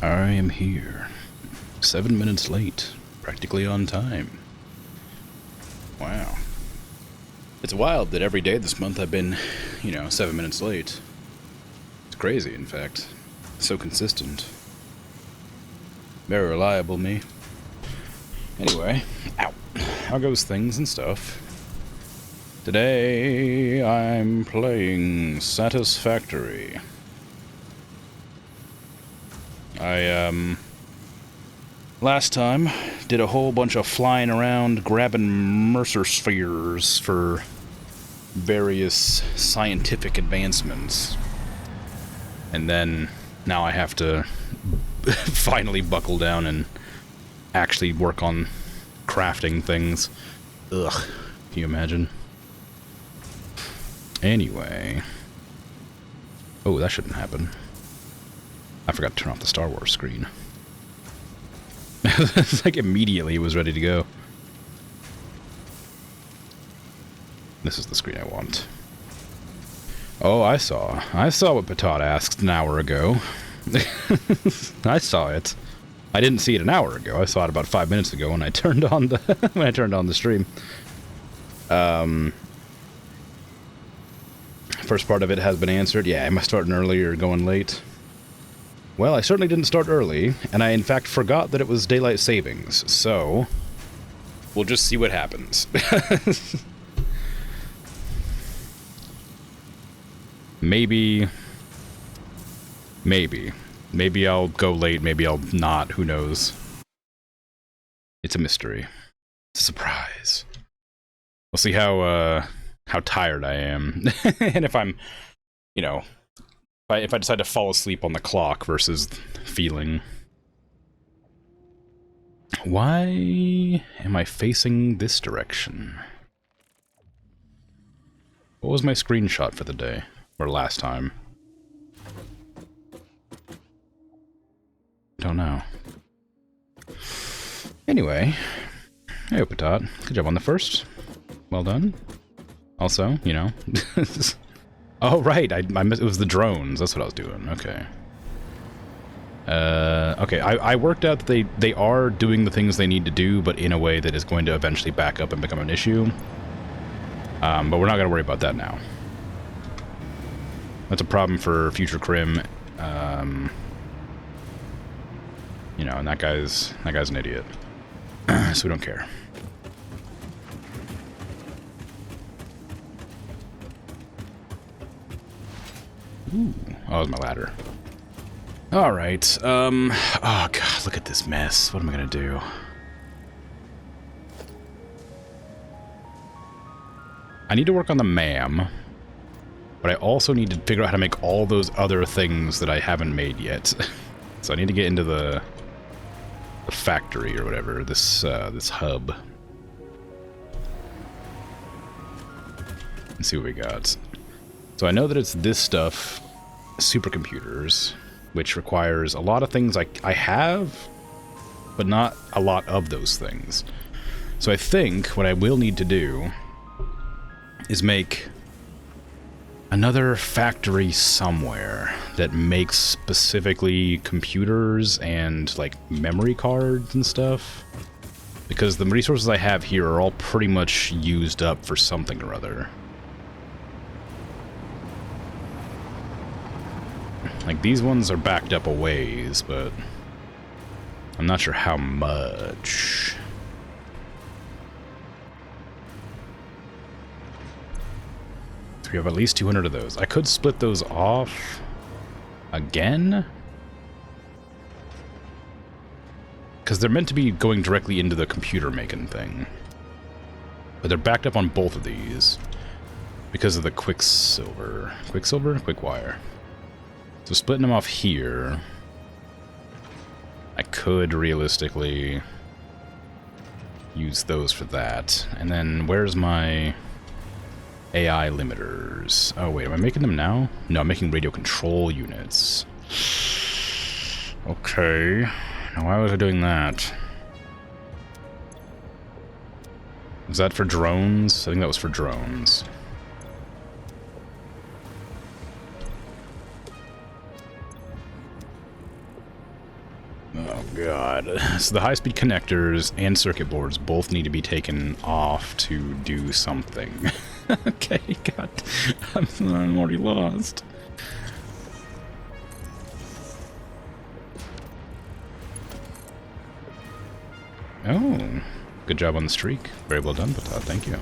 I am here. 7 minutes late. Practically on time. Wow. It's wild that every day this month I've been, 7 minutes late. It's crazy, in fact. So consistent. Very reliable, me. Anyway, how goes things and stuff? Today, I'm playing Satisfactory. Last time, did a whole bunch of flying around, grabbing Mercer spheres for various scientific advancements. And then, now I have to finally buckle down and actually work on crafting things. Ugh, can you imagine? Anyway. Oh, that shouldn't happen. I forgot to turn off the Star Wars screen. It's like immediately it was ready to go. This is the screen I want. Oh, I saw what Patat asked an hour ago. I saw it. I didn't see it an hour ago. I saw it about 5 minutes ago when I turned on the the stream. First part of it has been answered. Yeah, am I starting early or going late? Well, I certainly didn't start early, and I in fact forgot that it was daylight savings, so we'll just see what happens. Maybe I'll go late, maybe I'll not, who knows. It's a mystery. It's a surprise. We'll see how tired I am. And if I'm, if I decide to fall asleep on the clock versus feeling. Why am I facing this direction? What was my screenshot for the day? Or last time? Don't know. Anyway. Hey, Patat. Good job on the first. Well done. Also, Oh, right. I missed, it was the drones. That's what I was doing. Okay. Okay. I worked out that they are doing the things they need to do, but in a way that is going to eventually back up and become an issue. But we're not going to worry about that now. That's a problem for future Krim. And that guy's an idiot. So we don't care. Ooh. Oh, that was my ladder. Alright, oh god, look at this mess. What am I gonna do? I need to work on the MAM, but I also need to figure out how to make all those other things that I haven't made yet. So I need to get into the factory or whatever, this hub. Let's see what we got. So I know that it's this stuff, supercomputers, which requires a lot of things I have, but not a lot of those things. So I think what I will need to do is make another factory somewhere that makes specifically computers and, like, memory cards and stuff. Because the resources I have here are all pretty much used up for something or other. Like, these ones are backed up a ways, but I'm not sure how much. So we have at least 200 of those. I could split those off again? Because they're meant to be going directly into the computer making thing. But they're backed up on both of these because of the Quicksilver. Quicksilver? Quickwire. So splitting them off here, I could realistically use those for that. And then where's my AI limiters? Oh wait, am I making them now? No, I'm making radio control units. Okay. Now why was I doing that? Was that for drones? I think that was for drones. God. So the high-speed connectors and circuit boards both need to be taken off to do something. Okay, God. I'm already lost. Oh, good job on the streak. Very well done, Pata. Thank you.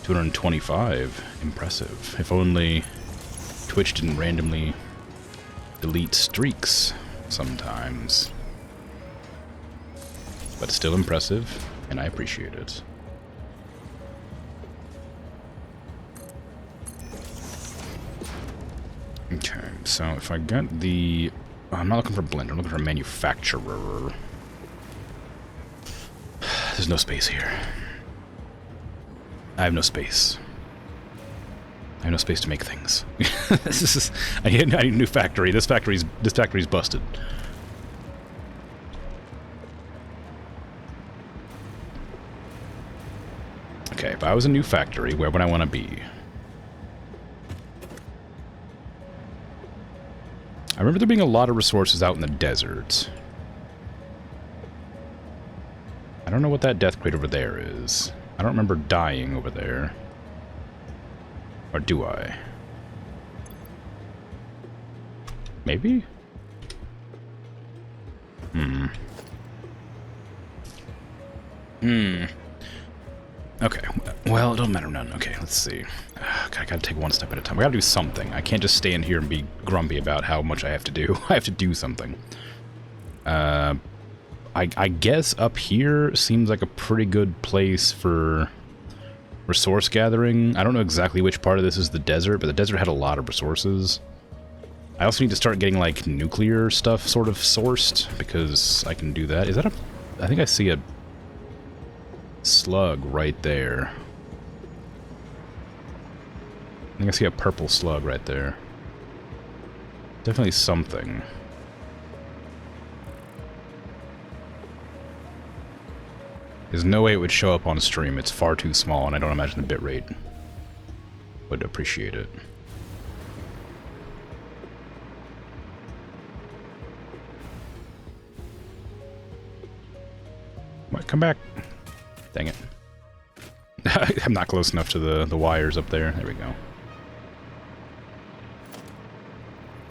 225. Impressive. If only Twitch didn't randomly delete streaks sometimes. But still impressive, and I appreciate it. Okay, so if I get the... I'm not looking for blender, I'm looking for manufacturer. There's no space here. I have no space. I have no space to make things. This is... I need a new factory. This factory's busted. Okay, if I was a new factory, where would I want to be? I remember there being a lot of resources out in the desert. I don't know what that death crate over there is. I don't remember dying over there. Or do I? Maybe? Okay, well, it don't matter none. Okay, let's see. God, I gotta take one step at a time. I gotta do something. I can't just stand here and be grumpy about how much I have to do. I have to do something. I guess up here seems like a pretty good place for resource gathering. I don't know exactly which part of this is the desert, but the desert had a lot of resources. I also need to start getting, like, nuclear stuff sort of sourced, because I can do that. Is that a... I think I see a slug right there. I think I see a purple slug right there. Definitely something. There's no way it would show up on stream. It's far too small, and I don't imagine the bitrate would appreciate it. What? Come back. Dang it. I'm not close enough to the wires up there. There we go.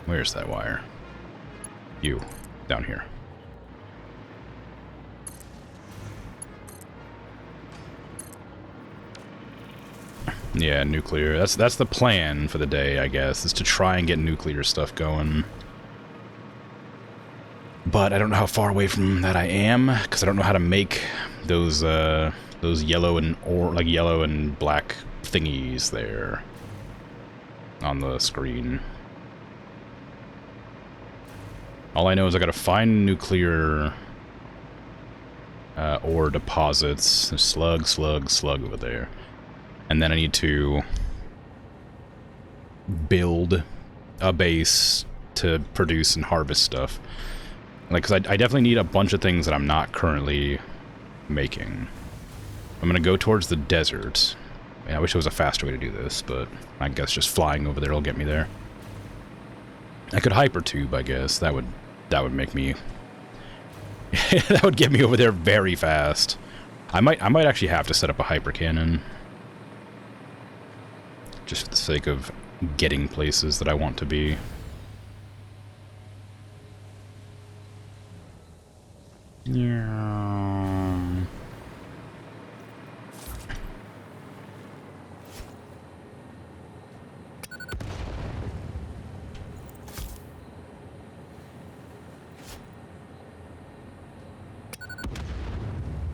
Where's that wire? You. Down here. Yeah, nuclear. That's the plan for the day, I guess, is to try and get nuclear stuff going. But I don't know how far away from that I am, because I don't know how to make those yellow and black thingies there on the screen. All I know is I gotta find nuclear ore deposits. There's slug over there. And then I need to build a base to produce and harvest stuff. Like, because I definitely need a bunch of things that I'm not currently making. I'm gonna go towards the desert. I mean, I wish there was a faster way to do this, but I guess just flying over there will get me there. I could hypertube, I guess. That would make me... that would get me over there very fast. I might actually have to set up a hyper cannon. Just for the sake of getting places that I want to be. Yeah.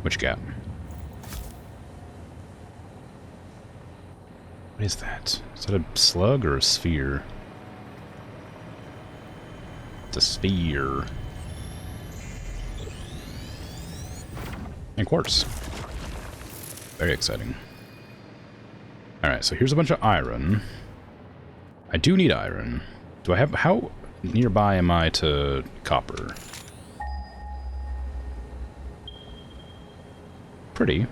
Which gap? What is that? Is that a slug or a sphere? It's a sphere. And quartz. Very exciting. Alright, so here's a bunch of iron. I do need iron. Do I have... How nearby am I to copper? Pretty.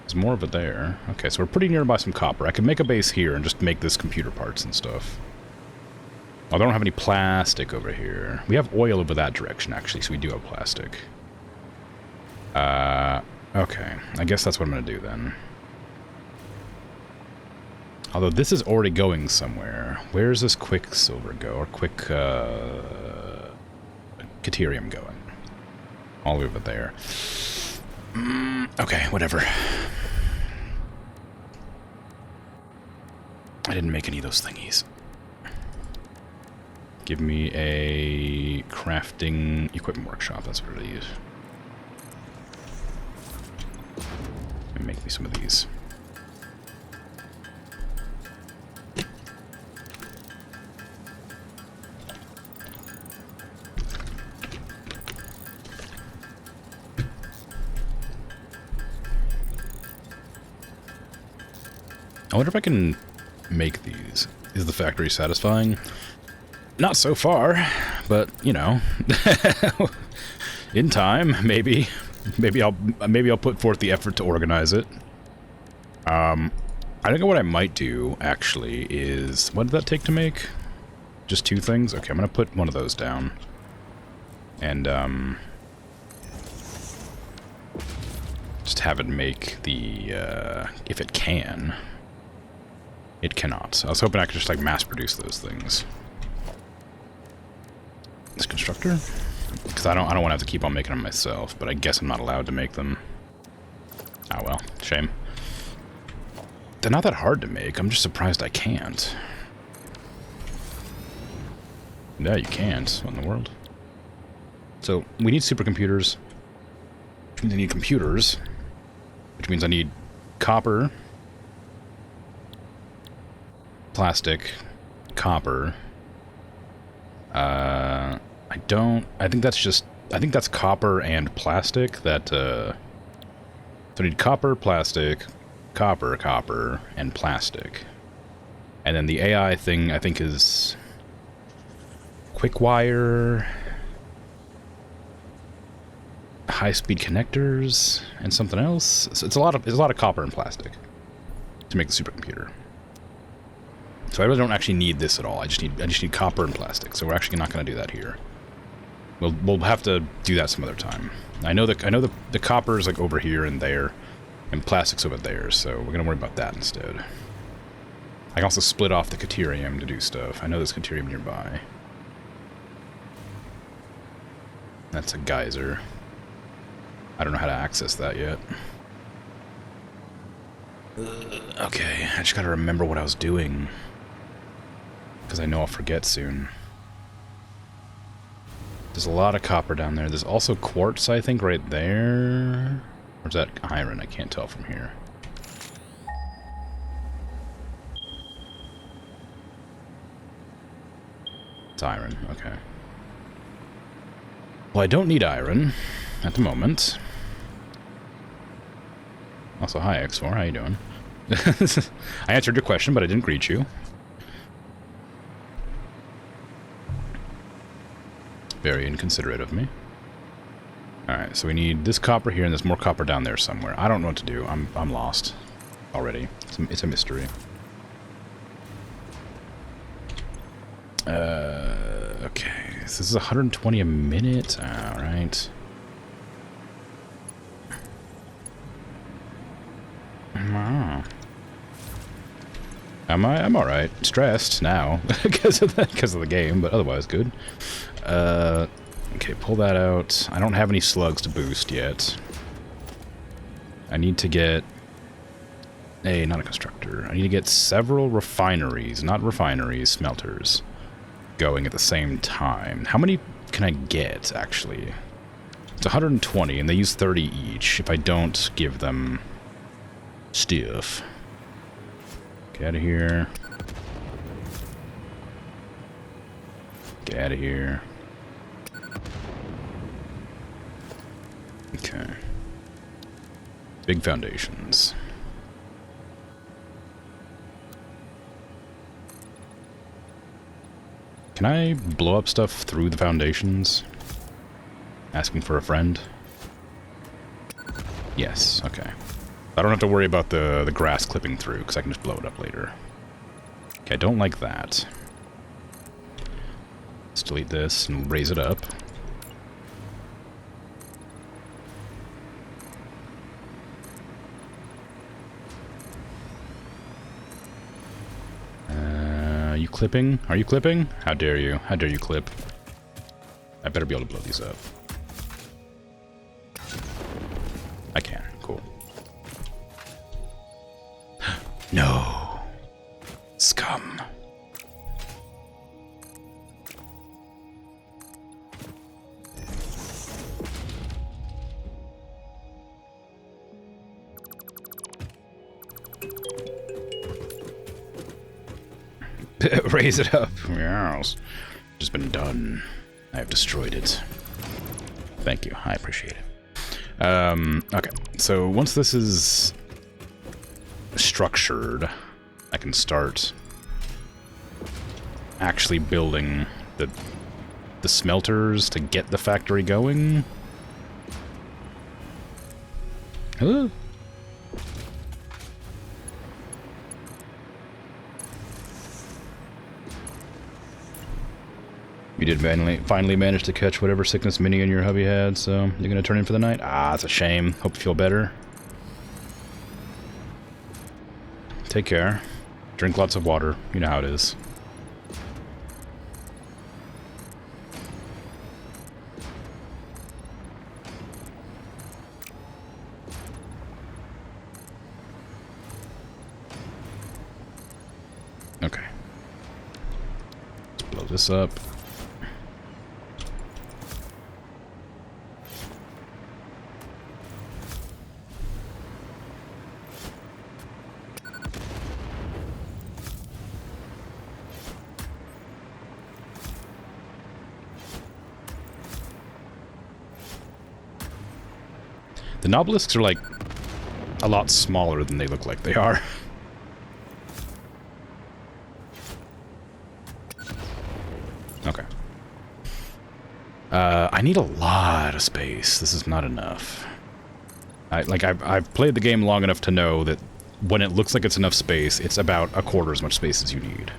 There's more of it there. Okay, so we're pretty nearby some copper. I can make a base here and just make this computer parts and stuff. I don't have any plastic over here. We have oil over that direction, actually, so we do have plastic. Okay. I guess that's what I'm going to do, then. Although this is already going somewhere. Where's this quicksilver go? Or Caterium going? All over there. Okay, whatever. I didn't make any of those thingies. Give me a crafting equipment workshop. That's what it is. And make me some of these. I wonder if I can make these. Is the factory satisfying? Not so far, but you know, in time, maybe I'll put forth the effort to organize it. I think what I might do actually is, what did that take to make? Just 2 things? Okay, I'm gonna put one of those down, and just have it make the if it can. It cannot. I was hoping I could just like mass produce those things. This constructor? Because I don't want to have to keep on making them myself, but I guess I'm not allowed to make them. Oh well, shame. They're not that hard to make, I'm just surprised I can't. Yeah, you can't. What in the world? So, we need supercomputers. Which means I need computers. Which means I need copper. Plastic. Copper. I think that's copper and plastic that, so I need copper, plastic, copper, and plastic. And then the AI thing, I think, is quick wire, high-speed connectors, and something else. So it's a lot of copper and plastic to make the supercomputer. So I really don't actually need this at all. I just need copper and plastic. So we're actually not going to do that here. We'll have to do that some other time. I know the copper is like over here and there, and plastic's over there. So we're gonna worry about that instead. I can also split off the Caterium to do stuff. I know there's Caterium nearby. That's a geyser. I don't know how to access that yet. Okay, I just gotta remember what I was doing, because I know I'll forget soon. There's a lot of copper down there. There's also quartz, I think, right there. Or is that iron? I can't tell from here. It's iron, okay. Well, I don't need iron at the moment. Also, hi, X4, how you doing? I answered your question, but I didn't greet you. Very inconsiderate of me. Alright, so we need this copper here, and there's more copper down there somewhere. I don't know what to do. I'm lost already. It's a mystery. Okay, so this is 120 a minute. Alright. I'm alright. Stressed now because of the game, but otherwise good. Okay, pull that out. I don't have any slugs to boost yet. I need to get not a constructor. I need to get several refineries, not refineries, smelters, going at the same time. How many can I get, actually? It's 120, and they use 30 each if I don't give them stuff. Get out of here. Get out of here. Okay. Big foundations. Can I blow up stuff through the foundations? Asking for a friend? Yes, okay. I don't have to worry about the grass clipping through, because I can just blow it up later. Okay, I don't like that. delete this and raise it up. Are you clipping? Are you clipping? How dare you? How dare you clip? I better be able to blow these up. I can. Cool. No. Scum. Raise it up. Yes. Just been done. I have destroyed it. Thank you. I appreciate it. Okay. So once this is structured, I can start actually building the smelters to get the factory going. Hello? You did finally manage to catch whatever sickness Minnie and your hubby had, so you're gonna turn in for the night? Ah, it's a shame. Hope you feel better. Take care. Drink lots of water. You know how it is. Okay. Let's blow this up. The Nobelisks are, like, a lot smaller than they look like they are. Okay. I need a lot of space. This is not enough. I've played the game long enough to know that when it looks like it's enough space, it's about a quarter as much space as you need.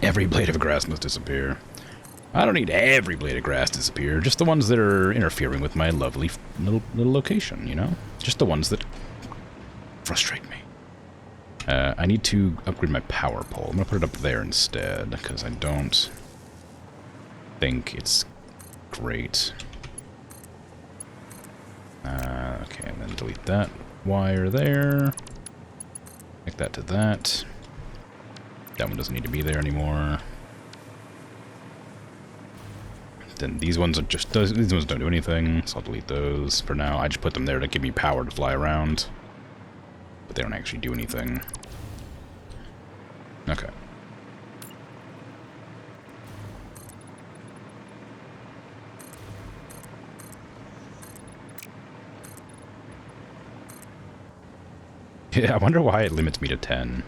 Every blade of grass must disappear. I don't need every blade of grass to disappear, just the ones that are interfering with my lovely little location, you know? Just the ones that frustrate me. I need to upgrade my power pole. I'm gonna put it up there instead, because I don't think it's great. Okay, and then delete that wire there. Connect that to that. That one doesn't need to be there anymore. Then these ones are just these ones don't do anything, so I'll delete those for now. I just put them there to give me power to fly around, but they don't actually do anything. Okay. Yeah, I wonder why it limits me to 10.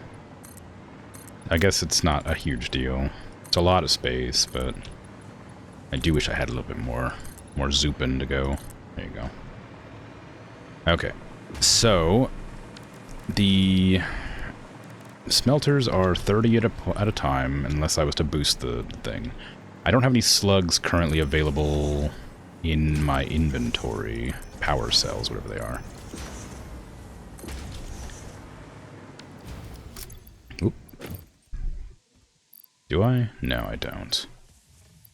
I guess it's not a huge deal. It's a lot of space, but I do wish I had a little bit more zooping to go. There you go. Okay, so the smelters are 30 at a time, unless I was to boost the thing. I don't have any slugs currently available in my inventory. Power cells, whatever they are. Oop. Do I? No, I don't.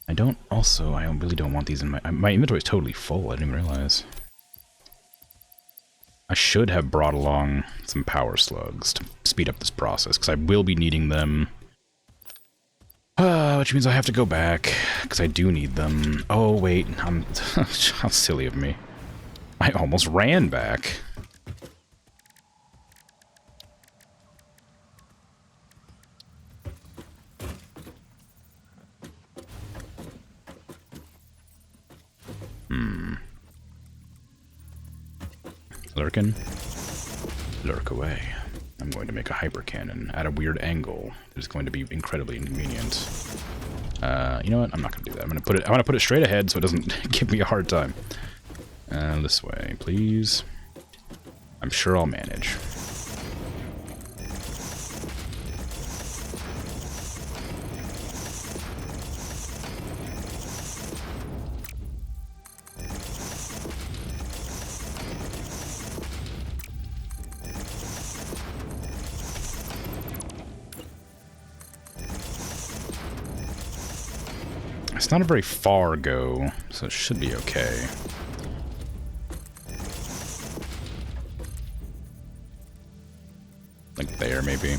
I really don't want these in my inventory is totally full. I didn't even realize. I should have brought along some power slugs to speed up this process, because I will be needing them. Which means I have to go back, because I do need them. Oh, wait, how silly of me. I almost ran back. Lurkin? Lurk away. I'm going to make a hyper cannon at a weird angle. It's going to be incredibly inconvenient. You know what? I'm not gonna do that. I'm gonna put it straight ahead so it doesn't give me a hard time. This way, please. I'm sure I'll manage. It's not a very far go, so it should be okay. Like there, maybe.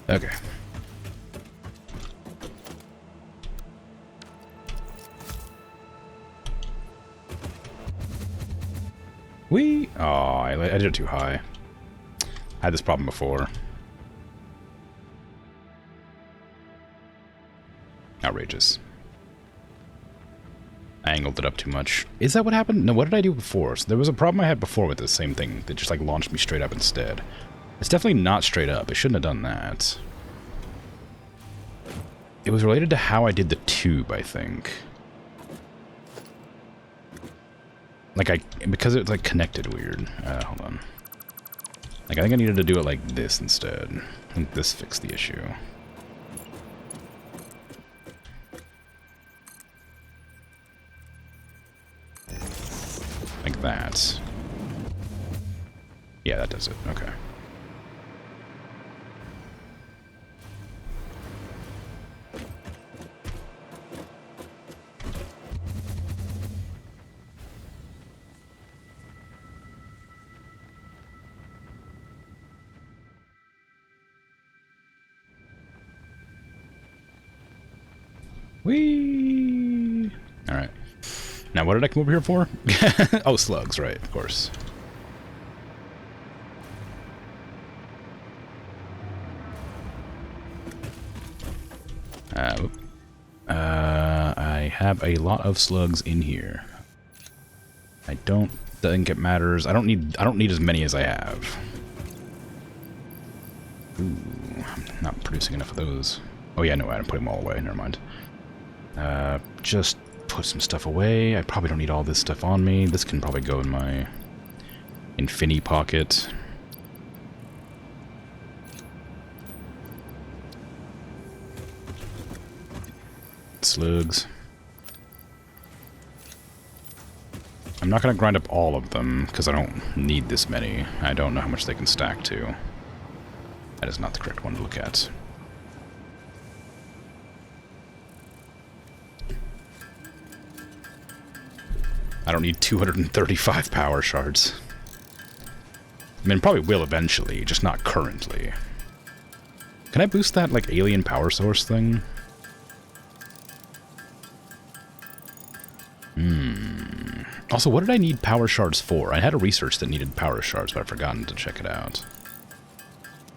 Okay. Oh, I did it too high. I had this problem before. Outrageous. I angled it up too much. Is that what happened? No, what did I do before? So there was a problem I had before with this same thing that just like launched me straight up instead. It's definitely not straight up. I shouldn't have done that. It was related to how I did the tube, I think. Like because it's like connected weird. Hold on. Like I think I needed to do it like this instead. I think this fixed the issue. Like that. Yeah, that does it. Okay. Whee! Alright. Now, what did I come over here for? Oh, slugs, right, of course. I have a lot of slugs in here. I don't think it matters. I don't need as many as I have. Ooh, I'm not producing enough of those. Oh yeah, no, I didn't put them all away. Never mind. Just put some stuff away. I probably don't need all this stuff on me. This can probably go in my Infini pocket. Slugs. I'm not going to grind up all of them, because I don't need this many. I don't know how much they can stack to. That is not the correct one to look at. I don't need 235 power shards. I mean, probably will eventually, just not currently. Can I boost that, like, alien power source thing? Also, what did I need power shards for? I had a research that needed power shards, but I've forgotten to check it out.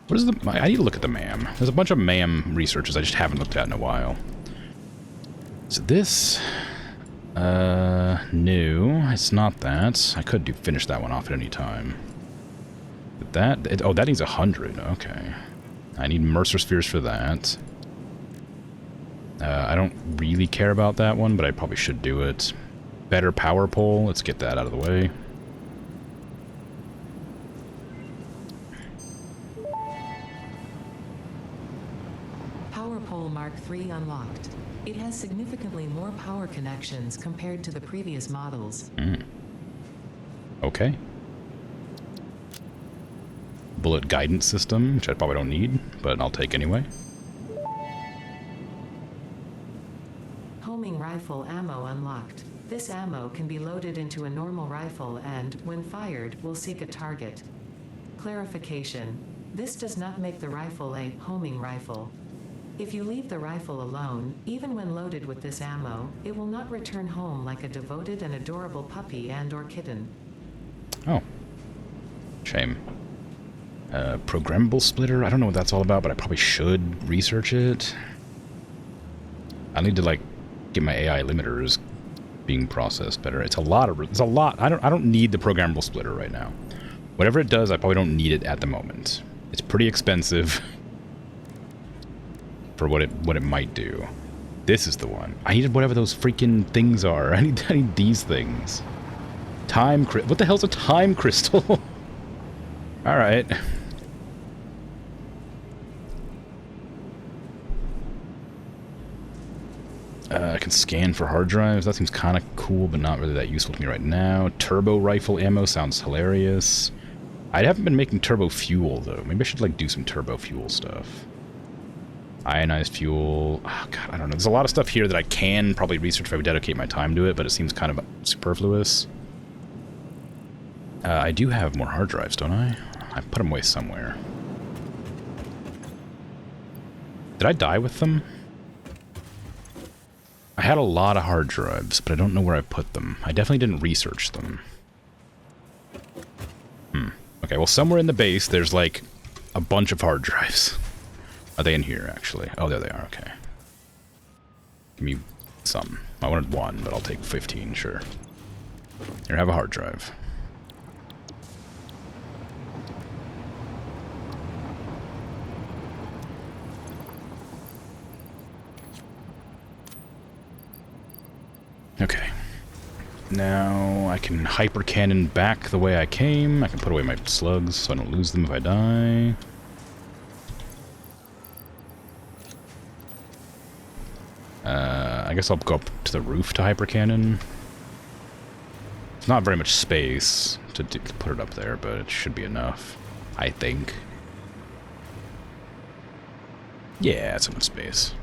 What is the... I need to look at the MAM. There's a bunch of MAM researches I just haven't looked at in a while. So this... no, it's not that. I could finish that one off at any time. But that... oh, that needs 100. Okay. I need Mercer Spheres for that. I don't really care about that one, but I probably should do it. Better power pole. Let's get that out of the way. Power pole Mark III unlocked. It has significantly more power connections compared to the previous models. Okay. Bullet guidance system, which I probably don't need, but I'll take anyway. Homing rifle ammo unlocked. This ammo can be loaded into a normal rifle and, when fired, will seek a target. Clarification. This does not make the rifle a homing rifle. If you leave the rifle alone, even when loaded with this ammo, it will not return home like a devoted and adorable puppy and/or kitten. Oh. Shame. Programmable splitter? I don't know what that's all about, but I probably should research it. I need to, like, get my AI limiters being processed better. It's a lot. I don't need the programmable splitter right now. Whatever it does, I probably don't need it at the moment. It's pretty expensive for what it might do. This is the one. I needed whatever those freaking things are. I need these things. What the hell's a time crystal? All right. I can scan for hard drives. That seems kind of cool, but not really that useful to me right now. Turbo rifle ammo sounds hilarious. I haven't been making turbo fuel, though. Maybe I should, like, do some turbo fuel stuff. Ionized fuel. Oh, God, I don't know. There's a lot of stuff here that I can probably research if I would dedicate my time to it, but it seems kind of superfluous. I do have more hard drives, don't I? I put them away somewhere. Did I die with them? I had a lot of hard drives, but I don't know where I put them. I definitely didn't research them. Okay, well, somewhere in the base, there's, like, a bunch of hard drives. Are they in here, actually? Oh, there they are, okay. Give me some. I wanted one, but I'll take 15, sure. Here, have a hard drive. Okay. Now I can hyper cannon back the way I came. I can put away my slugs so I don't lose them if I die. I guess I'll go up to the roof to hyper cannon. It's not very much space to put it up there, but it should be enough, I think. Yeah, it's enough space.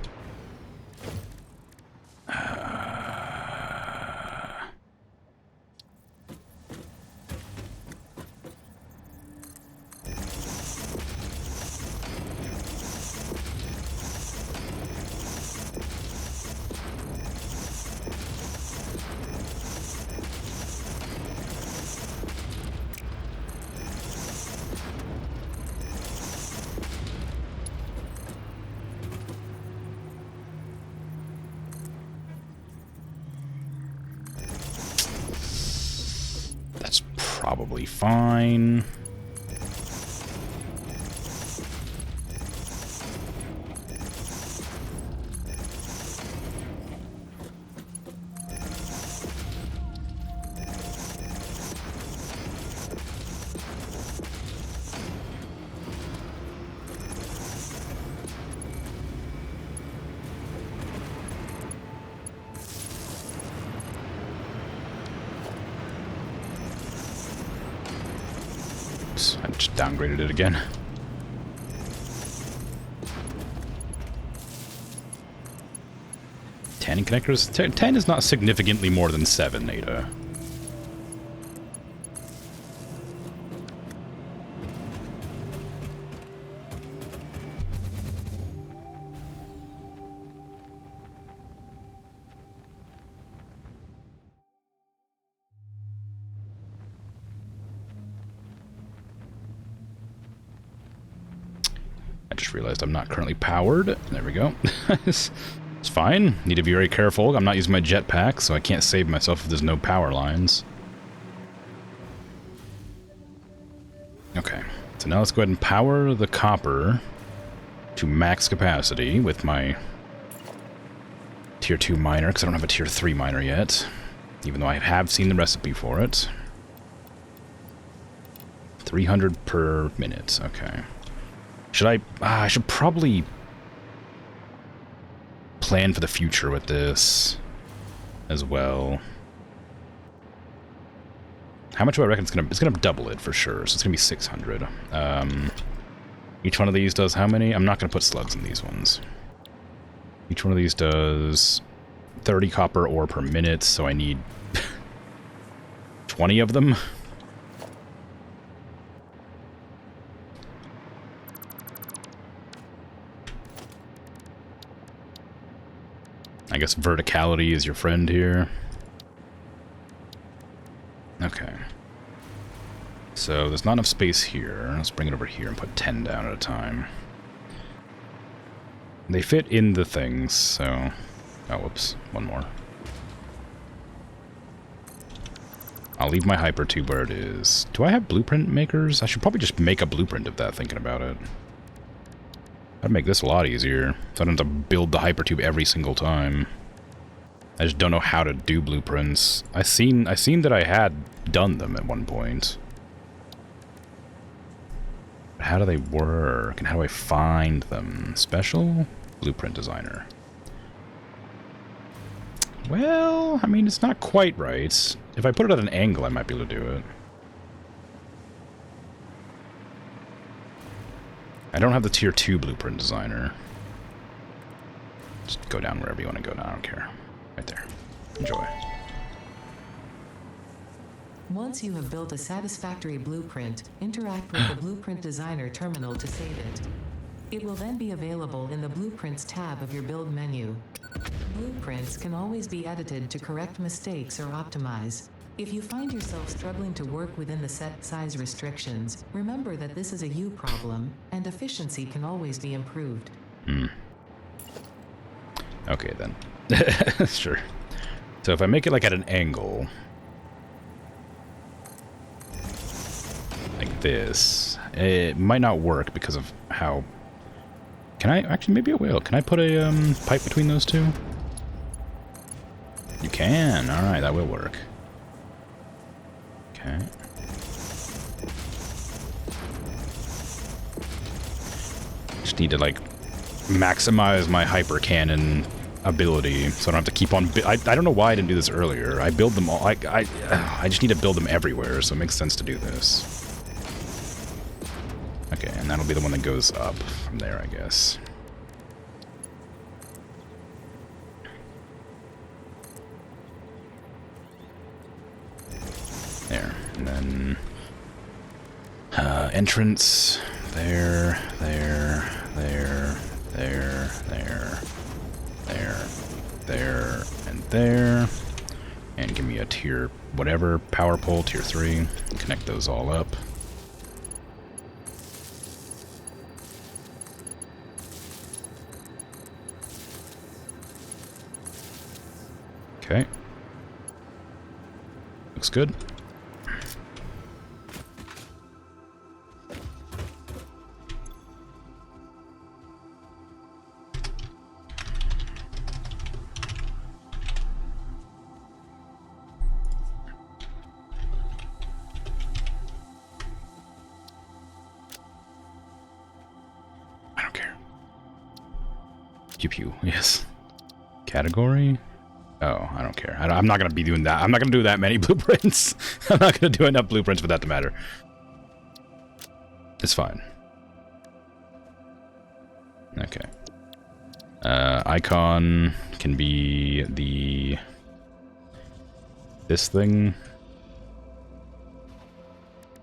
Probably fine. I just downgraded it again. Ten connectors? 10 is not significantly more than 7, Ada. Realized I'm not currently powered. There we go. It's fine. Need to be very careful. I'm not using my jetpack, so I can't save myself if there's no power lines. Okay. So now let's go ahead and power the copper to max capacity with my tier 2 miner, because I don't have a tier 3 miner yet, even though I have seen the recipe for it. 300 per minute. Okay. Should I should probably plan for the future with this as well. How much do I reckon it's gonna double it for sure, so it's gonna be 600. Each one of these does how many? I'm not gonna put slugs in these ones. Each one of these does 30 copper ore per minute, so I need 20 of them. I guess verticality is your friend here. Okay. So there's not enough space here. Let's bring it over here and put 10 down at a time. They fit in the things, so... Oh, whoops. One more. I'll leave my hyper tube where it is. Do I have blueprint makers? I should probably just make a blueprint of that, thinking about it. That'd make this a lot easier, so I don't have to build the hypertube every single time. I just don't know how to do blueprints. I seen that I had done them at one point. But how do they work, and how do I find them? Special? Blueprint designer. Well, I mean, it's not quite right. If I put it at an angle, I might be able to do it. I don't have the tier 2 blueprint designer. Just go down wherever you want to go now, I don't care. Right there. Enjoy. Once you have built a satisfactory blueprint, interact with the Blueprint Designer terminal to save it. It will then be available in the Blueprints tab of your build menu. Blueprints can always be edited to correct mistakes or optimize. If you find yourself struggling to work within the set size restrictions, remember that this is a you problem, and efficiency can always be improved. Okay, then. Sure. So if I make it like at an angle, like this, it might not work because of how... Can I? Actually, maybe it will. Can I put a pipe between those two? You can. Alright, that will work. Okay. Just need to, like, maximize my hyper cannon ability so I don't have to keep on... I don't know why I didn't do this earlier. I build them all... I just need to build them everywhere, so it makes sense to do this. Okay, and that'll be the one that goes up from there, I guess. There, and then... entrance... There, there, there, there, there, there, there, and there. And give me a tier... whatever, power pole, tier 3. Connect those all up. Okay. Looks good. I don't care. Pew pew, yes. Category? Oh, I don't care. I'm not going to be doing that. I'm not going to do that many blueprints. I'm not going to do enough blueprints for that to matter. It's fine. Okay. Icon can be the... this thing.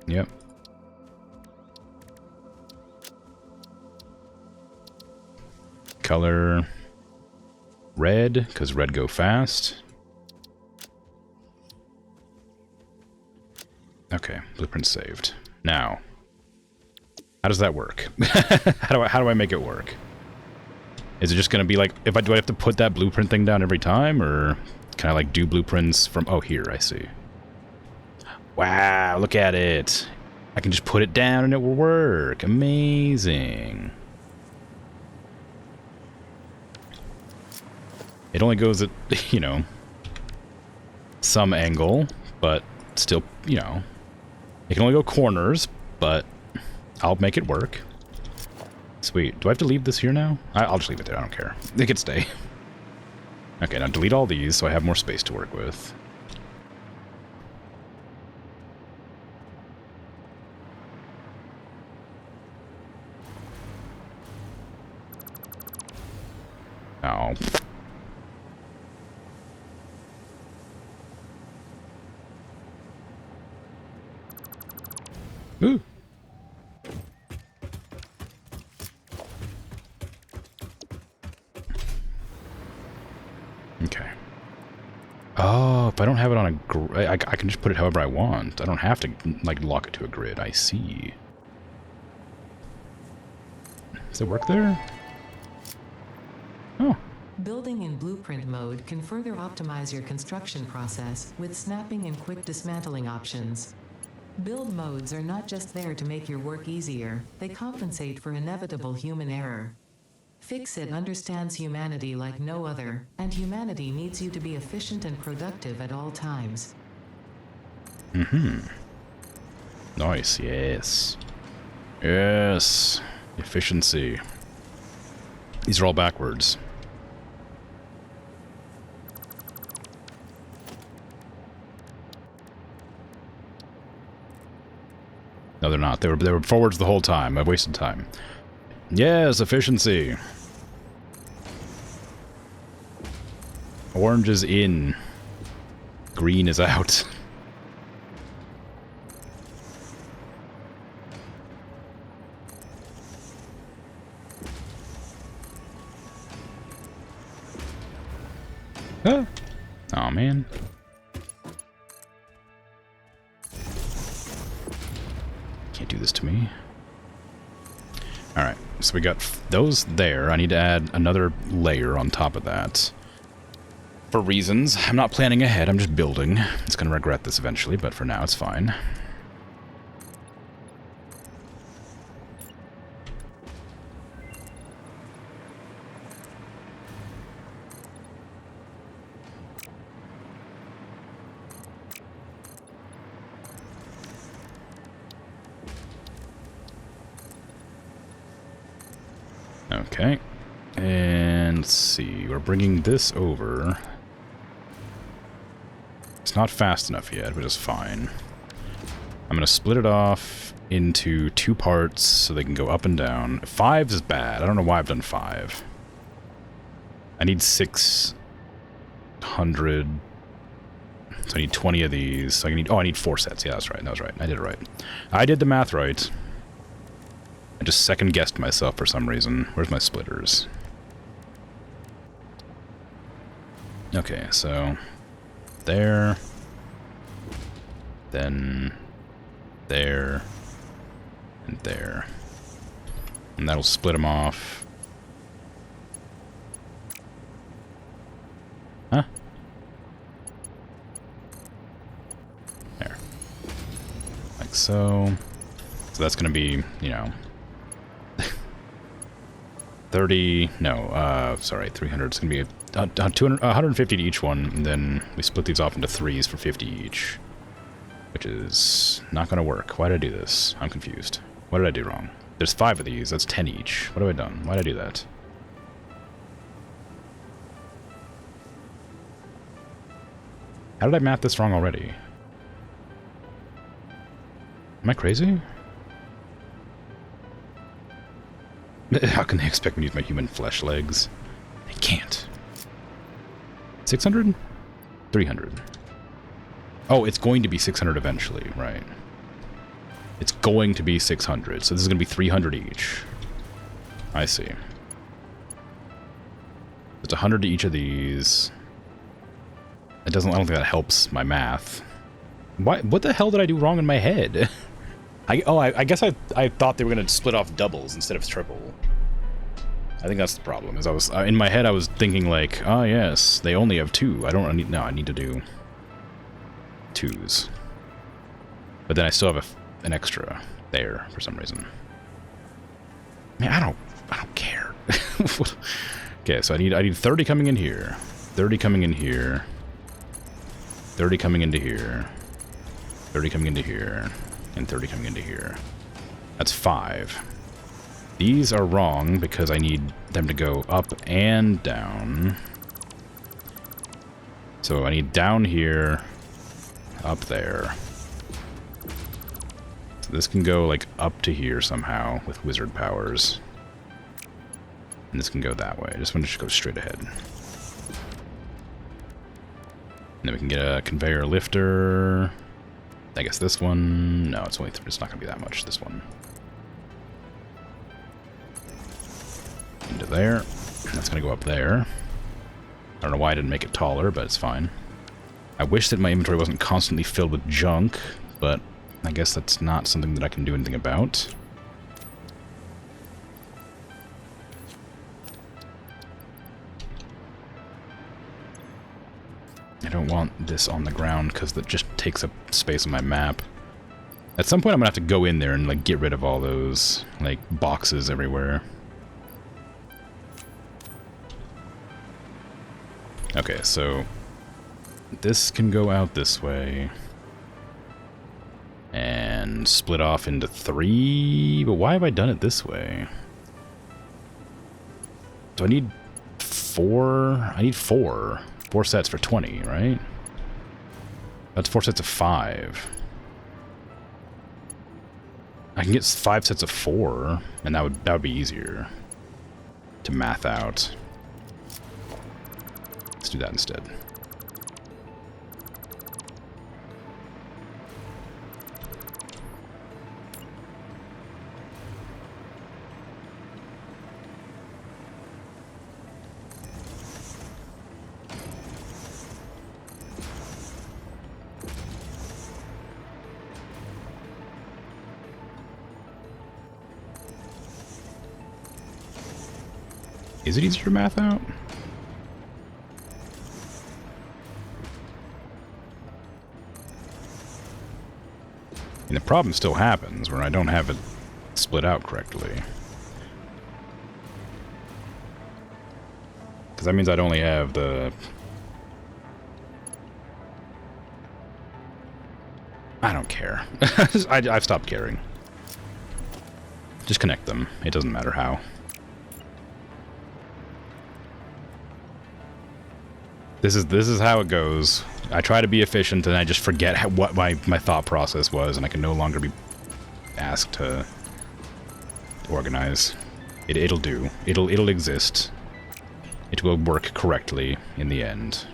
Yep. Color... red, because red go fast. Okay, blueprint saved. Now, how does that work? how do I make it work? Is it just going to be like, do I have to put that blueprint thing down every time, or can I like do blueprints from... Oh, here, I see. Wow, look at it. I can just put it down and it will work. Amazing. It only goes at, you know, some angle, but still, you know, it can only go corners, but I'll make it work. Sweet. Do I have to leave this here now? I'll just leave it there. I don't care. It can stay. Okay, now delete all these so I have more space to work with. Oh. Ooh. Okay. Oh, if I don't have it on a grid, I can just put it however I want. I don't have to, like, lock it to a grid. I see. Does it work there? Oh. Building in blueprint mode can further optimize your construction process with snapping and quick dismantling options. Build modes are not just there to make your work easier, they compensate for inevitable human error. Fixit understands humanity like no other, and humanity needs you to be efficient and productive at all times. Mm-hmm. Nice, yes. Yes. Efficiency. These are all backwards. No, they're not. They were forwards the whole time. I've wasted time. Yes, efficiency. Orange is in. Green is out. Huh? Oh man. Can't do this to me. Alright, so we got those there. I need to add another layer on top of that. For reasons. I'm not planning ahead, I'm just building. It's gonna regret this eventually, but for now it's fine. Okay. And let's see, we're bringing this over. It's not fast enough yet, which is fine. I'm going to split it off into 2 parts so they can go up and down. 5 is bad. I don't know why I've done 5. I need 600. So I need 20 of these. So I need, I need 4 sets. Yeah, that's right. That was right. I did it right. I did the math right. I just second-guessed myself for some reason. Where's my splitters? Okay, so there, then there, and there. And that'll split them off. Huh? There. Like so. So that's gonna be, you know, 30, no, sorry, 300. It's gonna be 200, 150 to each one, and then we split these off into 3s for 50 each. Which is not gonna work. Why did I do this? I'm confused. What did I do wrong? There's 5 of these, that's 10 each. What have I done? Why did I do that? How did I math this wrong already? Am I crazy? How can they expect me to use my human flesh legs? They can't. 600? 300. Oh, it's going to be 600 eventually, right. It's going to be 600, so this is going to be 300 each. I see. It's 100 to each of these. It doesn't, I don't think that helps my math. What the hell did I do wrong in my head? I guess I thought they were going to split off doubles instead of triple. I think that's the problem. Is I was in my head I was thinking like, oh yes, they only have 2. I need to do 2s. But then I still have an extra there for some reason. Man, I don't care. Okay, so I need 30 coming in here, 30 coming in here, 30 coming into here, 30 coming into here, and 30 coming into here. That's 5. These are wrong because I need them to go up and down. So I need down here, up there. So this can go like up to here somehow with wizard powers. And this can go that way. I just want to go straight ahead. And then we can get a conveyor lifter. I guess this one... No, it's not going to be that much, this one. Into there. That's going to go up there. I don't know why I didn't make it taller, but it's fine. I wish that my inventory wasn't constantly filled with junk, but I guess that's not something that I can do anything about. I don't want this on the ground because that just takes up space on my map. At some point I'm gonna have to go in there and like get rid of all those like boxes everywhere. Okay, so this can go out this way and split off into 3, but why have I done it this way? Do I need 4? I need 4. 4 sets for 20, right? That's 4 sets of 5. I can get 5 sets of 4, and that would be easier to math out. Let's do that instead. Is it easier to math out? And the problem still happens when I don't have it split out correctly. Because that means I'd only have the... I don't care. I've stopped caring. Just connect them. It doesn't matter how. This is how it goes. I try to be efficient and I just forget what my thought process was, and I can no longer be asked to organize. It'll do. It'll exist. It will work correctly in the end.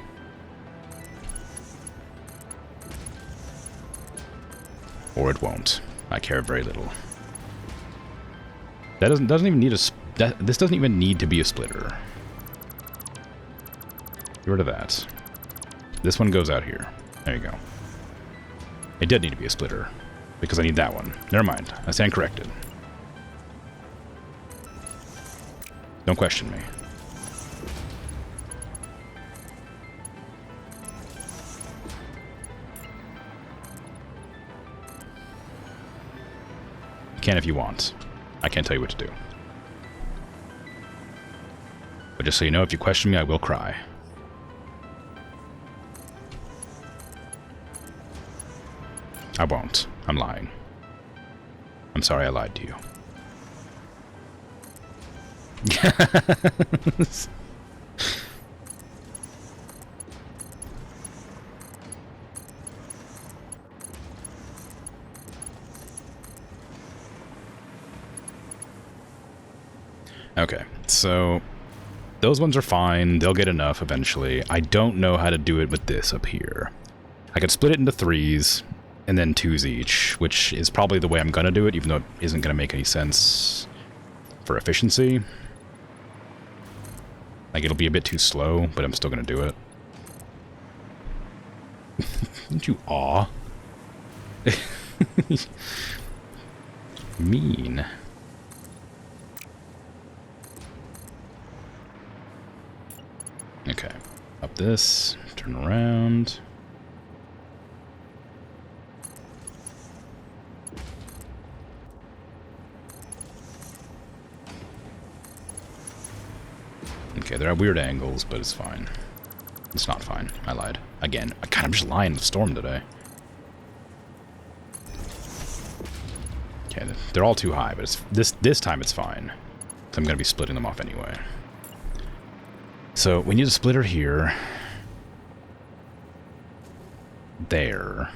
Or it won't. I care very little. That doesn't even need this doesn't even need to be a splitter. Get rid of that. This one goes out here. There you go. It did need to be a splitter, because I need that one. Never mind. I stand corrected. Don't question me. You can if you want. I can't tell you what to do. But just so you know, if you question me, I will cry. I won't. I'm lying. I'm sorry I lied to you. Okay, so those ones are fine. They'll get enough eventually. I don't know how to do it with this up here. I could split it into 3s and then 2s each, which is probably the way I'm gonna do it, even though it isn't gonna make any sense for efficiency. Like, it'll be a bit too slow, but I'm still gonna do it. Don't you aw? Mean. Okay. Up this, turn around. Okay, there are weird angles, but it's fine. It's not fine. I lied. Again. I'm just lying in the storm today. Okay, they're all too high, but it's this time it's fine. So I'm going to be splitting them off anyway. So we need a splitter here. There.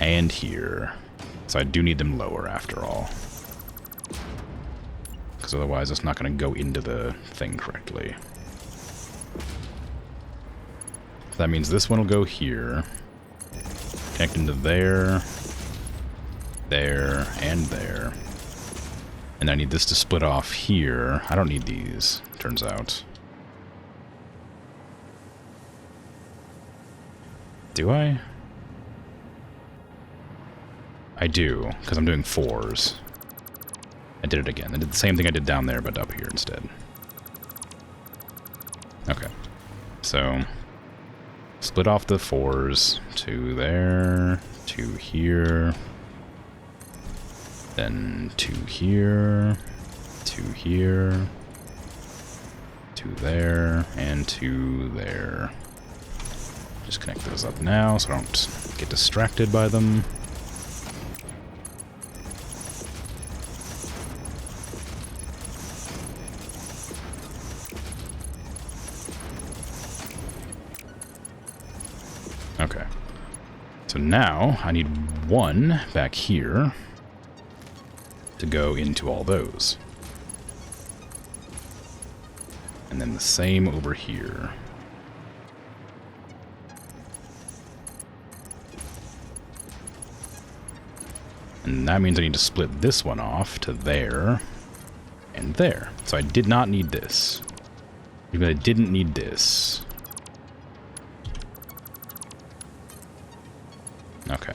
And here. So I do need them lower after all. Because otherwise it's not going to go into the thing correctly. That means this one will go here. connect into there, there, and there. And I need this to split off here. I don't need these, turns out. Do I? I do, because I'm doing 4s. I did it again. I did the same thing I did down there, but up here instead. Okay. So, split off the 4s to there, to here, then to here, to here, to there, and to there. Just connect those up now so I don't get distracted by them. Okay. So now I need 1 back here to go into all those. And then the same over here. And that means I need to split this one off to there and there. So I did not need this. Even I didn't need this. Okay.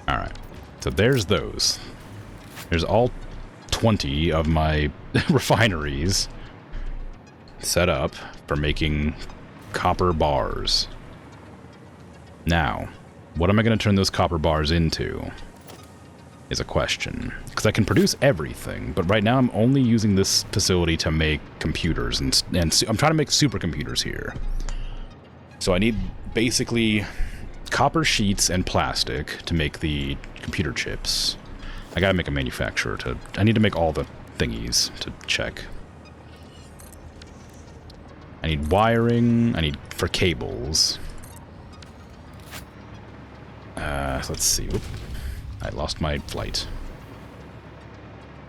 Alright. So there's those. There's all 20 of my refineries set up for making copper bars. Now, what am I going to turn those copper bars into? Is a question. Because I can produce everything, but right now I'm only using this facility to make computers, and I'm trying to make supercomputers here. So I need basically copper sheets and plastic to make the computer chips. I gotta make a manufacturer to... I need to make all the thingies to check. I need wiring. I need for cables. So let's see. Oop. I lost my flight.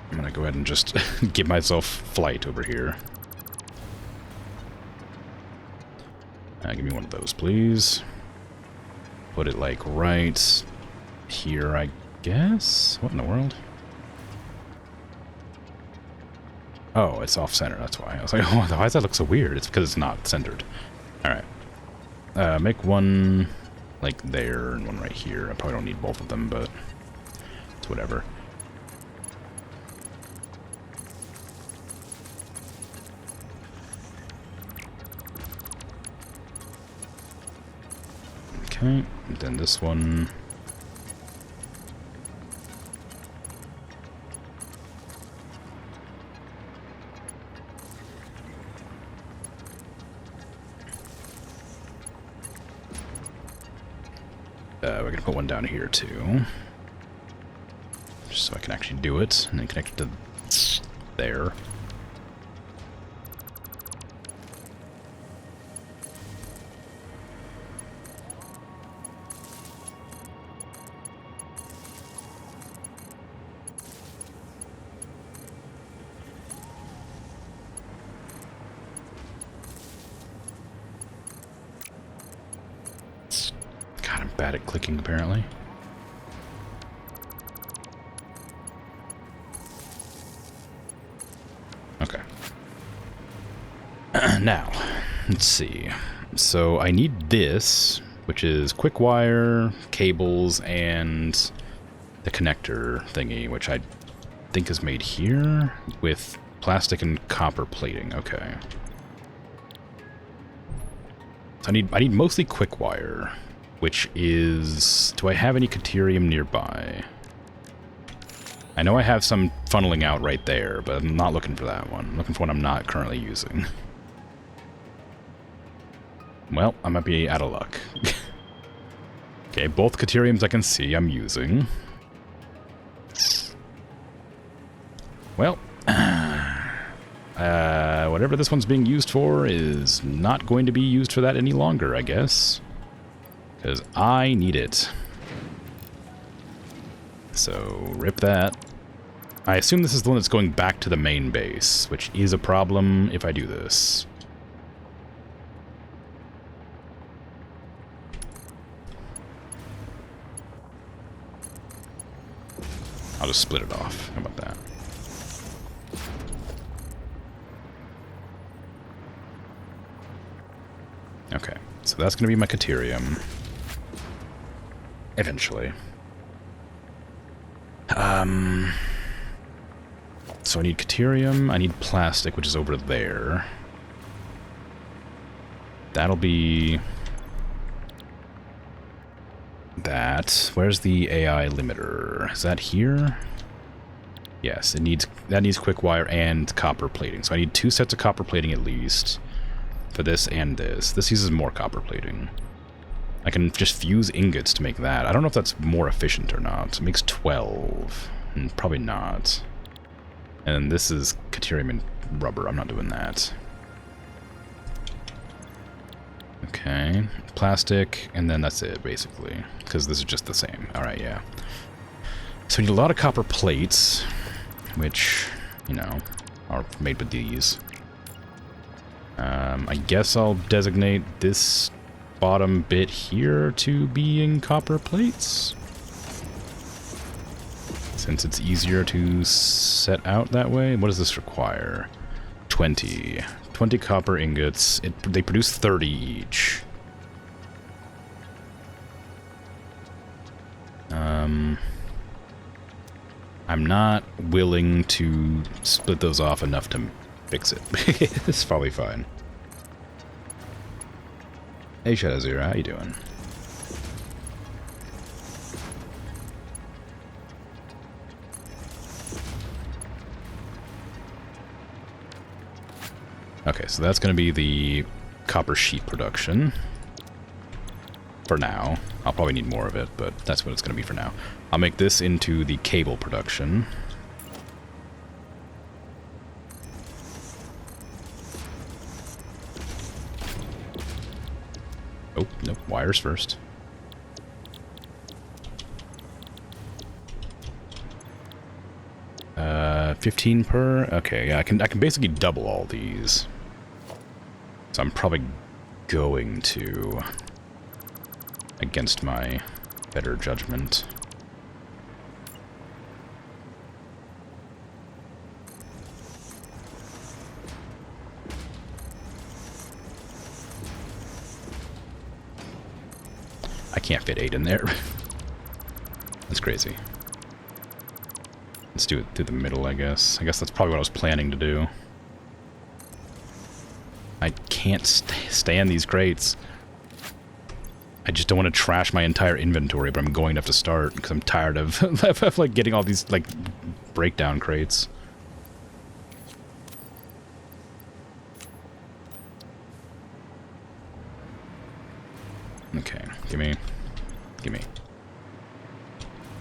I'm gonna go ahead and just give myself flight over here. Give me one of those, please. Put it, like, right here, I guess? What in the world? Oh, it's off-center, that's why. I was like, oh, why does that look so weird? It's because it's not centered. Alright. Make one, like, there, and one right here. I probably don't need both of them, but it's whatever. Okay, and then this one. We're gonna put one down here too. Just so I can actually do it, and then connect it to there. God, I'm bad at clicking apparently. Okay. Now, let's see. So I need this, which is quick wire, cables, and the connector thingy, which I think is made here with plastic and copper plating. Okay. So I need mostly quick wire, which is... Do I have any Caterium nearby? I know I have some funneling out right there, but I'm not looking for that one. I'm looking for one I'm not currently using. Well, I might be out of luck. Okay, both Cateriums I can see I'm using. Well, whatever this one's being used for is not going to be used for that any longer, I guess. Because I need it. So, rip that. I assume this is the one that's going back to the main base, which is a problem if I do this. I'll just split it off. How about that? Okay, so that's going to be my Caterium. Eventually. So I need Caterium, I need plastic, which is over there. That'll be... that. Where's the AI limiter? Is that here? Yes, it needs... that needs quick wire and copper plating. So I need 2 sets of copper plating at least. For this and this. This uses more copper plating. I can just fuse ingots to make that. I don't know if that's more efficient or not. It makes 12. Probably not. And this is Caterium and rubber. I'm not doing that. Okay. Plastic, and then that's it, basically. Because this is just the same. Alright, yeah. So we need a lot of copper plates, which, you know, are made with these. I guess I'll designate this bottom bit here to being copper plates. Since it's easier to set out that way. What does this require? 20. 20 copper ingots. They produce 30 each. I'm not willing to split those off enough to fix it. It's probably fine. Hey Shadow Zero, how you doing? Okay, so that's going to be the copper sheet production. For now. I'll probably need more of it, but that's what it's going to be for now. I'll make this into the cable production. Oh, nope, wires first. Uh, 15 per? Okay, yeah, I can basically double all these. So I'm probably going to, against my better judgment. I can't fit 8 in there. That's crazy. Let's do it through the middle, I guess. I guess that's probably what I was planning to do. I can't stand these crates. I just don't want to trash my entire inventory, but I'm going to have to start because I'm tired of, of like getting all these like breakdown crates. Okay, gimme.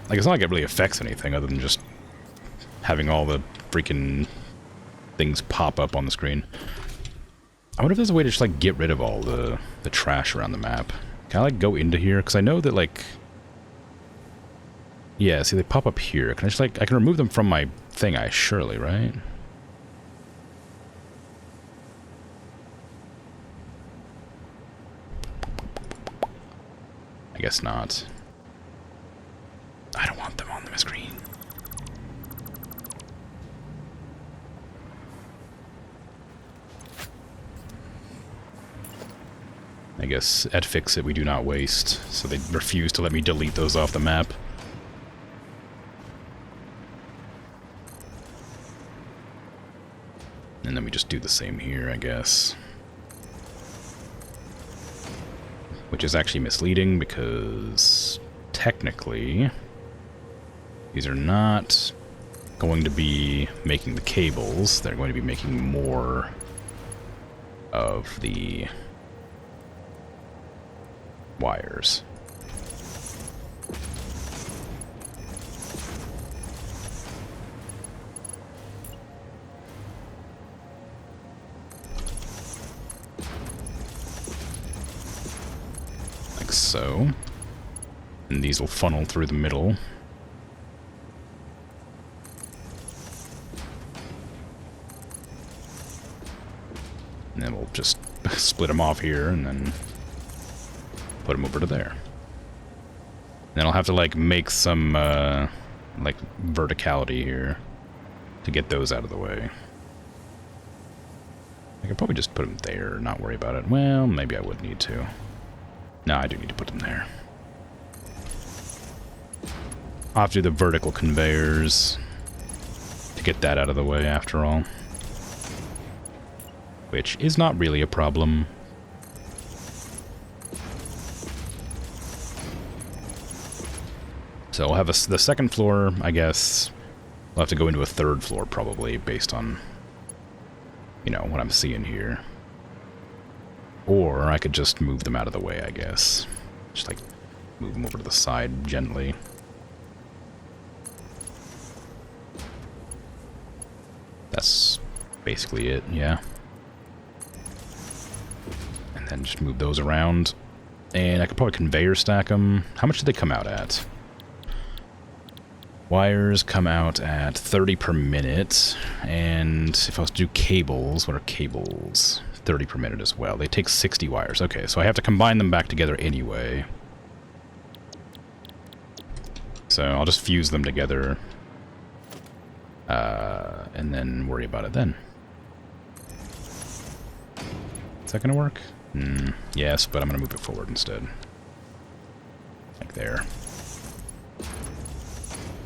Like, it's not like it really affects anything other than just having all the freaking things pop up on the screen. I wonder if there's a way to just, like, get rid of all the trash around the map. Can I, like, go into here? Because I know that, like... yeah, see, they pop up here. Can I just, like... I can remove them from my thing, surely, right? I guess not. I don't want them on the screen. I guess at Fix-It we do not waste, so they refuse to let me delete those off the map. And then we just do the same here, I guess. Which is actually misleading because technically these are not going to be making the cables, they're going to be making more of the wires. Like so. And these will funnel through the middle. And then we'll just split them off here and then put them over to there. Then I'll have to, like, make some like, verticality here to get those out of the way. I could probably just put them there, not worry about it. Well, maybe I would need to. No, I do need to put them there. I'll have to do the vertical conveyors to get that out of the way, after all. Which is not really a problem. So we'll have the second floor, I guess. We'll have to go into a third floor, probably, based on, you know, what I'm seeing here. Or I could just move them out of the way, I guess. Just, like, move them over to the side gently. That's basically it, yeah. And then just move those around. And I could probably conveyor stack them. How much do they come out at? Wires come out at 30 per minute. And if I was to do cables, what are cables? 30 per minute as well. They take 60 wires. Okay, so I have to combine them back together anyway. So I'll just fuse them together. And then worry about it then. Is that going to work? Yes, but I'm going to move it forward instead. Like there.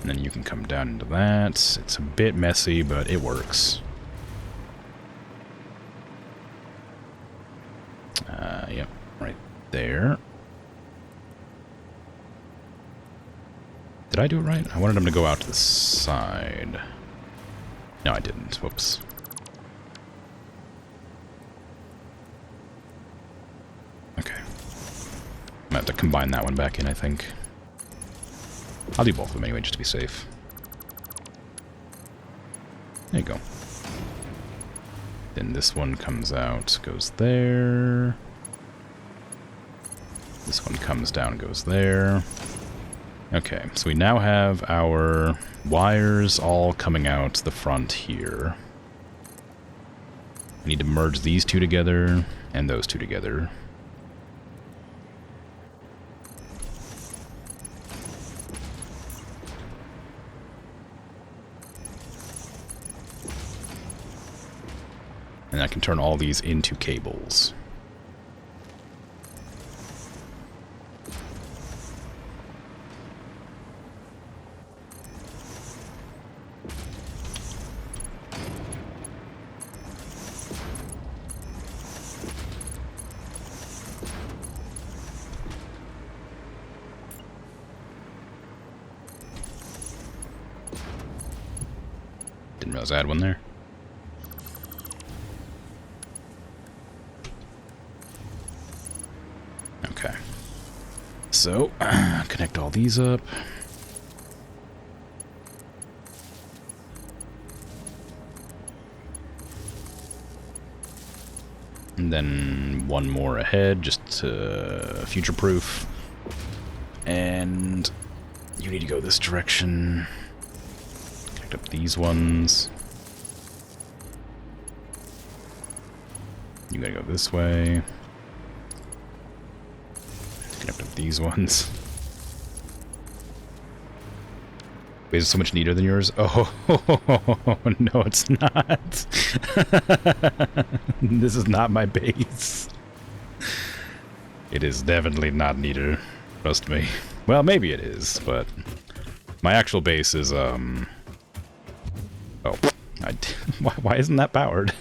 And then you can come down into that. It's a bit messy, but it works. Yep, right there. Did I do it right? I wanted them to go out to the side. No, I didn't. Whoops. Okay. I'm gonna have to combine that one back in, I think. I'll do both of them anyway, just to be safe. There you go. Then this one comes out, goes there. This one comes down, goes there. Okay, so we now have our wires all coming out the front here. I need to merge these two together and those two together. And I can turn all these into cables. Didn't realize I had one there. Okay. So, connect all these up. And then one more ahead, just to future-proof. And you need to go this direction. Connect up these ones. You gotta go this way. Connect up these ones. Wait, is it so much neater than yours? Oh, no, it's not. This is not my base. It is definitely not neater. Trust me. Well, maybe it is, but my actual base is, oh, why isn't that powered?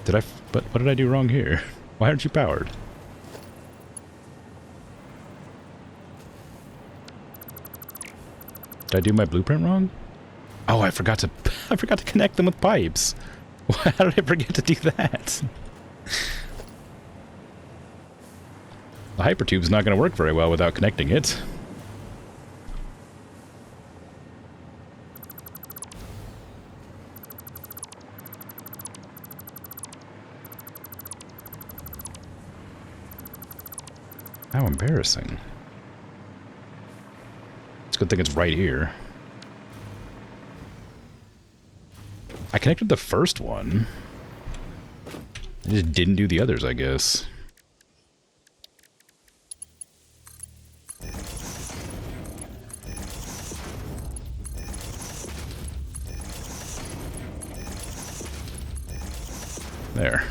But what did I do wrong here? Why aren't you powered? Did I do my blueprint wrong? Oh, I forgot to connect them with pipes. How did I forget to do that? The hypertube's not going to work very well without connecting it. How embarrassing. It's a good thing it's right here. I connected the first one. I just didn't do the others, I guess. There.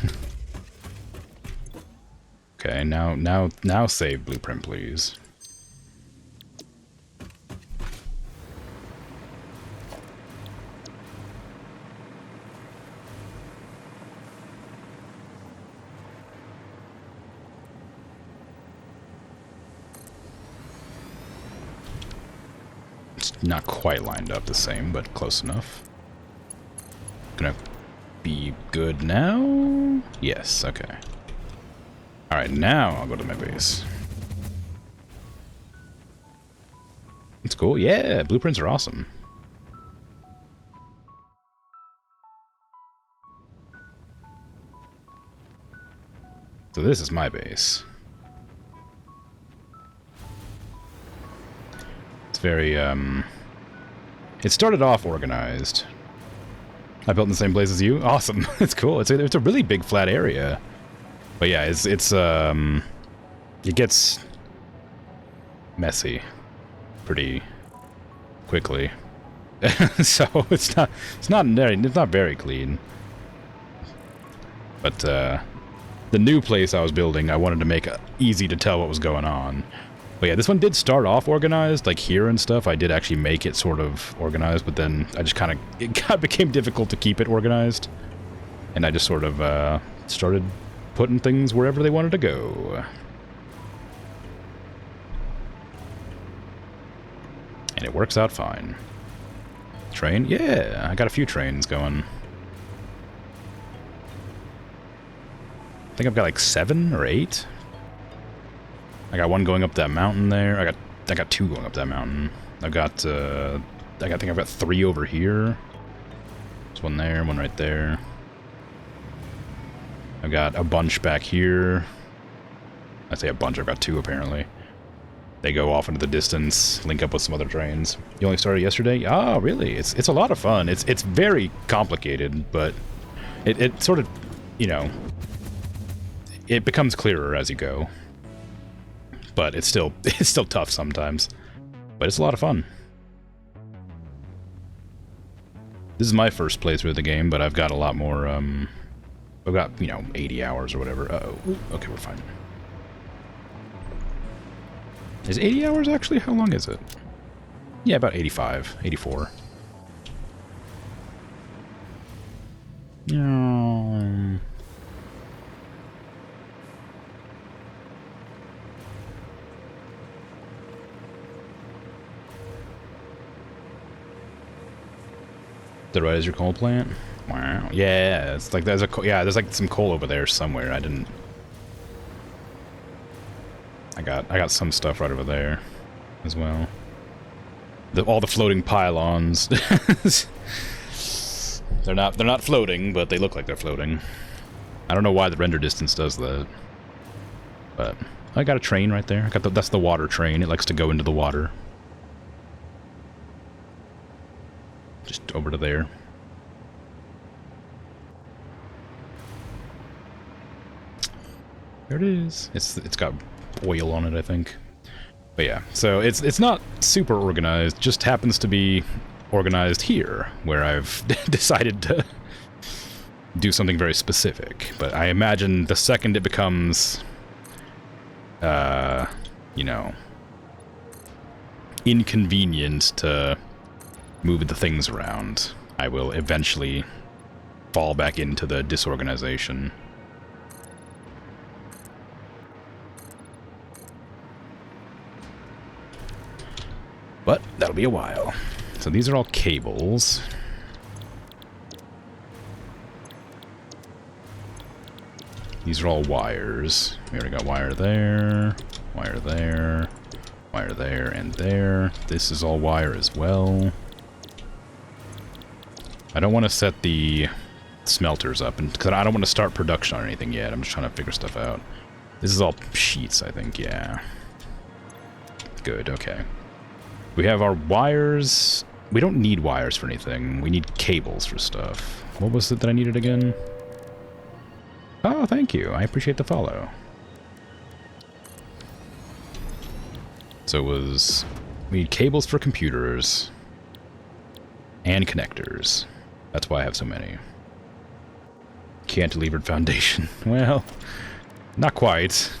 Okay, now save blueprint, please. It's not quite lined up the same, but close enough. Gonna be good now? Yes, okay. Alright, now I'll go to my base. It's cool. Yeah, blueprints are awesome. So this is my base. It's very, it started off organized. I built in the same place as you? Awesome. It's cool. It's a really big flat area. But yeah, it gets messy pretty quickly. So it's not very clean. But the new place I was building, I wanted to make it easy to tell what was going on. But yeah, this one did start off organized, like here and stuff. I did actually make it sort of organized, but then I just it became difficult to keep it organized. And I just sort of started putting things wherever they wanted to go. And it works out fine. Train? Yeah, I got a few trains going. I think I've got like 7 or 8. I got one going up that mountain there. I got 2 going up that mountain. I think I've got 3 over here. There's one there, one right there. I've got a bunch back here. I say a bunch, I've got 2 apparently. They go off into the distance, link up with some other trains. You only started yesterday? Oh, really? It's a lot of fun. It's very complicated, but it sort of, you know, it becomes clearer as you go. But it's still tough sometimes. But it's a lot of fun. This is my first playthrough of the game, but I've got a lot more, I've got, you know, 80 hours or whatever. Uh-oh. Okay, we're fine. Is 80 hours actually? How long is it? Yeah, about 85, 84. The right as your coal plant? Wow. Yeah, it's like there's like some coal over there somewhere. I got some stuff right over there as well. All the floating pylons. They're not floating, but they look like they're floating. I don't know why the render distance does that. But I got a train right there. That's the water train. It likes to go into the water. Just over to there. There it is. It's got oil on it, I think. But yeah, so it's not super organized, just happens to be organized here, where I've decided to do something very specific. But I imagine the second it becomes, you know, inconvenient to move the things around, I will eventually fall back into the disorganization. But that'll be a while. So these are all cables. These are all wires. We already got wire there, wire there, wire there, and there. This is all wire as well. I don't want to set the smelters up, because I don't want to start production on anything yet. I'm just trying to figure stuff out. This is all sheets, I think, yeah. Good, okay. We have our wires. We don't need wires for anything. We need cables for stuff. What was it that I needed again? Oh, thank you. I appreciate the follow. So it was... We need cables for computers. And connectors. That's why I have so many. cantilevered foundation. Well, not quite.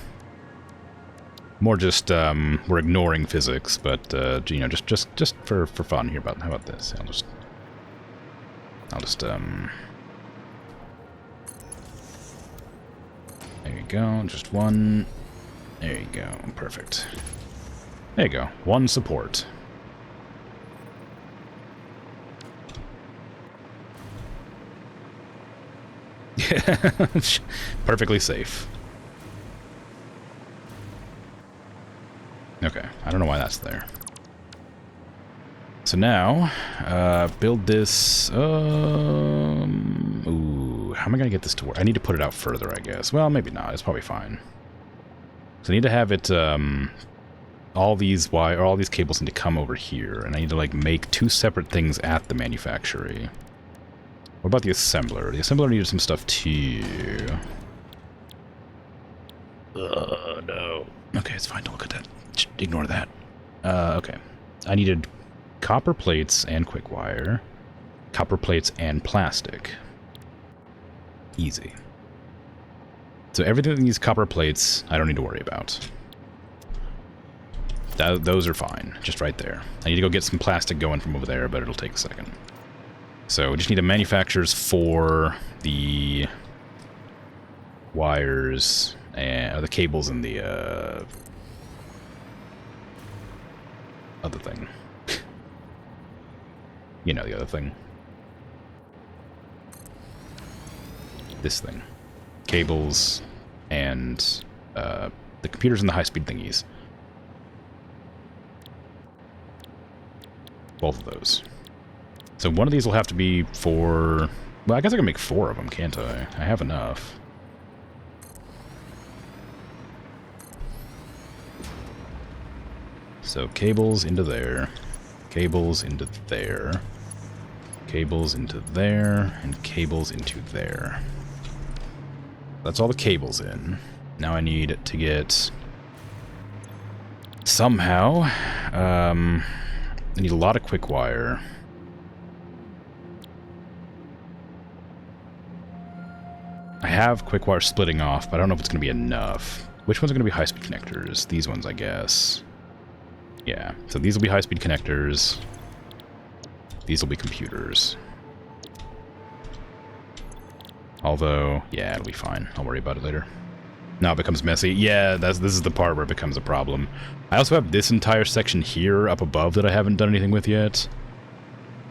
More just, we're ignoring physics, but, you know, just for fun here. How about this? I'll just, there you go, just one. There you go, perfect. There you go, one support. Perfectly safe. Okay, I don't know why that's there. So now, build this, ooh, how am I gonna get this to work? I need to put it out further, I guess. Well, maybe not, it's probably fine. So I need to have it, all these cables need to come over here, and I need to, like, make two separate things at the manufactory. What about the assembler? The assembler needed some stuff too. No. Okay, it's fine, don't look at that. Just ignore that. Okay. I needed copper plates and quick wire, copper plates and plastic. Easy. So everything that needs copper plates, I don't need to worry about. Those are fine, just right there. I need to go get some plastic going from over there, but it'll take a second. So we just need a manufacturers for the wires and the cables and the other thing. You know, the other thing. This thing. Cables and the computers and the high-speed thingies. Both of those. So one of these will have to be for... Well, I guess I can make 4 of them, can't I? I have enough. So cables into there. Cables into there. Cables into there. And cables into there. That's all the cables in. Now I need to get... Somehow... I need a lot of quick wire. I have quick wire splitting off, but I don't know if it's going to be enough. Which ones are going to be high-speed connectors? These ones, I guess. Yeah, so these will be high-speed connectors. These will be computers. Although, yeah, it'll be fine. I'll worry about it later. Now it becomes messy. Yeah, this is the part where it becomes a problem. I also have this entire section here up above that I haven't done anything with yet.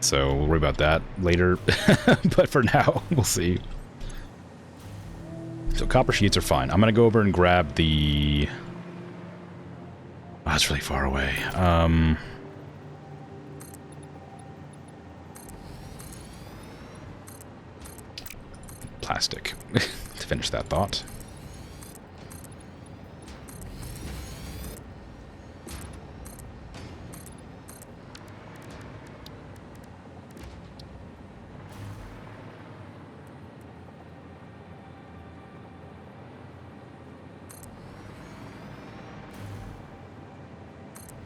So we'll worry about that later. But for now, we'll see. So copper sheets are fine. I'm going to go over and grab the... Oh, that's really far away. Plastic. To finish that thought.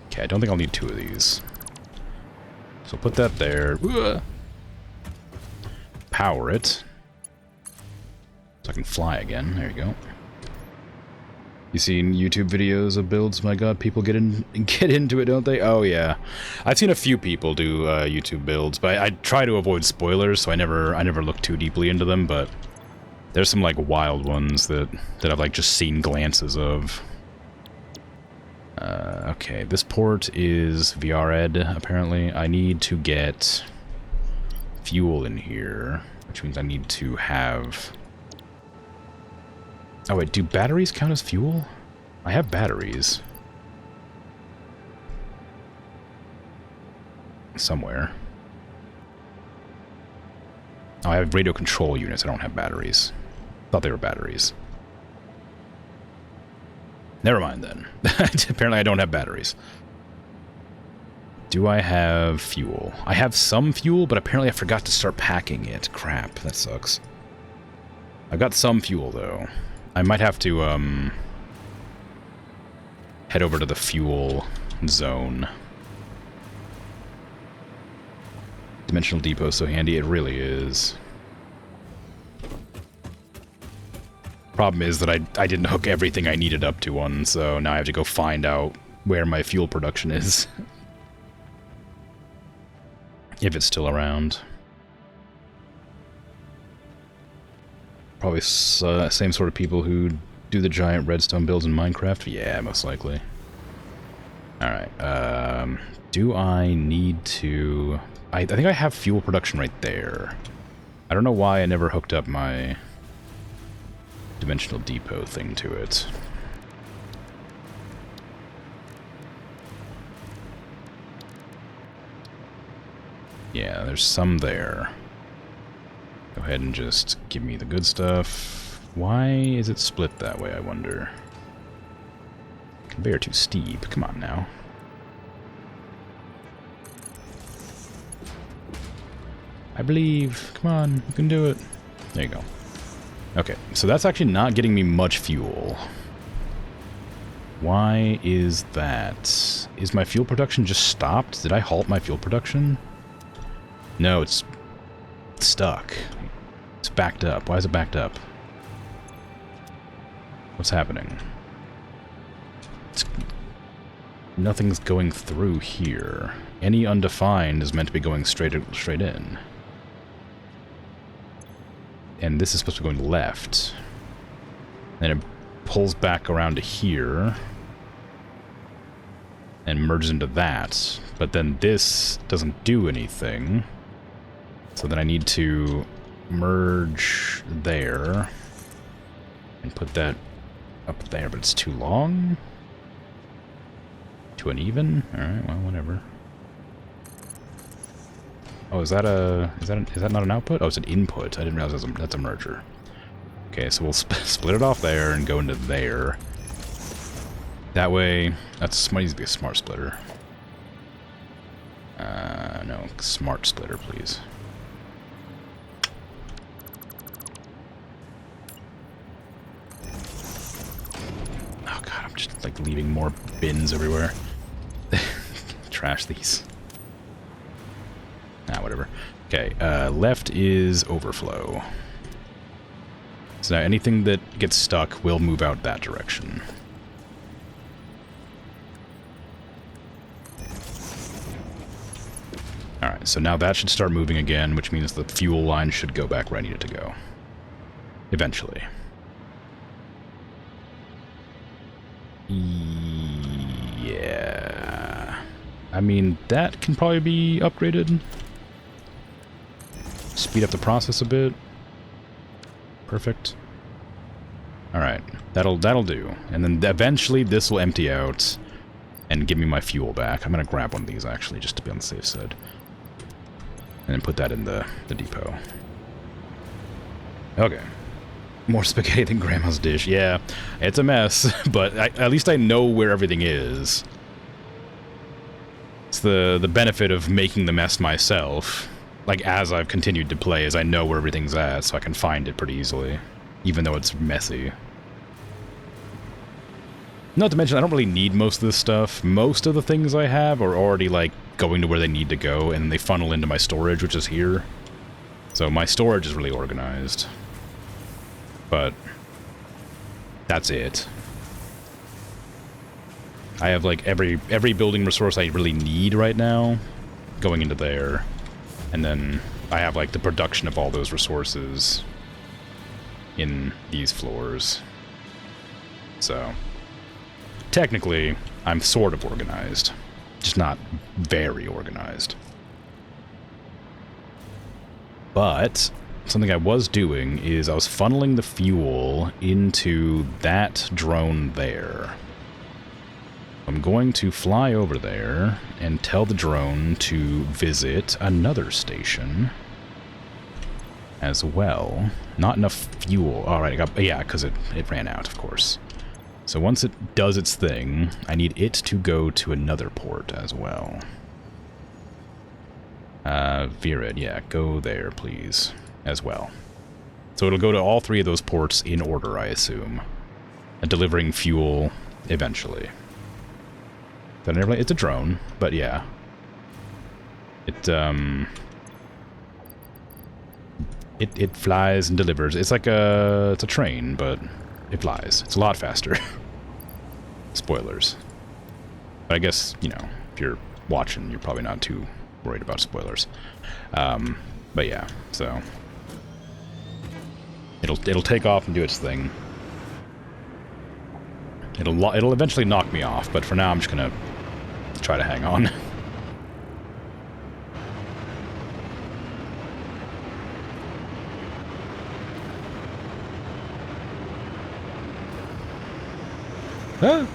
Okay, I don't think I'll need 2 of these. So put that there. Power it. So I can fly again. There you go. You seen YouTube videos of builds? My god, people get into it, don't they? Oh yeah. I've seen a few people do YouTube builds, but I try to avoid spoilers, so I never look too deeply into them, but there's some like wild ones that I've like just seen glances of. Okay, this port is VRED, apparently. I need to get fuel in here, which means I need to have... Oh wait, do batteries count as fuel? I have batteries. Somewhere. Oh, I have radio control units, I don't have batteries. Thought they were batteries. Never mind then. Apparently I don't have batteries. Do I have fuel? I have some fuel, but apparently I forgot to start packing it. Crap, that sucks. I've got some fuel, though. I might have to, head over to the fuel zone. Dimensional depot is so handy, it really is. Problem is that I didn't hook everything I needed up to one, so now I have to go find out where my fuel production is. If it's still around. Probably same sort of people who do the giant redstone builds in Minecraft? Yeah, most likely. Alright, do I need to... I think I have fuel production right there. I don't know why I never hooked up my dimensional depot thing to it. Yeah, there's some there. Go ahead and just give me the good stuff. Why is it split that way, I wonder? Conveyor too steep. Come on now. I believe. Come on, you can do it. There you go. Okay, so that's actually not getting me much fuel. Why is that? Is my fuel production just stopped? Did I halt my fuel production? No, it's stuck. It's backed up. Why is it backed up? What's happening? Nothing's going through here. Any undefined is meant to be going straight in. And this is supposed to be going left. Then it pulls back around to here. And merges into that. But then this doesn't do anything. So then I need to merge there. And put that up there, but it's too long. Too uneven? Alright, well, whatever. Oh, is that not an output? Oh, it's an input. I didn't realize that's a merger. Okay, so we'll split it off there and go into there. That way, might need to be a smart splitter. No, smart splitter, please. Oh god, I'm just like leaving more bins everywhere. Trash these. Ah, whatever. Okay, left is overflow. So now anything that gets stuck will move out that direction. Alright, so now that should start moving again, which means the fuel line should go back where I need it to go. Eventually. Yeah. I mean, that can probably be upgraded. Speed up the process a bit. Perfect. Alright, that'll do. And then eventually this will empty out and give me my fuel back. I'm gonna grab one of these actually, just to be on the safe side. And then put that in the depot. Okay. More spaghetti than Grandma's dish. Yeah, it's a mess, but at least I know where everything is. It's the benefit of making the mess myself. Like, as I've continued to play, is I know where everything's at, so I can find it pretty easily. Even though it's messy. Not to mention, I don't really need most of this stuff. Most of the things I have are already, like, going to where they need to go, and they funnel into my storage, which is here. So my storage is really organized. But that's it. I have, like, every building resource I really need right now going into there. And then I have, like, the production of all those resources in these floors. So, technically, I'm sort of organized. Just not very organized. But something I was doing is I was funneling the fuel into that drone there. I'm going to fly over there and tell the drone to visit another station as well. Not enough fuel. Alright, yeah, because it ran out, of course. So once it does its thing, I need it to go to another port as well. Virid, yeah, go there, please, as well. So it'll go to all three of those ports in order, I assume. And delivering fuel eventually. It's a drone, but yeah. It flies and delivers. It's like it's a train, but It flies. It's a lot faster. Spoilers. But I guess, you know, if you're watching, you're probably not too worried about spoilers. But yeah, so it'll take off and do its thing. It'll eventually knock me off, but for now I'm just gonna try to hang on. Ah!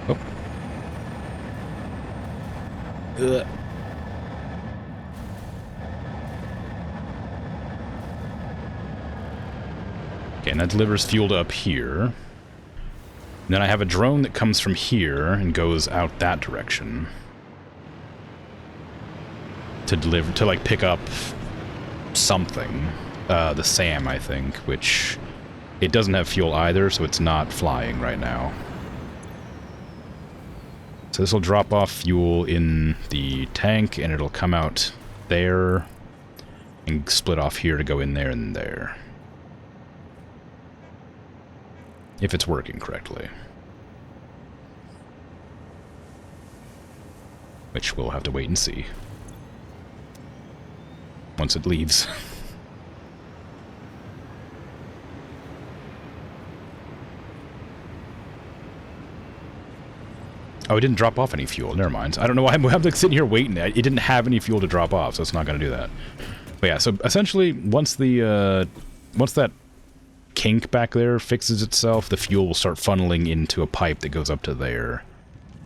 Oh. Ugh. Okay, and that delivers fuel to up here. And then I have a drone that comes from here and goes out that direction. To deliver, to like pick up something. The SAM, I think, which it doesn't have fuel either, so it's not flying right now. So this will drop off fuel in the tank, and it'll come out there and split off here to go in there and there. If it's working correctly. Which we'll have to wait and see. Once it leaves. Oh, it didn't drop off any fuel. Never mind. I don't know why I'm like sitting here waiting. It didn't have any fuel to drop off, so it's not going to do that. But yeah, so essentially, once the once that kink back there fixes itself, the fuel will start funneling into a pipe that goes up to there.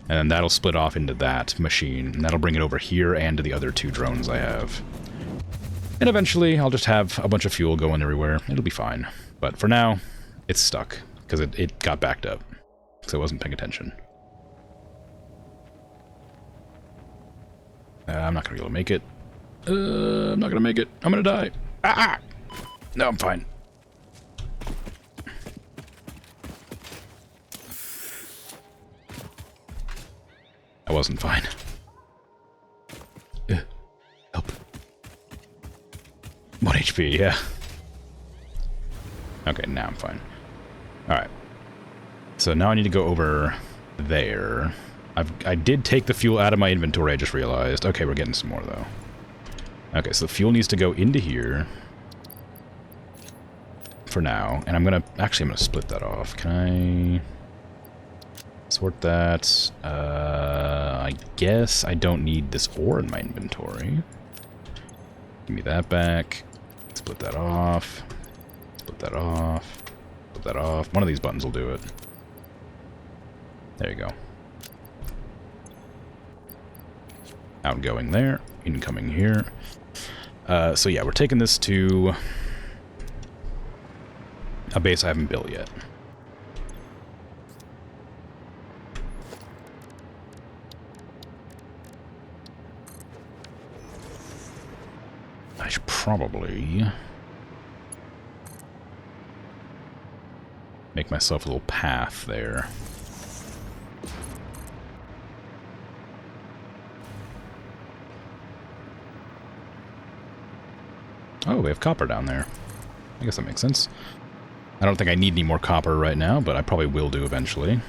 And then that'll split off into that machine, and that'll bring it over here and to the other two drones I have. And eventually, I'll just have a bunch of fuel going everywhere. It'll be fine. But for now, it's stuck, because it got backed up, because I wasn't paying attention. I'm not going to be able to make it. I'm not going to make it. I'm going to die. Ah! No, I'm fine. I wasn't fine. Help. 1 HP, yeah. Okay, now I'm fine. Alright. So now I need to go over there. I did take the fuel out of my inventory, I just realized. Okay, we're getting some more, though. Okay, so the fuel needs to go into here. For now. And I'm gonna split that off. Can I sort that? I guess I don't need this ore in my inventory. Give me that back. Split that off. Split that off. Split that off. One of these buttons will do it. There you go. Outgoing there. Incoming here. So yeah, we're taking this to a base I haven't built yet. I should probably make myself a little path there. Oh, we have copper down there. I guess that makes sense. I don't think I need any more copper right now, but I probably will do eventually.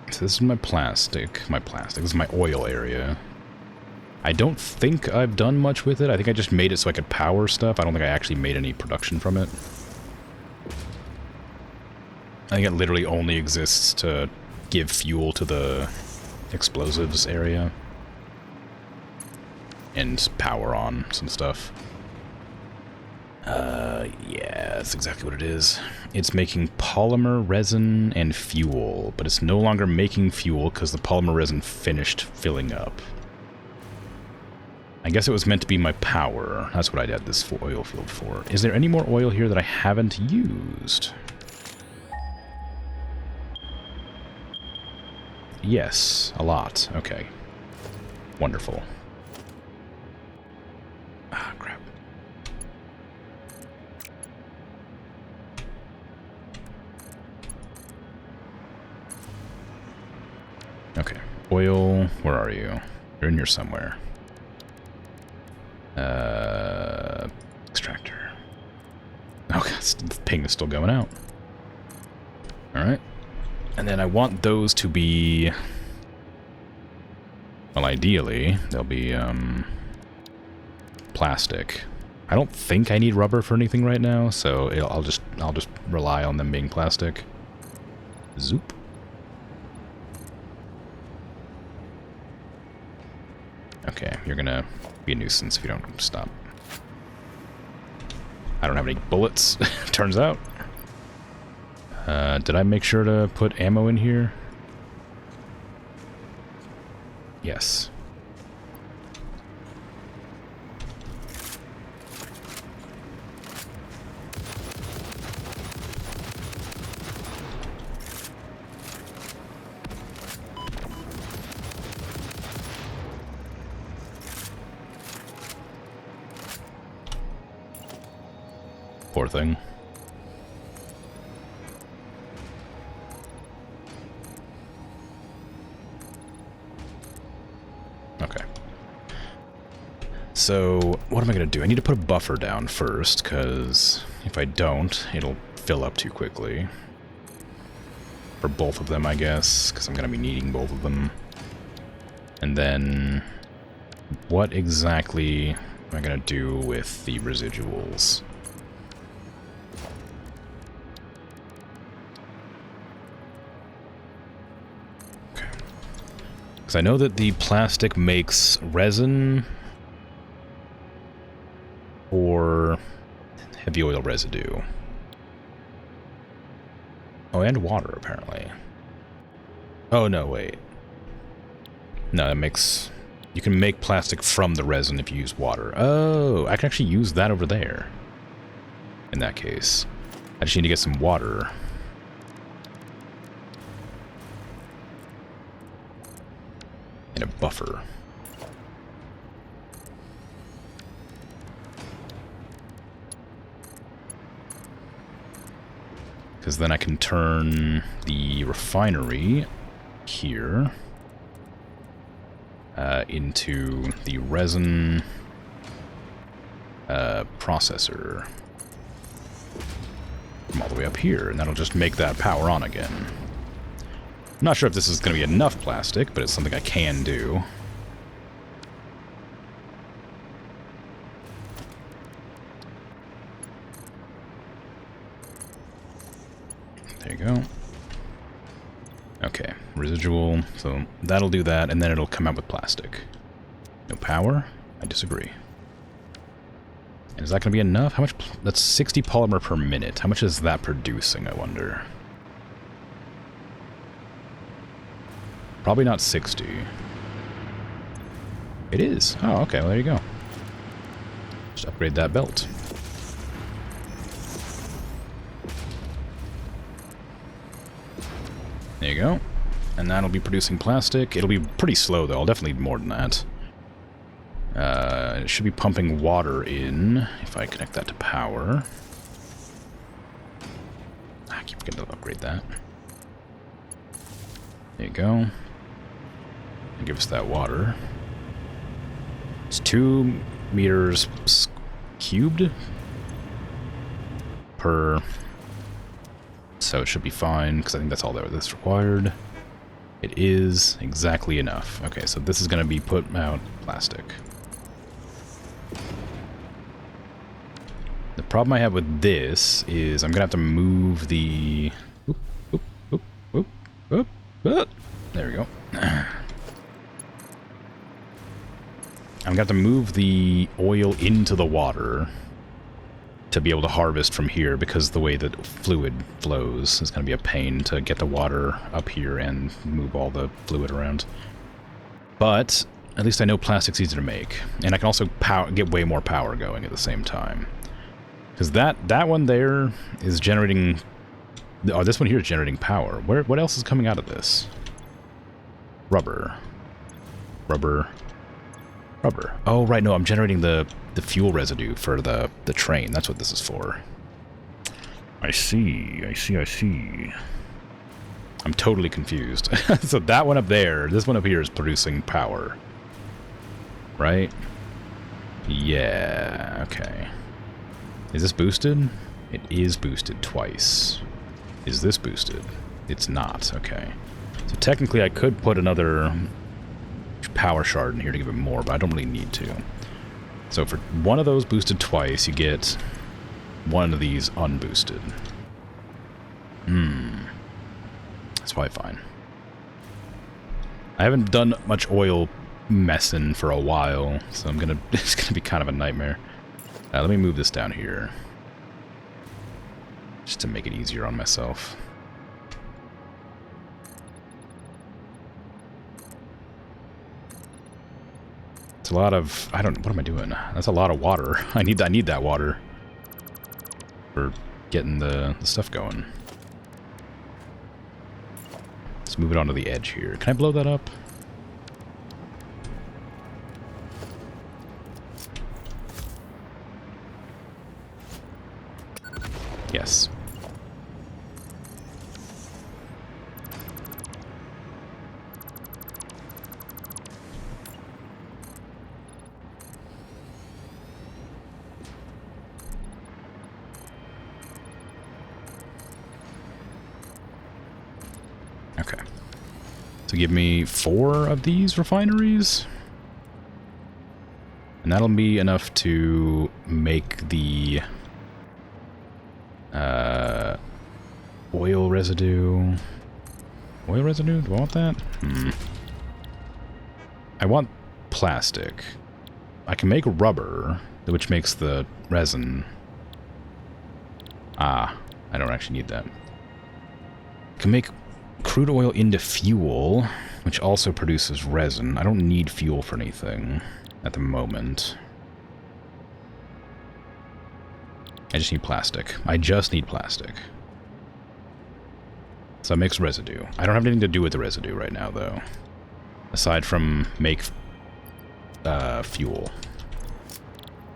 So this is my plastic. This is my oil area. I don't think I've done much with it. I think I just made it so I could power stuff. I don't think I actually made any production from it. I think it literally only exists to give fuel to the explosives area. And power on some stuff. Yeah, that's exactly what it is. It's making polymer resin and fuel, but it's no longer making fuel because the polymer resin finished filling up. I guess it was meant to be my power. That's what I did this oil field for. Is there any more oil here that I haven't used? Yes, a lot. Okay. Wonderful. Ah, crap. Okay. Oil, where are you? They're in here somewhere. Extractor. Oh, God, the ping is still going out. Alright. And then I want those to be... Well, ideally, they'll be, plastic. I don't think I need rubber for anything right now, so I'll just rely on them being plastic. Zoop. Okay, you're gonna be a nuisance if you don't stop. I don't have any bullets, turns out. Did I make sure to put ammo in here? Yes. Poor thing. Okay. So, what am I going to do? I need to put a buffer down first, because if I don't, it'll fill up too quickly. For both of them, I guess, because I'm going to be needing both of them. And then, what exactly am I going to do with the residuals? I know that the plastic makes resin or heavy oil residue. Oh, and water, apparently. Oh, no, wait. No, that makes... You can make plastic from the resin if you use water. Oh, I can actually use that over there. In that case. I just need to get some water. And a buffer. Because then I can turn the refinery here into the resin processor from all the way up here, and that'll just make that power on again. I'm not sure if this is going to be enough plastic, but it's something I can do. There you go. Okay, residual, so that'll do that, and then it'll come out with plastic. No power? I disagree. And is that going to be enough? How much? That's 60 polymer per minute. How much is that producing, I wonder? Probably not 60. It is. Oh, okay, well, there you go. Just upgrade that belt. There you go. And that'll be producing plastic. It'll be pretty slow, though. I'll definitely need more than that. It should be pumping water in, if I connect that to power. I keep forgetting to upgrade that. There you go. And give us that water. It's 2 meters cubed per... So it should be fine, because I think that's all that's required. It is exactly enough. Okay, so this is going to be put out plastic. The problem I have with this is I'm going to have to move the... Oop, oop, oop, oop, oop, oop. There we go. I'm going to have to move the oil into the water to be able to harvest from here, because the way that fluid flows is going to be a pain to get the water up here and move all the fluid around. But at least I know plastic's easy to make, and I can also get way more power going at the same time. Because that one there is generating... Oh, this one here is generating power. What else is coming out of this? Rubber. Rubber. Rubber. Oh, right, no, I'm generating the fuel residue for the train. That's what this is for. I see. I'm totally confused. So that one up there, this one up here is producing power. right? Yeah, okay. Is this boosted? It is boosted twice. Is this boosted? It's not, okay. So technically I could put another power shard in here to give it more, but I don't really need to. So for one of those boosted twice, you get one of these unboosted. That's probably fine. I haven't done much oil messing for a while, so it's gonna be kind of a nightmare. Let me move this down here, just to make it easier on myself. It's a lot of, what am I doing? That's a lot of water. I need that water for getting the stuff going. Let's move it onto the edge here. Can I blow that up? Yes. Okay. So give me 4 of these refineries. And that'll be enough to make the oil residue. Oil residue? Do I want that? I want plastic. I can make rubber, which makes the resin. I don't actually need that. I can make crude oil into fuel, which also produces resin. I don't need fuel for anything at the moment. I just need plastic. I just need plastic. So it makes residue. I don't have anything to do with the residue right now, though. Aside from make fuel.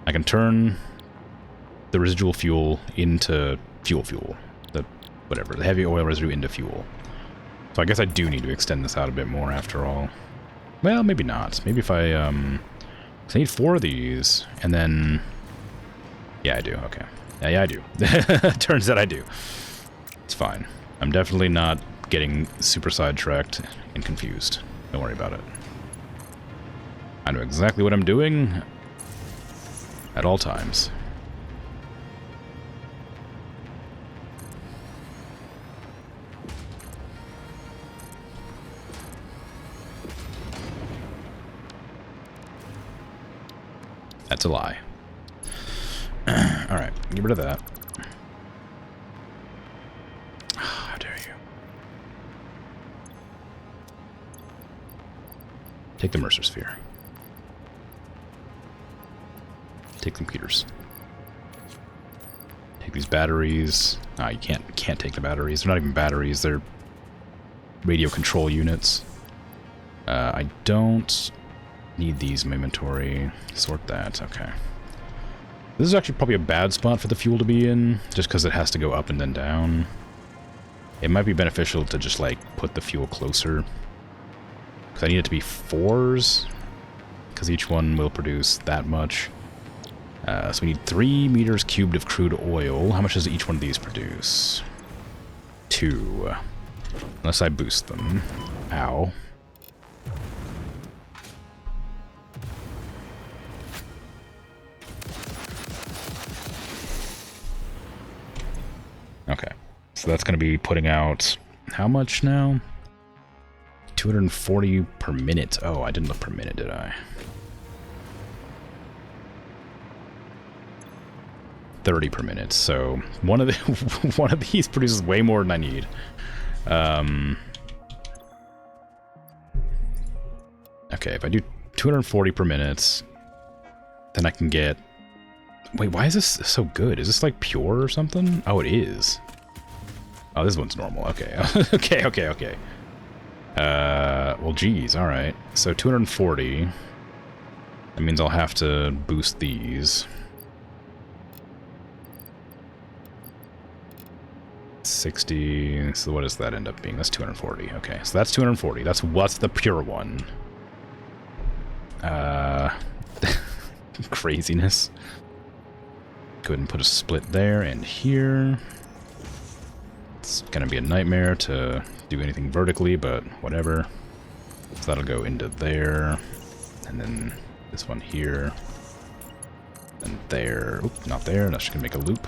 I can turn the residual fuel into fuel. The heavy oil residue into fuel. So I guess I do need to extend this out a bit more after all. Well, maybe not. Maybe if I, 'cause I need 4 of these, and then... Yeah, I do. Okay. Yeah, I do. Turns out I do. It's fine. I'm definitely not getting super sidetracked and confused. Don't worry about it. I know exactly what I'm doing at all times. That's a lie. Alright, get rid of that. How dare you. Take the Mercer Sphere. Take the computers. Take these batteries. You can't take the batteries. They're not even batteries, they're radio control units. I don't need these in my inventory. Sort that, okay. This is actually probably a bad spot for the fuel to be in, just because it has to go up and then down. It might be beneficial to just, like, put the fuel closer. Because I need it to be 4s, because each one will produce that much. So we need 3 meters cubed of crude oil. How much does each one of these produce? 2. Unless I boost them. Ow. Okay, so that's going to be putting out how much now? 240 per minute. Oh, I didn't look per minute, did I? 30 per minute. So one of these produces way more than I need. Okay, if I do 240 per minute, then I can get... Wait, why is this so good? Is this like pure or something? Oh, it is. Oh, this one's normal. Okay. okay. Well, geez, alright. So 240. That means I'll have to boost these. 60. So what does that end up being? That's 240. Okay, so that's 240. That's what's the pure one. craziness. Go ahead and put a split there and here. It's gonna be a nightmare to do anything vertically, but whatever. So that'll go into there, and then this one here, and there. Oop, not there. That's just gonna make a loop.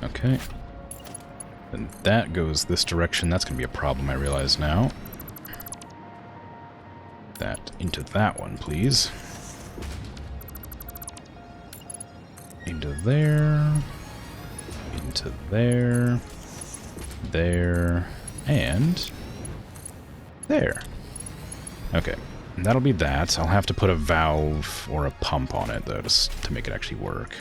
Okay. Then that goes this direction. That's gonna be a problem, I realize now. That into that one, please. Into there. Into there. There. And there. Okay. And that'll be that. I'll have to put a valve or a pump on it, though, just to make it actually work.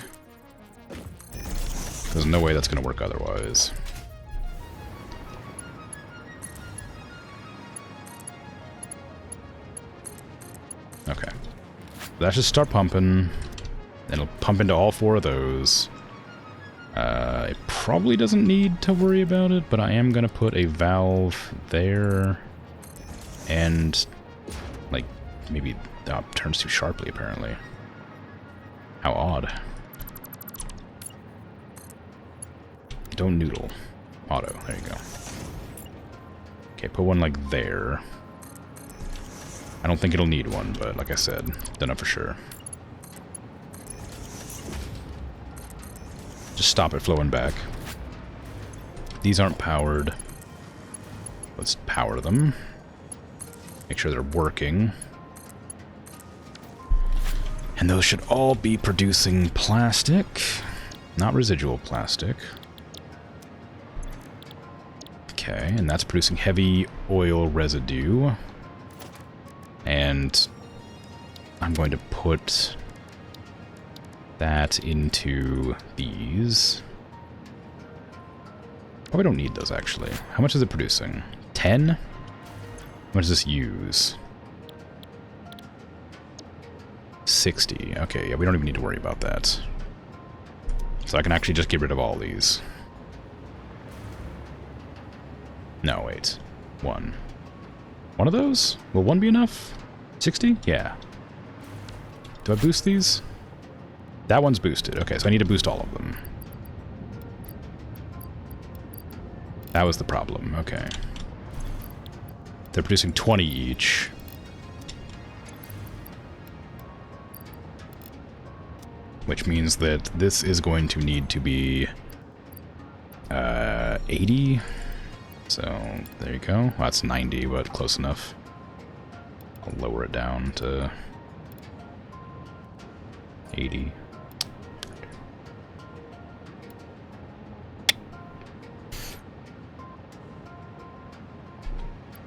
There's no way that's going to work otherwise. Okay. That should start pumping. It'll pump into all 4 of those. It probably doesn't need to worry about it, but I am going to put a valve there. And, like, maybe that turns too sharply, apparently. How odd. Don't noodle. Auto. There you go. Okay, put one, like, there. I don't think it'll need one, but like I said, don't know for sure. Just stop it flowing back. These aren't powered. Let's power them. Make sure they're working. And those should all be producing plastic, not residual plastic. Okay, and that's producing heavy oil residue. And I'm going to put that into these. Oh, we don't need those, actually. How much is it producing? 10? How much does this use? 60. Okay, yeah, we don't even need to worry about that. So I can actually just get rid of all these. No, wait. One. One of those? Will one be enough? 60? Yeah. Do I boost these? That one's boosted. Okay, so I need to boost all of them. That was the problem. Okay. They're producing 20 each. Which means that this is going to need to be 80. So, there you go. Well, that's 90, but close enough. I'll lower it down to 80.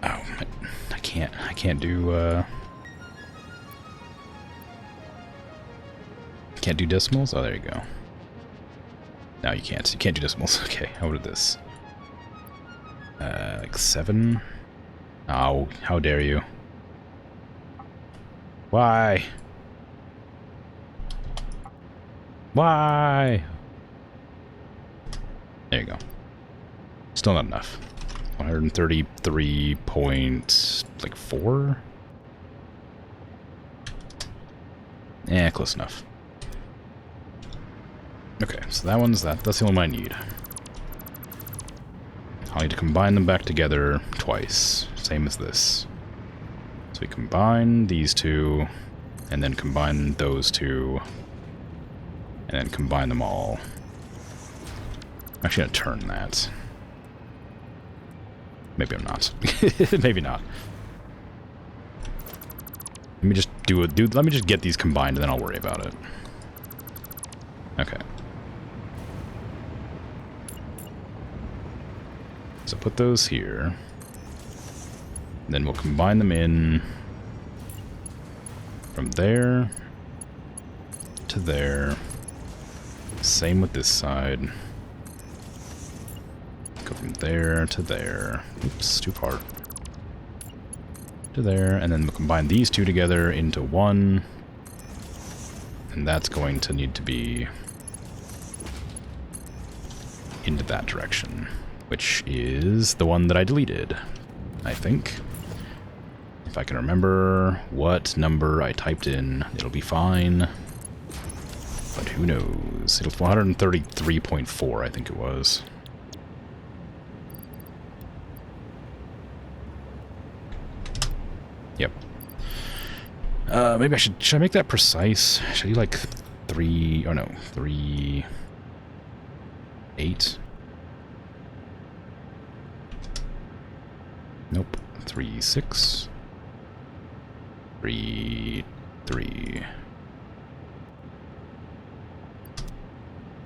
Oh, I can't do, can't do decimals? Oh, there you go. No, you can't. You can't do decimals. Okay, how did this? Like 7? Oh, how dare you. Why? Why? There you go. Still not enough. 133.4? Yeah, close enough. Okay, so that one's that's the only one I need. I'll need to combine them back together twice, same as this. So we combine these two, and then combine those two, and then combine them all. I'm actually gonna turn that. Maybe I'm not. Maybe not. Let me just let me just get these combined, and then I'll worry about it. Okay. So put those here. Then we'll combine them in from there to there. Same with this side. Go from there to there. Oops, too far. To there, and then we'll combine these two together into one. And that's going to need to be into that direction, which is the one that I deleted, I think. If I can remember what number I typed in, it'll be fine. But who knows? It was 133.4, I think it was. Yep. Maybe should I make that precise? Should I do like 3, oh no, 3, 8? Nope. 3, 6. 3, 3.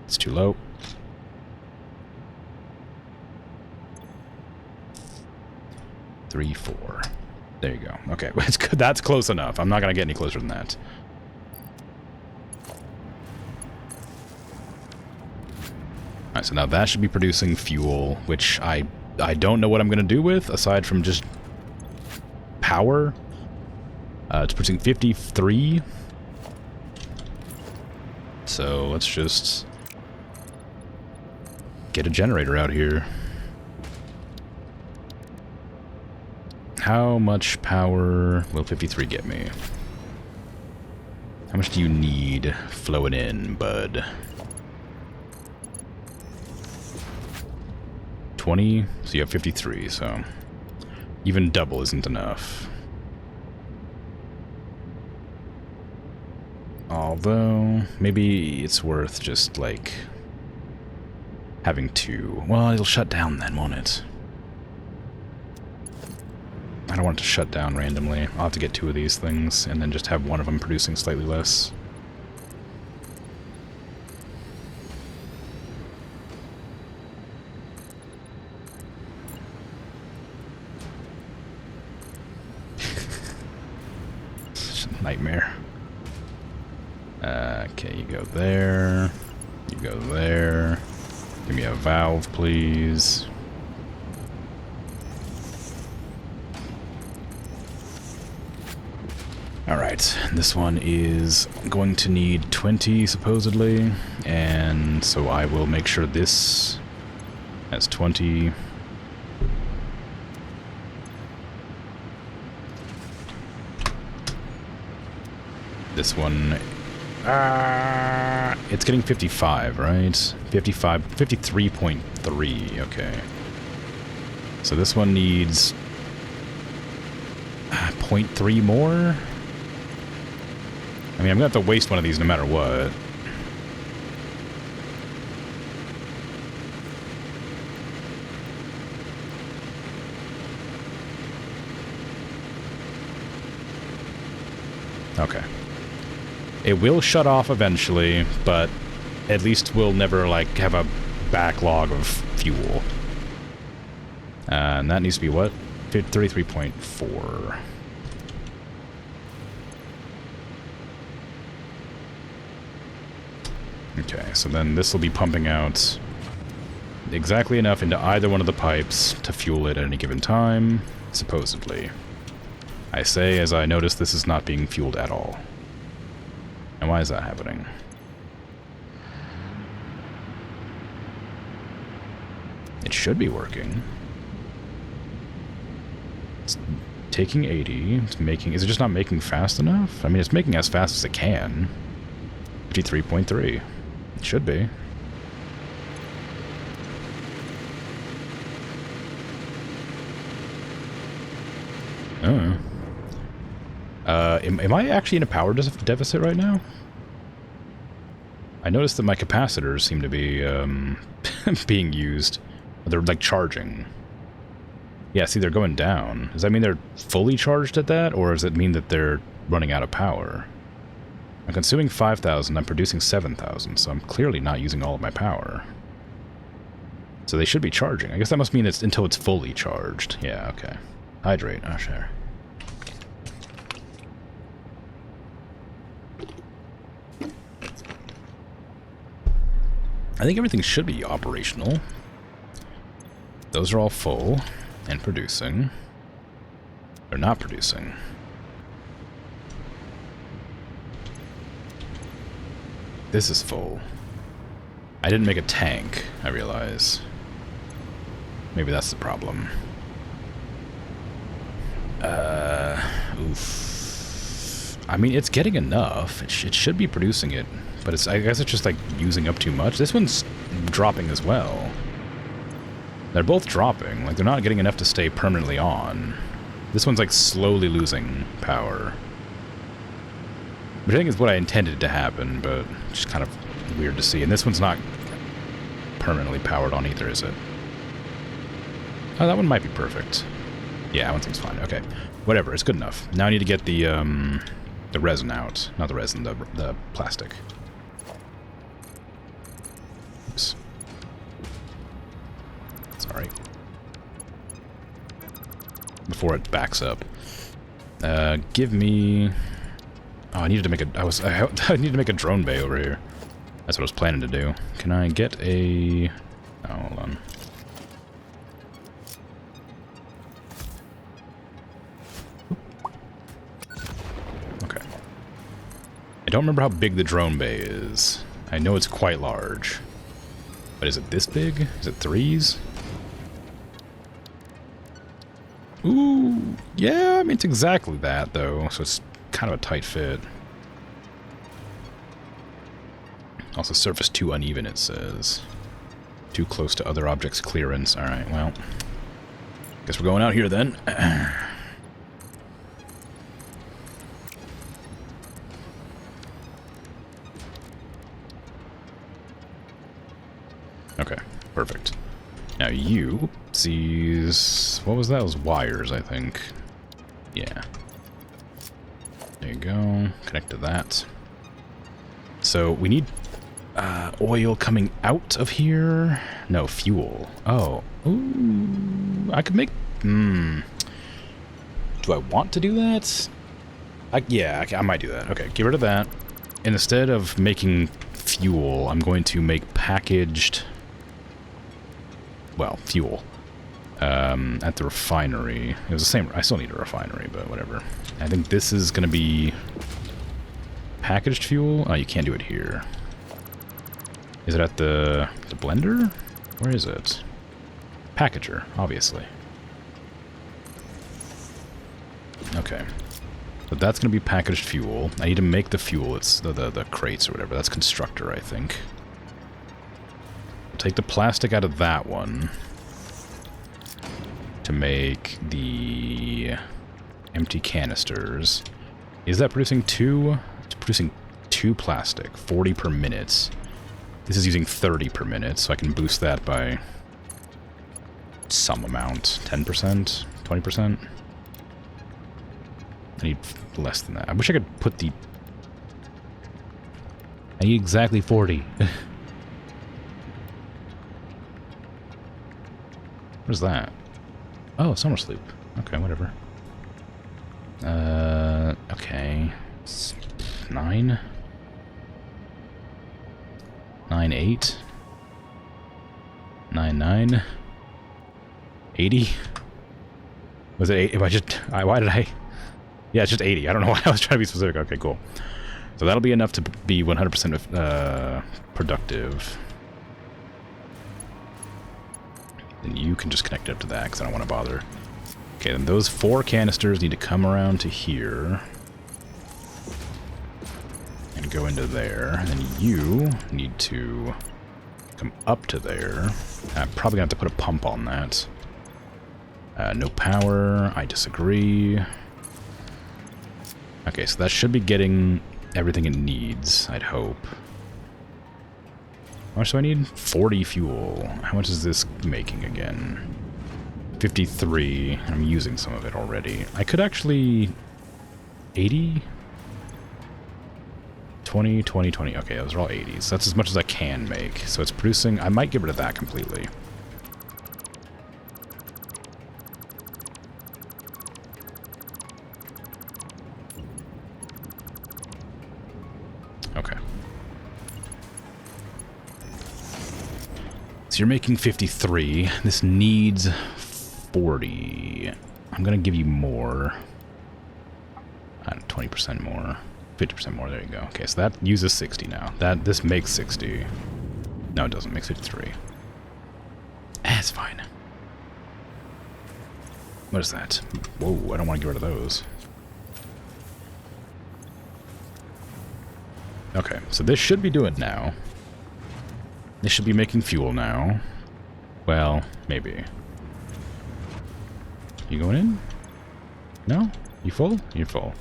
It's too low. Three, 4. There you go. Okay, it's good. That's close enough. I'm not gonna get any closer than that. Alright, so now that should be producing fuel, which I don't know what I'm gonna do with, aside from just power. It's producing 53. So let's just get a generator out here. How much power will 53 get me? How much do you need flowing in, bud? 20? So you have 53, so even double isn't enough. Although, maybe it's worth just, like, having 2. Well, it'll shut down then, won't it? I don't want it to shut down randomly. I'll have to get 2 of these things, and then just have one of them producing slightly less. Such a nightmare. Okay, you go there. You go there. Give me a valve, please. Alright, this one is going to need 20, supposedly, and so I will make sure this has 20. This one, it's getting 55, right? 55, 53.3, okay. So this one needs 0.3 more? I mean, I'm going to have to waste one of these no matter what. Okay. It will shut off eventually, but at least we'll never, like, have a backlog of fuel. And that needs to be what? 33.4. Okay, so then this will be pumping out exactly enough into either one of the pipes to fuel it at any given time, supposedly. I say as I notice this is not being fueled at all. And why is that happening? It should be working. It's taking 80, it's making... Is it just not making fast enough? I mean, it's making as fast as it can. 53.3. It should be. Oh. Am I actually in a power deficit right now? I noticed that my capacitors seem to be being used. They're like charging. Yeah, see, they're going down. Does that mean they're fully charged at that, or does it mean that they're running out of power? I'm consuming 5,000, I'm producing 7,000, so I'm clearly not using all of my power. So they should be charging. I guess that must mean it's until it's fully charged. Yeah, okay. Hydrate. Oh, sure. I think everything should be operational. Those are all full and producing. They're not producing. This is full. I didn't make a tank, I realize. Maybe that's the problem. Oof. I mean, it's getting enough. It should be producing it, but I guess it's just like using up too much. This one's dropping as well. They're both dropping. Like, they're not getting enough to stay permanently on. This one's like slowly losing power. Which I think is what I intended to happen, but it's just kind of weird to see. And this one's not permanently powered on either, is it? Oh, that one might be perfect. Yeah, that one seems fine. Okay. Whatever, it's good enough. Now I need to get the resin out. Not the resin, the plastic. Oops. Sorry. Before it backs up. Give me... Oh, I needed to make a... I needed to make a drone bay over here. That's what I was planning to do. Can I get a... Oh, hold on. Okay. I don't remember how big the drone bay is. I know it's quite large. But is it this big? Is it 3s? Ooh, yeah, I mean, it's exactly that, though, so it's kind of a tight fit. Also, surface too uneven, it says. Too close to other objects' clearance. Alright, well, guess we're going out here, then. Okay, perfect. Now you sees... What was that? It was wires, I think. Yeah. There you go. Connect to that. So we need oil coming out of here. No, fuel. Oh. Ooh. I could make... Do I want to do that? Yeah, I might do that. Okay, get rid of that. And instead of making fuel, I'm going to make packaged... Well, fuel. At the refinery. It was the same. I still need a refinery, but whatever. I think this is going to be packaged fuel. Oh, you can't do it here. Is it at the blender? Where is it? Packager, obviously. Okay. But that's going to be packaged fuel. I need to make the fuel. It's the crates or whatever. That's constructor, I think. Take the plastic out of that one to make the empty canisters. Is that producing 2? It's producing 2 plastic, 40 per minute. This is using 30 per minute, so I can boost that by some amount. 10%? 20%? I need less than that. I wish I could put the... I need exactly 40. What's that? Oh, summer sleep. Okay, whatever. Okay. 9? 9, 8? 9, 9? 80? Was it 8? If I just... why did I... Yeah, it's just 80. I don't know why I was trying to be specific. Okay, cool. So that'll be enough to be 100% productive. Then you can just connect it up to that, because I don't want to bother. Okay, then those 4 canisters need to come around to here. And go into there. And then you need to come up to there. I'm probably going to have to put a pump on that. No power. I disagree. Okay, so that should be getting everything it needs, I'd hope. How much do I need? 40 fuel. How much is this making again? 53. I'm using some of it already. I could actually... 80? 20, 20, 20. Okay, those are all 80s. That's as much as I can make. So it's producing... I might get rid of that completely. Okay. So you're making 53. This needs 40. I'm gonna give you more. 20% more. 50% more. There you go. Okay, so that uses 60 now. This makes 60. No, it doesn't. It makes 53. It's fine. What is that? Whoa, I don't want to get rid of those. Okay, so this should be doing now. This should be making fuel now. Well, maybe. You going in? No? You full? You're full.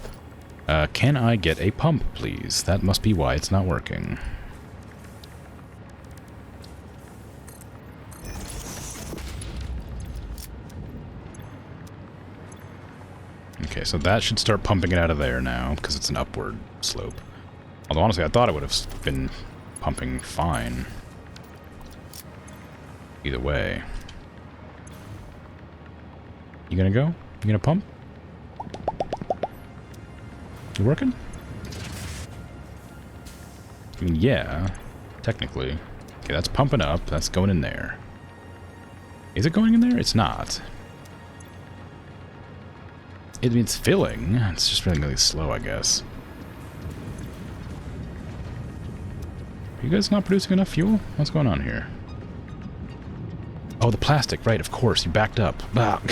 Can I get a pump, please? That must be why it's not working. Okay, so that should start pumping it out of there now, because it's an upward slope. Although, honestly, I thought it would have been pumping fine. Either way. You gonna go? You gonna pump? You working? I mean, yeah, technically. Okay, that's pumping up. That's going in there. Is it going in there? It's not. It's filling. It's just really, really slow, I guess. Are you guys not producing enough fuel? What's going on here? Oh, the plastic. Right, of course. You backed up. Ah,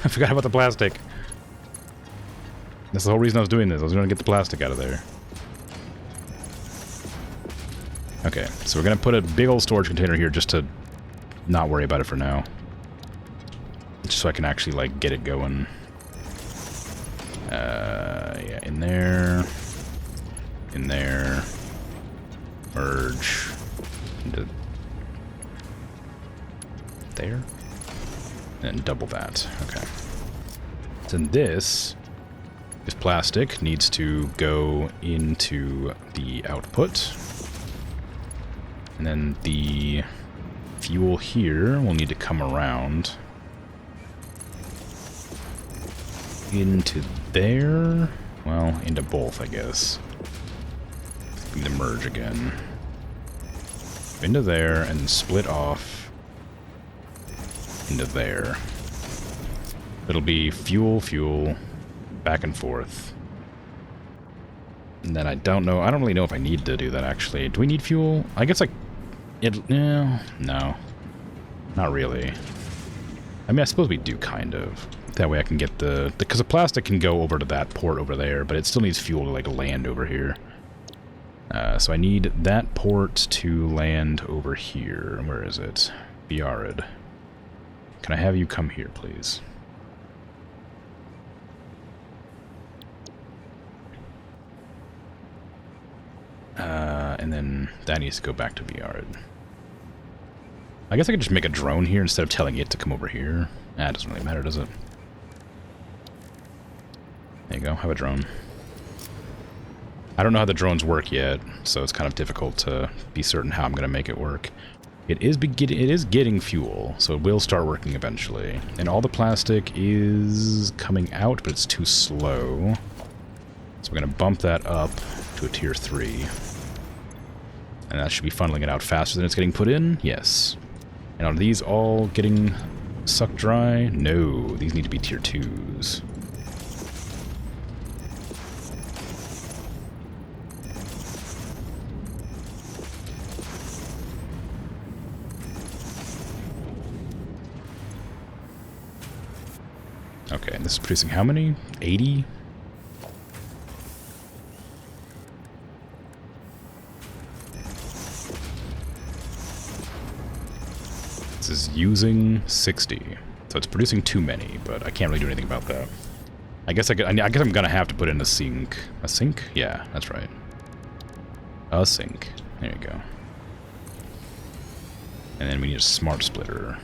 I forgot about the plastic. That's the whole reason I was doing this. I was going to get the plastic out of there. Okay, so we're going to put a big old storage container here just to not worry about it for now. Just so I can actually, like, get it going. Yeah, in there. In there. Merge. Into there. And double that. Okay. So this plastic needs to go into the output. And then the fuel here will need to come around into there. Well, into both, I guess. Need to merge again. Into there and split off into there. It'll be fuel, fuel, back and forth. And then I don't really know if I need to do that, actually. Do we need fuel? I guess no, not really. I mean, I suppose we do, kind of. That way I can get because the plastic can go over to that port over there, but it still needs fuel to, like, land over here. So I need that port to land over here. Where is it? Biarrid. Can I have you come here, please? And then that needs to go back to Biarrid. I guess I could just make a drone here instead of telling it to come over here. It doesn't really matter, does it? There you go, have a drone. I don't know how the drones work yet, so it's kind of difficult to be certain how I'm going to make it work. It is getting fuel, so it will start working eventually. And all the plastic is coming out, but it's too slow. So we're going to bump that up to a tier 3. And that should be funneling it out faster than it's getting put in? Yes. And are these all getting sucked dry? No, these need to be tier 2s. Okay, and this is producing how many? 80? This is using 60. So it's producing too many, but I can't really do anything about that. I guess I'm gonna have to put in a sink. A sink? Yeah, that's right. A sink. There you go. And then we need a smart splitter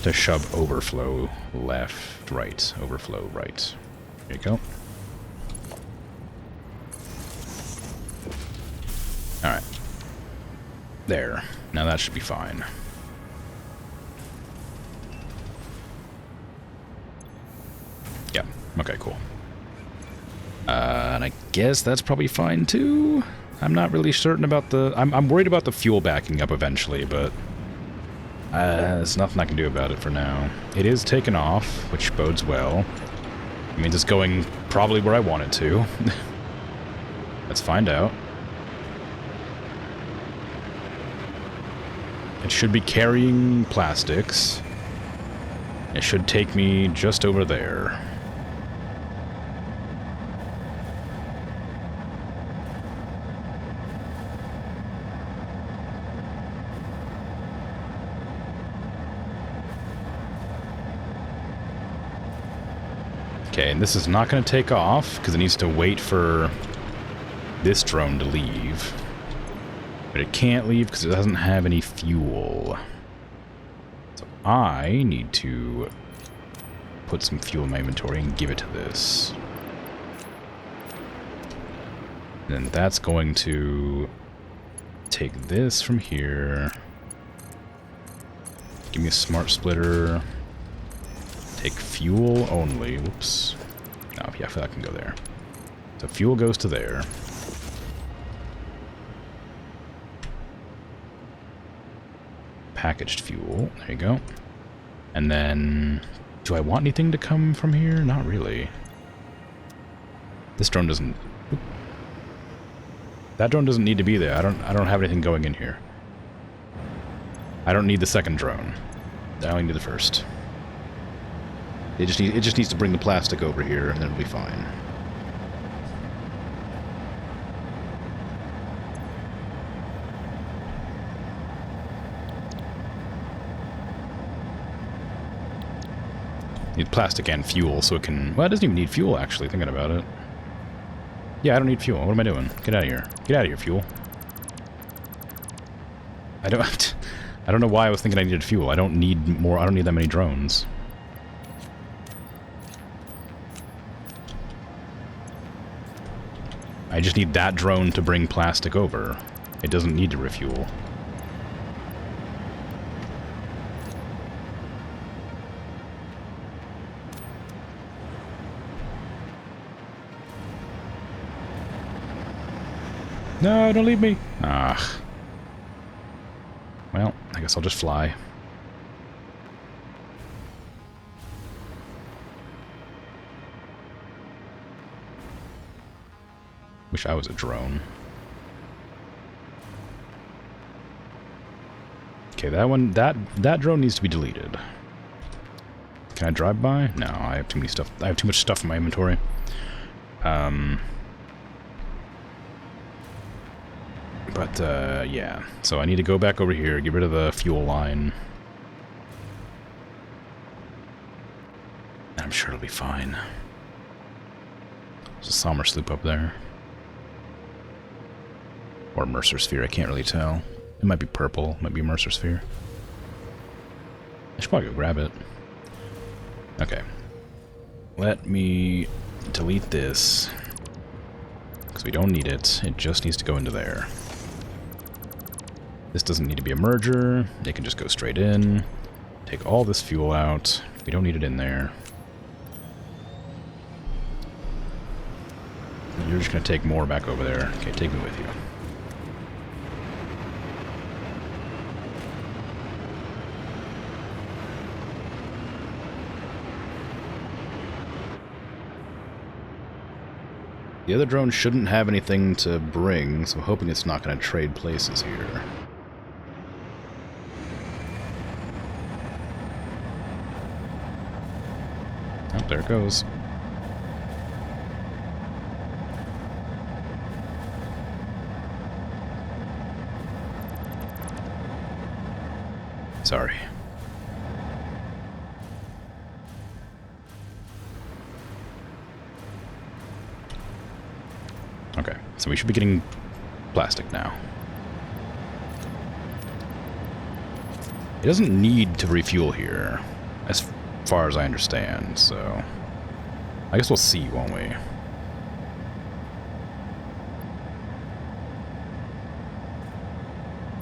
to shove overflow left, right, overflow right. There you go. Alright. There. Now that should be fine. Yeah. Okay, cool. And I guess that's probably fine too. I'm not really certain about I'm worried about the fuel backing up eventually, but there's nothing I can do about it for now. It is taken off, which bodes well. It means it's going probably where I want it to. Let's find out. It should be carrying plastics. It should take me just over there. Okay, and this is not going to take off because it needs to wait for this drone to leave. But it can't leave because it doesn't have any fuel. So I need to put some fuel in my inventory and give it to this. Then that's going to take this from here. Give me a smart splitter. Take fuel only. Whoops. No, yeah, I feel like I can go there. So fuel goes to there. Packaged fuel. There you go. And then, do I want anything to come from here? Not really. This drone doesn't. Oop. That drone doesn't need to be there. I don't have anything going in here. I don't need the second drone. I only need the first. It just needs to bring the plastic over here, and then it'll be fine. Need plastic and fuel, so it can... Well, it doesn't even need fuel, actually, thinking about it. Yeah, I don't need fuel. What am I doing? Get out of here. Get out of here, fuel. I don't know why I was thinking I needed fuel. I don't need more... I don't need that many drones. I just need that drone to bring plastic over. It doesn't need to refuel. No, don't leave me. Ah. Well, I guess I'll just fly. Wish I was a drone. Okay, that drone needs to be deleted. Can I drive by? No, I have too many stuff. I have too much stuff in my inventory. But yeah. So I need to go back over here, get rid of the fuel line. I'm sure it'll be fine. There's a Sommer sloop up there. Or Mercer Sphere, I can't really tell. It might be purple, it might be a Mercer Sphere. I should probably go grab it. Okay. Let me delete this. Because we don't need it. It just needs to go into there. This doesn't need to be a merger. It can just go straight in. Take all this fuel out. We don't need it in there. You're just going to take more back over there. Okay, take me with you. The other drone shouldn't have anything to bring, so I'm hoping it's not going to trade places here. Oh, there it goes. Sorry. Okay, so we should be getting plastic now. It doesn't need to refuel here, as far as I understand, so... I guess we'll see, won't we?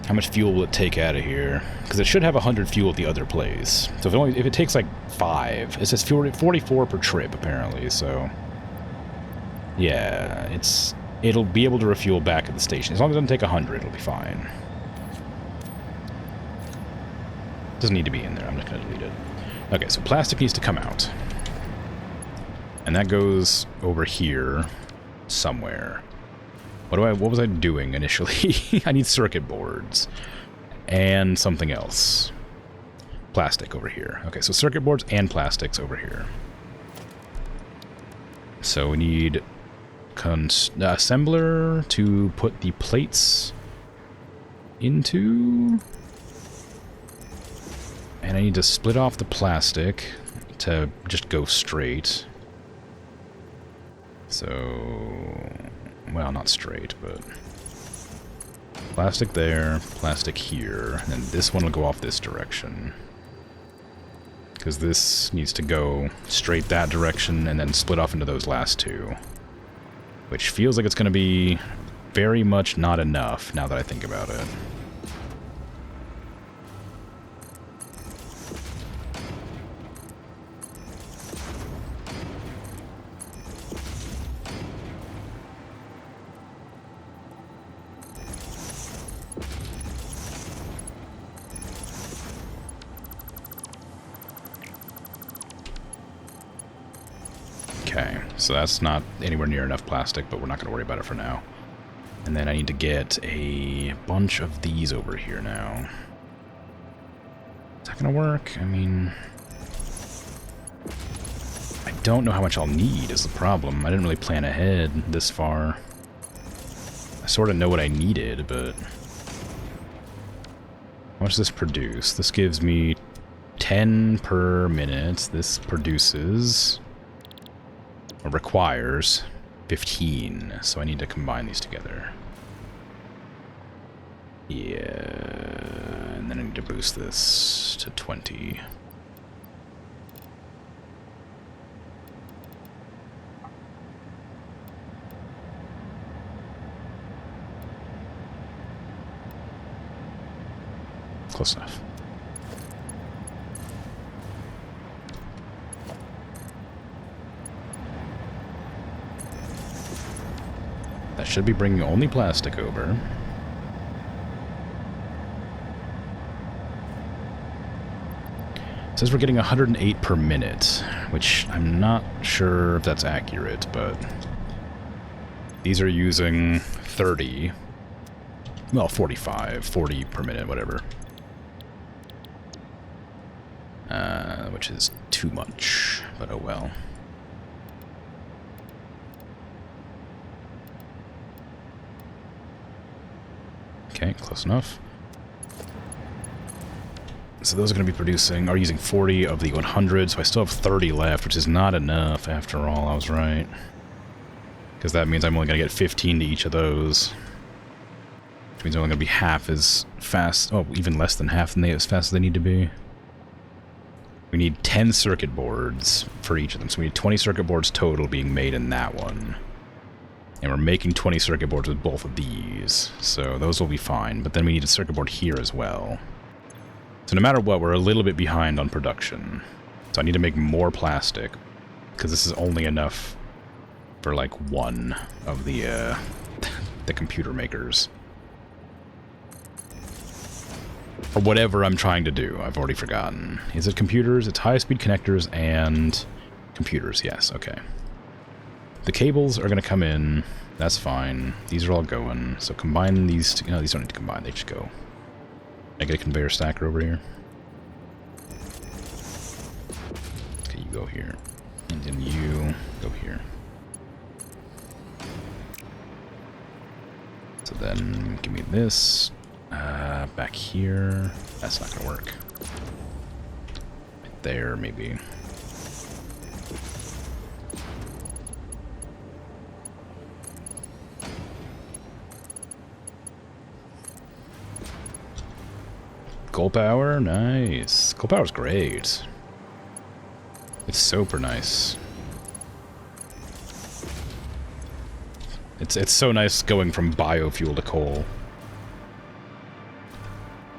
How much fuel will it take out of here? Because it should have 100 fuel at the other place. So if it takes like 5, it says 44 per trip, apparently, so... Yeah, it'll be able to refuel back at the station. As long as it doesn't take 100, it'll be fine. Doesn't need to be in there. I'm not going to delete it. Okay, so plastic needs to come out. And that goes over here somewhere. What was I doing initially? I need circuit boards. And something else. Plastic over here. Okay, so circuit boards and plastics over here. So we need assembler to put the plates into, and I need to split off the plastic to just go straight. So, well, not straight, but plastic there, plastic here, and then this one will go off this direction. Because this needs to go straight that direction and then split off into those last two. Which feels like it's going to be very much not enough, now that I think about it. Okay, so that's not anywhere near enough plastic, but we're not going to worry about it for now. And then I need to get a bunch of these over here now. Is that going to work? I mean, I don't know how much I'll need is the problem. I didn't really plan ahead this far. I sort of know what I needed, but how much does this produce? This gives me 10 per minute. This produces, or requires, 15, so I need to combine these together. Yeah, and then I need to boost this to 20. Close enough. That should be bringing only plastic over. It says we're getting 108 per minute, which I'm not sure if that's accurate, but these are using 30. Well, 45, 40 per minute, whatever. Which is too much, but oh well. Okay, close enough. So those are going to be producing, are using 40 of the 100, so I still have 30 left, which is not enough after all, I was right. Because that means I'm only going to get 15 to each of those. Which means they're only going to be half as fast, oh, even less than half than as fast as they need to be. We need 10 circuit boards for each of them, so we need 20 circuit boards total being made in that one. And we're making 20 circuit boards with both of these, so those will be fine. But then we need a circuit board here as well. So no matter what, we're a little bit behind on production. So I need to make more plastic, because this is only enough for like one of the the computer makers. Or whatever I'm trying to do, I've already forgotten. Is it computers? It's high-speed connectors and computers, yes, okay. The cables are going to come in, that's fine. These are all going, so combine these, no, these don't need to combine, they just go. I get a conveyor stacker over here. Okay, you go here. And then you go here. So then, give me this. Back here. That's not gonna work. Right there, maybe. Coal power, nice. Coal power's great. It's super nice. It's so nice going from biofuel to coal.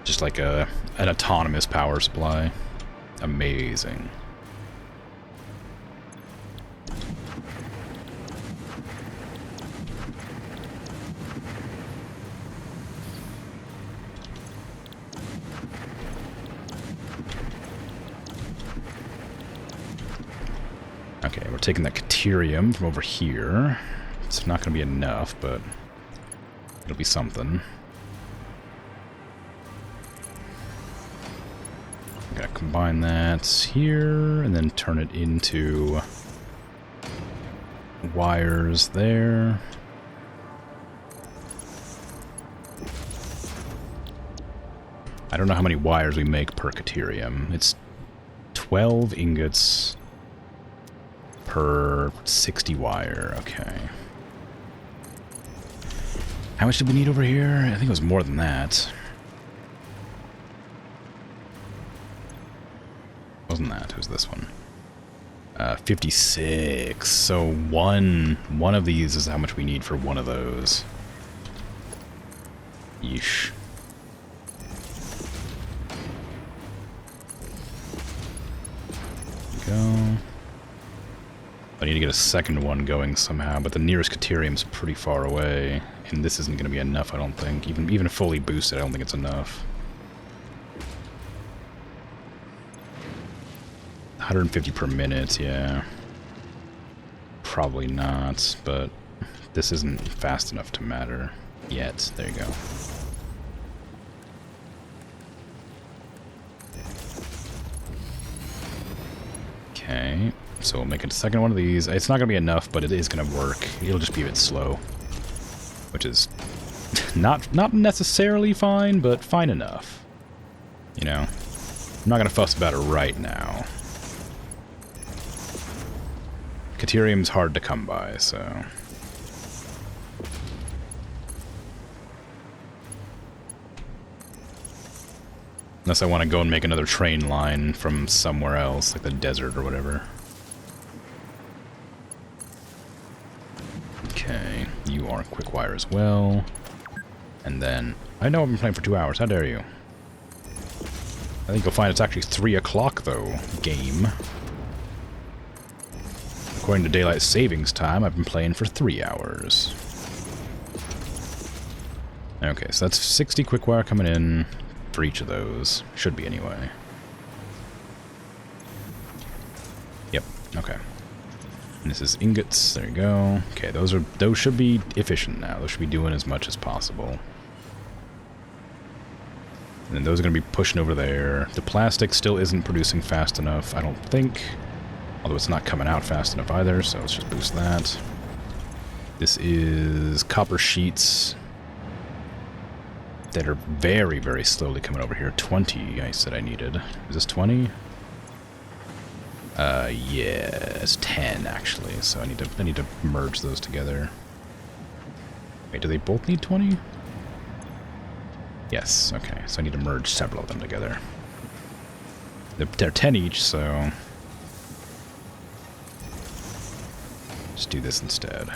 Just like an autonomous power supply. Amazing. Okay, we're taking that Caterium from over here. It's not going to be enough, but it'll be something. I'm going to combine that here, and then turn it into wires there. I don't know how many wires we make per Caterium. It's 12 ingots per 60 wire. Okay. How much did we need over here? I think it was more than that. Wasn't that? It was this one. 56. So one of these is how much we need for one of those. Yeesh. Go. I need to get a second one going somehow, but the nearest Caterium's pretty far away, and this isn't going to be enough, I don't think. Even fully boosted, I don't think it's enough. 150 per minute, yeah. Probably not, but this isn't fast enough to matter yet. There you go. Okay, so we'll make a second one of these. It's not going to be enough, but it is going to work. It'll just be a bit slow, which is not necessarily fine, but fine enough. You know, I'm not going to fuss about it right now. Caterium's hard to come by, so... Unless I want to go and make another train line from somewhere else, like the desert or whatever. Okay, you are quick wire as well. And then... I know I've been playing for 2 hours, how dare you? I think you'll find it's actually 3 o'clock, though, game. According to Daylight Savings Time, I've been playing for 3 hours. Okay, so that's 60 quick wire coming in for each of those. Should be, anyway. Yep, okay. And this is ingots, there you go. Okay, those should be efficient now. Those should be doing as much as possible. And then those are going to be pushing over there. The plastic still isn't producing fast enough, I don't think. Although it's not coming out fast enough either, so let's just boost that. This is copper sheets that are very, very slowly coming over here. 20, I said I needed. Is this 20? Yeah, it's 10 actually. So I need to merge those together. Wait, do they both need 20? Yes. Okay, so I need to merge several of them together. They're 10 each, so. Just do this instead.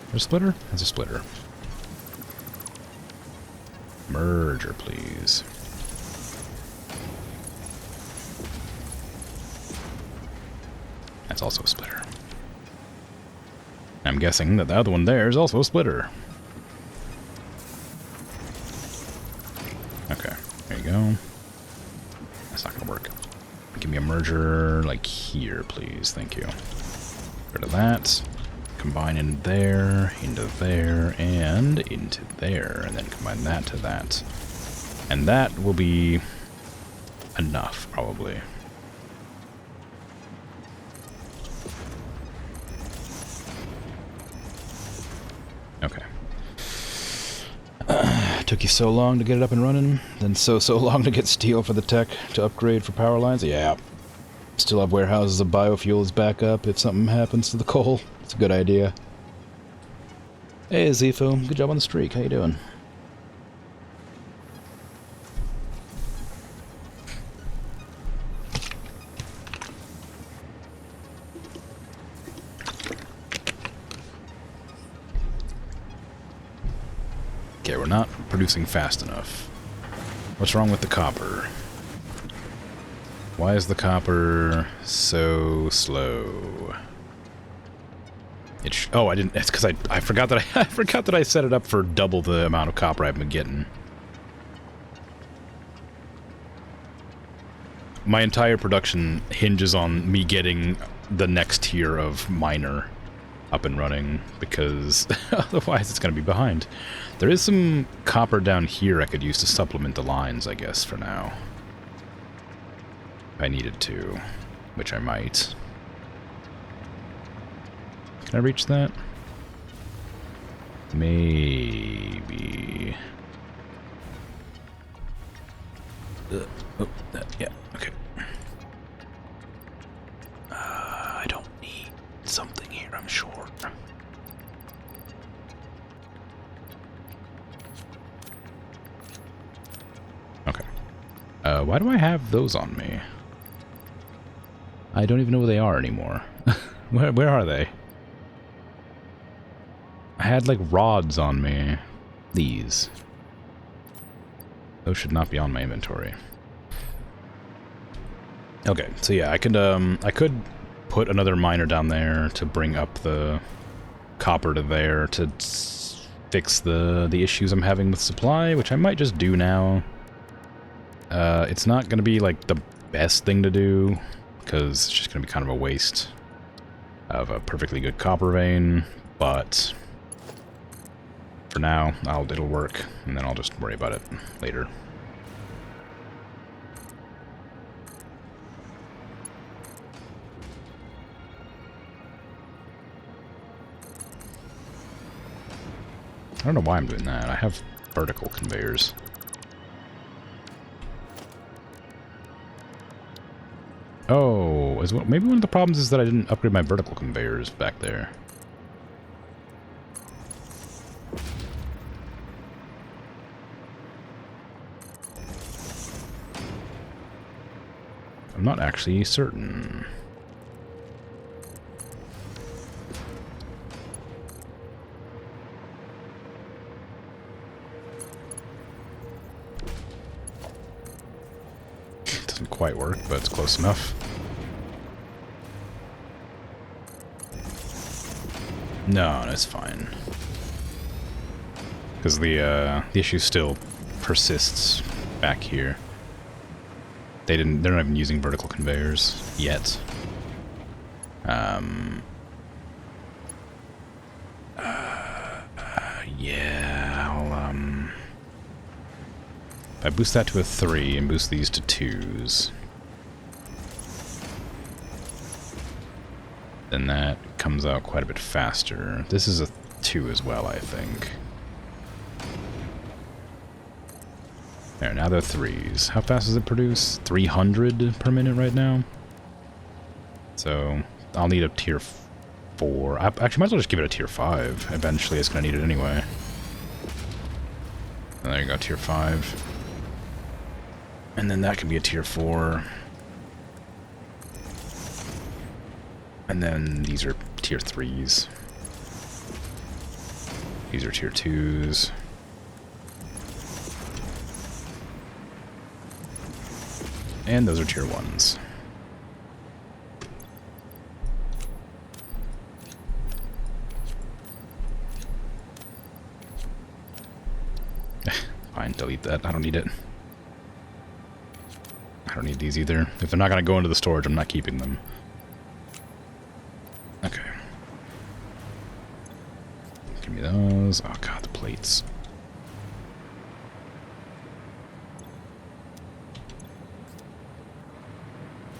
There's a splitter? There's a splitter. Merger, please. That's also a splitter. I'm guessing that the other one there is also a splitter. Okay, there you go. That's not gonna work. Give me a merger, like here, please. Thank you. Rid of that. Combine in there, into there, and into there. And then combine that to that. And that will be enough, probably. Okay. Took you so long to get it up and running, then so long to get steel for the tech to upgrade for power lines? Yeah. Still have warehouses of biofuels back up if something happens to the coal. It's a good idea. Hey, Zifo. Good job on the streak. How you doing? Okay, we're not producing fast enough. What's wrong with the copper? Why is the copper so slow? Oh, I didn't. It's because I forgot that I forgot that I set it up for double the amount of copper I've been getting. My entire production hinges on me getting the next tier of miner up and running, because otherwise it's going to be behind. There is some copper down here I could use to supplement the lines, I guess, for now. If I needed to, which I might. Can I reach that? Maybe. Yeah, okay. I don't need something here, I'm sure. Okay. Why do I have those on me? I don't even know where they are anymore. Where are they? I had, like, rods on me. These. Those should not be on my inventory. Okay, so yeah, I could put another miner down there to bring up the copper to there to fix the issues I'm having with supply, which I might just do now. It's not going to be, like, the best thing to do, because it's just going to be kind of a waste of a perfectly good copper vein, but for now, it'll work, and then I'll just worry about it later. I don't know why I'm doing that. I have vertical conveyors. Oh, maybe one of the problems is that I didn't upgrade my vertical conveyors back there. I'm not actually certain. Doesn't quite work, but it's close enough. No, it's fine. Because the issue still persists back here. They're not even using vertical conveyors yet. Yeah, if I boost that to a 3 and boost these to 2s, then that comes out quite a bit faster. This is a 2 as well, I think. There, now they're 3s. How fast does it produce? 300 per minute right now? So, I'll need a tier 4. I actually might as well just give it a tier 5. Eventually, it's going to need it anyway. And there you go, tier 5. And then that can be a tier 4. And then these are tier 3s. These are tier 2s. And those are tier 1s. Fine, delete that. I don't need it. I don't need these either. If they're not going to go into the storage, I'm not keeping them. Okay. Give me those. Oh god, the plates.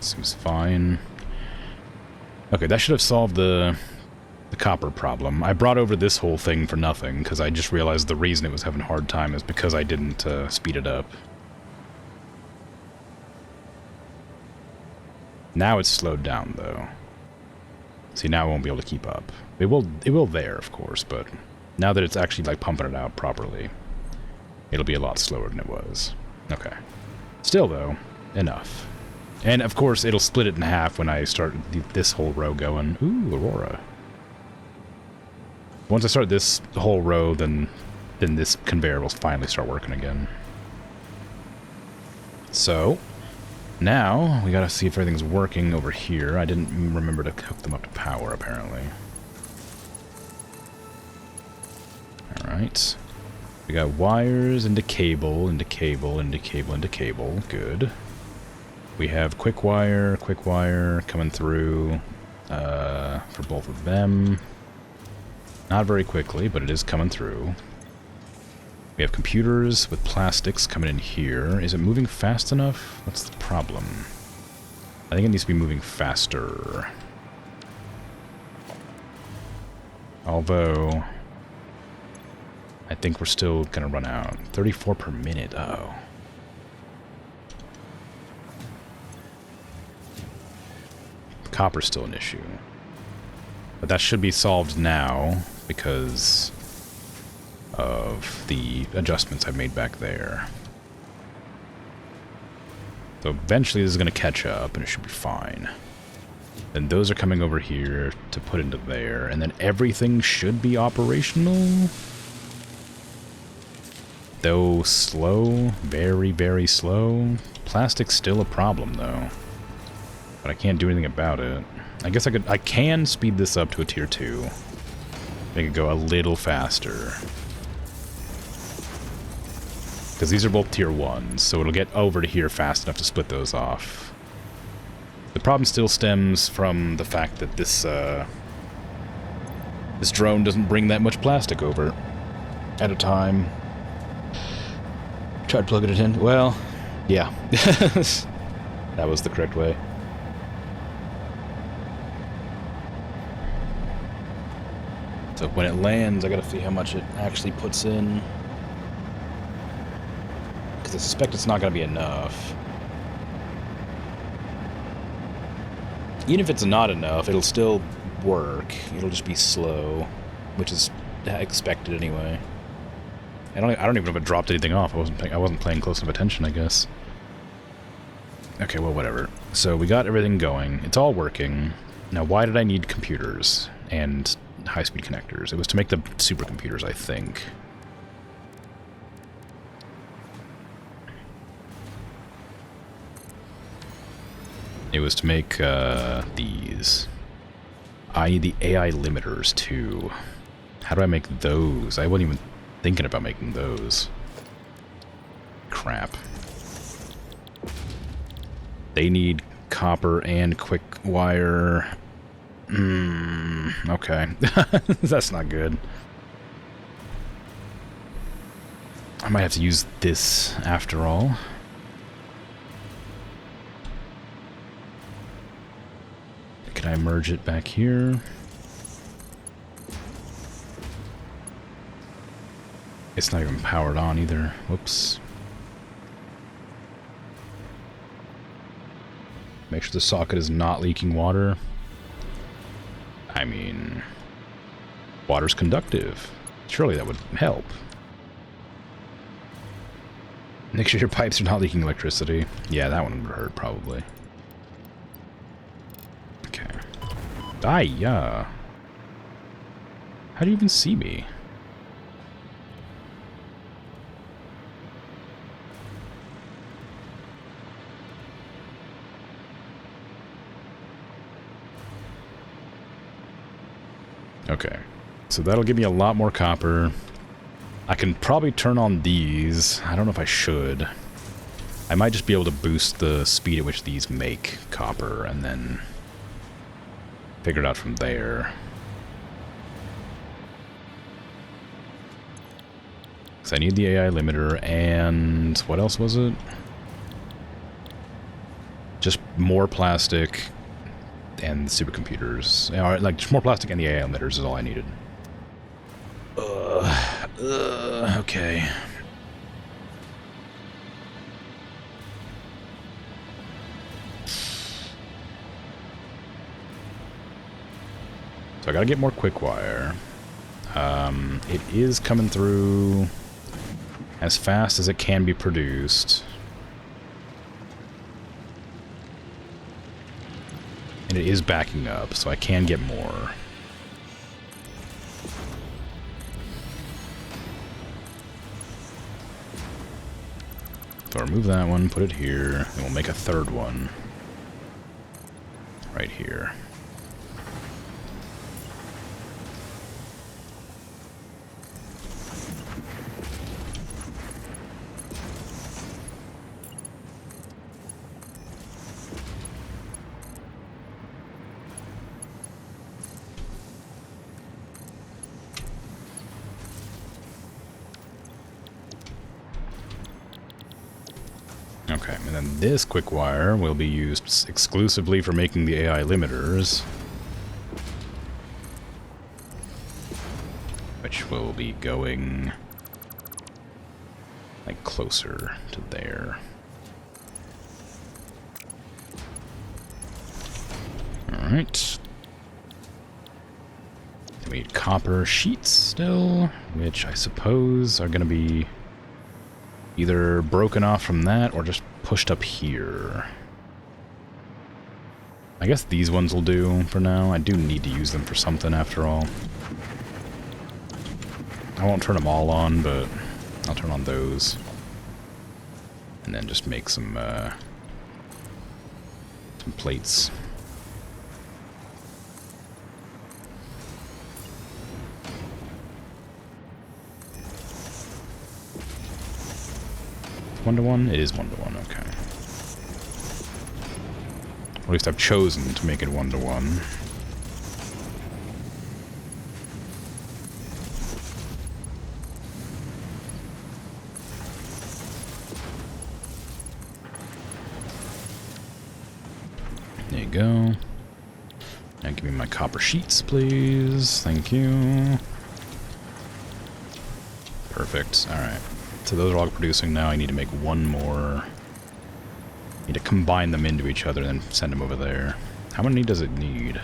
Seems fine. Okay, that should have solved the copper problem. I brought over this whole thing for nothing, because I just realized the reason it was having a hard time is because I didn't speed it up. Now it's slowed down, though. See, now it won't be able to keep up. It will there, of course, but now that it's actually, like, pumping it out properly, it'll be a lot slower than it was. Okay. Still, though, enough. And, of course, it'll split it in half when I start this whole row going. Ooh, Aurora. Once I start this whole row, then this conveyor will finally start working again. So, now we gotta see if everything's working over here. I didn't remember to hook them up to power, apparently. Alright. We got wires into cable, into cable, into cable, into cable. Good. We have quick wire coming through for both of them. Not very quickly, but it is coming through. We have computers with plastics coming in here. Is it moving fast enough? What's the problem? I think it needs to be moving faster. Although, I think we're still gonna run out. 34 per minute, oh. Copper's still an issue. But that should be solved now because of the adjustments I've made back there. So eventually this is going to catch up and it should be fine. Then those are coming over here to put into there, and then everything should be operational. Though slow, very, very slow. Plastic's still a problem though. But I can't do anything about it. I guess I can speed this up to a tier 2. Make it go a little faster. Because these are both tier 1s, so it'll get over to here fast enough to split those off. The problem still stems from the fact that this this drone doesn't bring that much plastic over at a time. Tried plugging it in. Well, yeah. That was the correct way. So when it lands, I gotta see how much it actually puts in. Because I suspect it's not gonna be enough. Even if it's not enough, it'll still work. It'll just be slow, which is expected anyway. I don't even know if it dropped anything off. I wasn't paying close enough attention, I guess. Okay, well, whatever. So we got everything going. It's all working. Now, why did I need computers and high-speed connectors? It was to make the supercomputers, I think. It was to make these. I need the AI limiters too. How do I make those? I wasn't even thinking about making those. Crap. They need copper and quick wire. Okay. That's not good. I might have to use this after all. Can I merge it back here? It's not even powered on either. Whoops. Make sure the socket is not leaking water. I mean, water's conductive. Surely that would help. Make sure your pipes are not leaking electricity. Yeah, that one would hurt probably. Okay. Yeah. How do you even see me? Okay. So that'll give me a lot more copper. I can probably turn on these. I don't know if I should. I might just be able to boost the speed at which these make copper and then figure it out from there. So I need the AI limiter and what else was it? Just more plastic and supercomputers. Like just more plastic and the AI limiters is all I needed. Okay. So I gotta get more quick wire. It is coming through as fast as it can be produced. And it is backing up, so I can get more. So I'll remove that one, put it here, and we'll make a third one. Right here. Okay, and then this quick wire will be used exclusively for making the AI limiters, which will be going like closer to there. Alright. Alright. We need copper sheets still, which I suppose are going to be either broken off from that or just pushed up here. I guess these ones will do for now. I do need to use them for something after all. I won't turn them all on, but I'll turn on those. And then just make some plates. One-to-one? It is one-to-one, okay. Or at least I've chosen to make it one-to-one. There you go. Now give me my copper sheets, please. Thank you. Perfect. Alright. So those are all producing now. I need to make one more. I need to combine them into each other and then send them over there. How many does it need?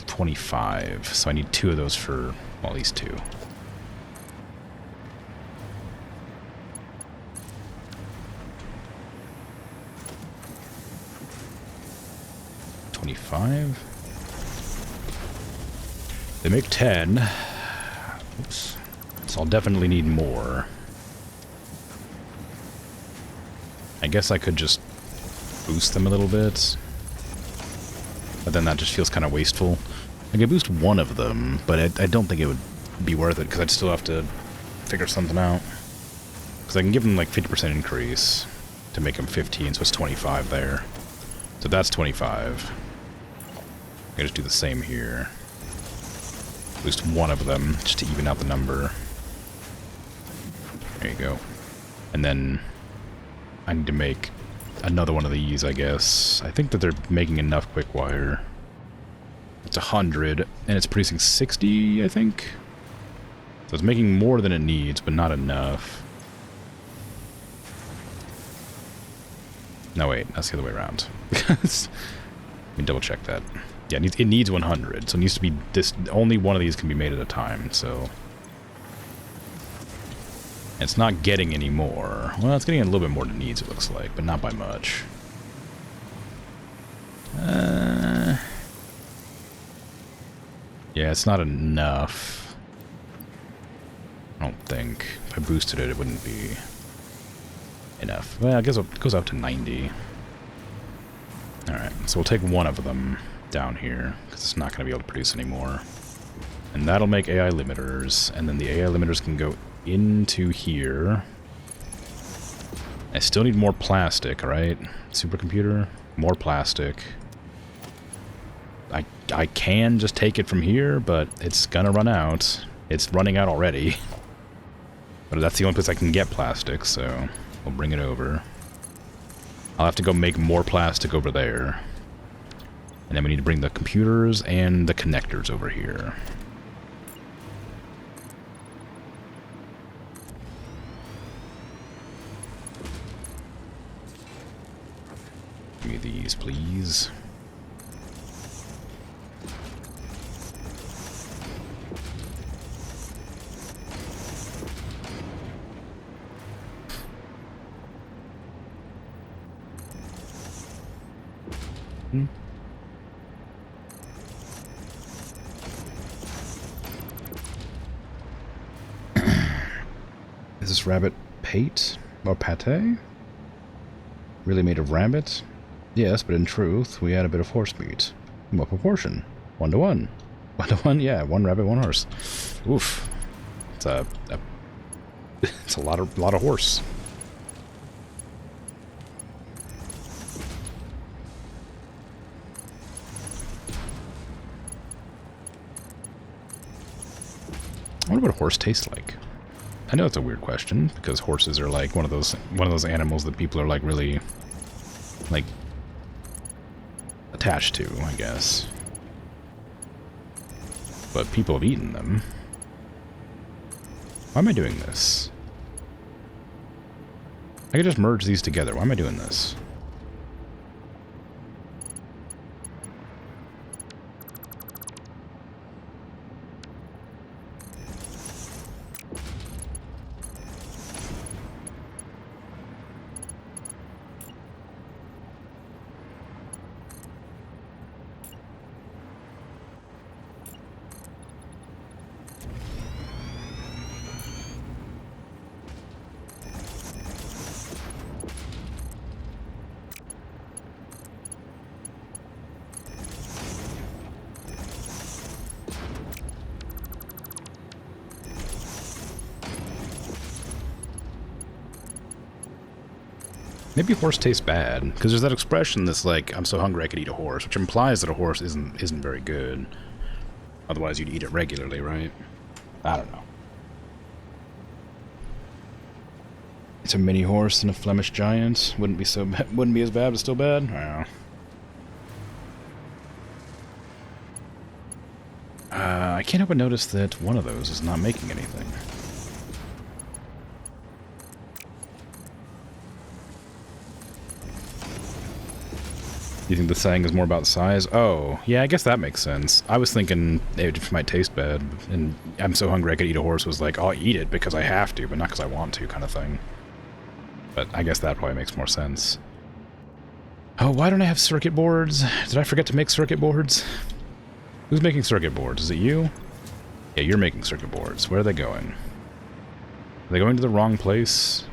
25. So I need 2 of those for, well, at least 2. They make 10. Oops. So I'll definitely need more. I guess I could just boost them a little bit. But then that just feels kind of wasteful. I could boost one of them, but I don't think it would be worth it, because I'd still have to figure something out. Because I can give them like 50% increase to make them 15, so it's 25 there. So that's 25. I can just do the same here. Boost one of them, just to even out the number. There you go. And then I need to make another one of these, I guess. I think that they're making enough quick wire. It's 100, and it's producing 60, I think. So it's making more than it needs, but not enough. No, wait, that's the other way around. Let me double check that. Yeah, it needs 100, so it needs to be this. Only one of these can be made at a time, so it's not getting any more. Well, it's getting a little bit more than it needs, it looks like, but not by much. Yeah, it's not enough. I don't think. If I boosted it, it wouldn't be enough. Well, I guess it goes out to 90. Alright, so we'll take one of them down here, because it's not going to be able to produce anymore. And that'll make AI limiters, and then the AI limiters can go into here. I still need more plastic, right? Supercomputer, more plastic. I can just take it from here, but it's gonna run out. It's running out already. But that's the only place I can get plastic, so we'll bring it over. I'll have to go make more plastic over there. And then we need to bring the computers and the connectors over here. Give me these, please. Is this rabbit pate or pate? Really made of rabbit? Yes, but in truth, we add a bit of horse meat. In what proportion? 1 to 1. 1 to 1? Yeah, 1 rabbit, 1 horse. Oof. It's it's a lot of horse. I wonder what a horse tastes like. I know it's a weird question, because horses are like one of those animals that people are like really like attached to, I guess. But people have eaten them. Why am I doing this? I could just merge these together. Why am I doing this? Maybe horse tastes bad, because there's that expression that's like, I'm so hungry I could eat a horse, which implies that a horse isn't very good. Otherwise you'd eat it regularly, right? I don't know. It's a mini horse and a Flemish giant. Wouldn't be as bad, but still bad? I don't know. I can't help but notice that one of those is not making anything. You think the saying is more about size? Oh, yeah, I guess that makes sense. I was thinking it might taste bad, and I'm so hungry I could eat a horse was like, I'll eat it because I have to, but not because I want to, kind of thing. But I guess that probably makes more sense. Oh, why don't I have circuit boards? Did I forget to make circuit boards? Who's making circuit boards? Is it you? Yeah, you're making circuit boards. Where are they going? Are they going to the wrong place?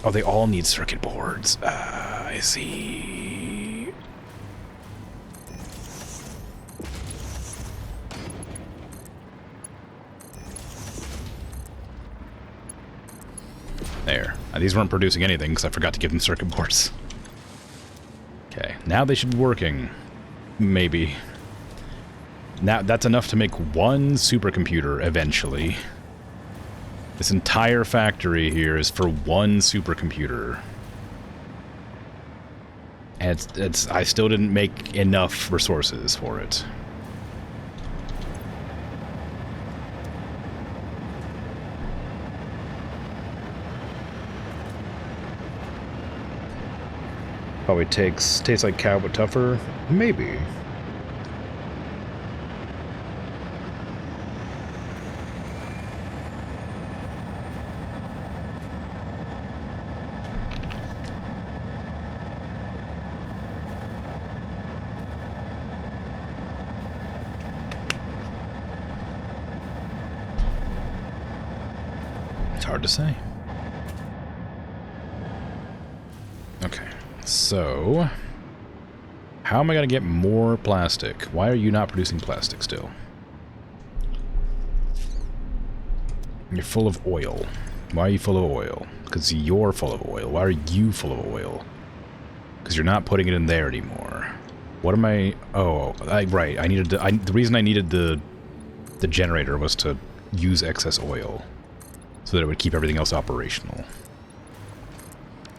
Oh, they all need circuit boards. I see. There. These weren't producing anything because I forgot to give them circuit boards. Okay, now they should be working. Maybe. Now that's enough to make one supercomputer eventually. This entire factory here is for one supercomputer. And I still didn't make enough resources for it. Probably tastes like cow but tougher. Maybe. It's hard to say. Okay. So, how am I going to get more plastic? Why are you not producing plastic still? You're full of oil. Why are you full of oil? Because you're full of oil. Why are you full of oil? Because you're not putting it in there anymore. What am I... Oh, right. I needed to, the reason I needed the generator was to use excess oil so that it would keep everything else operational.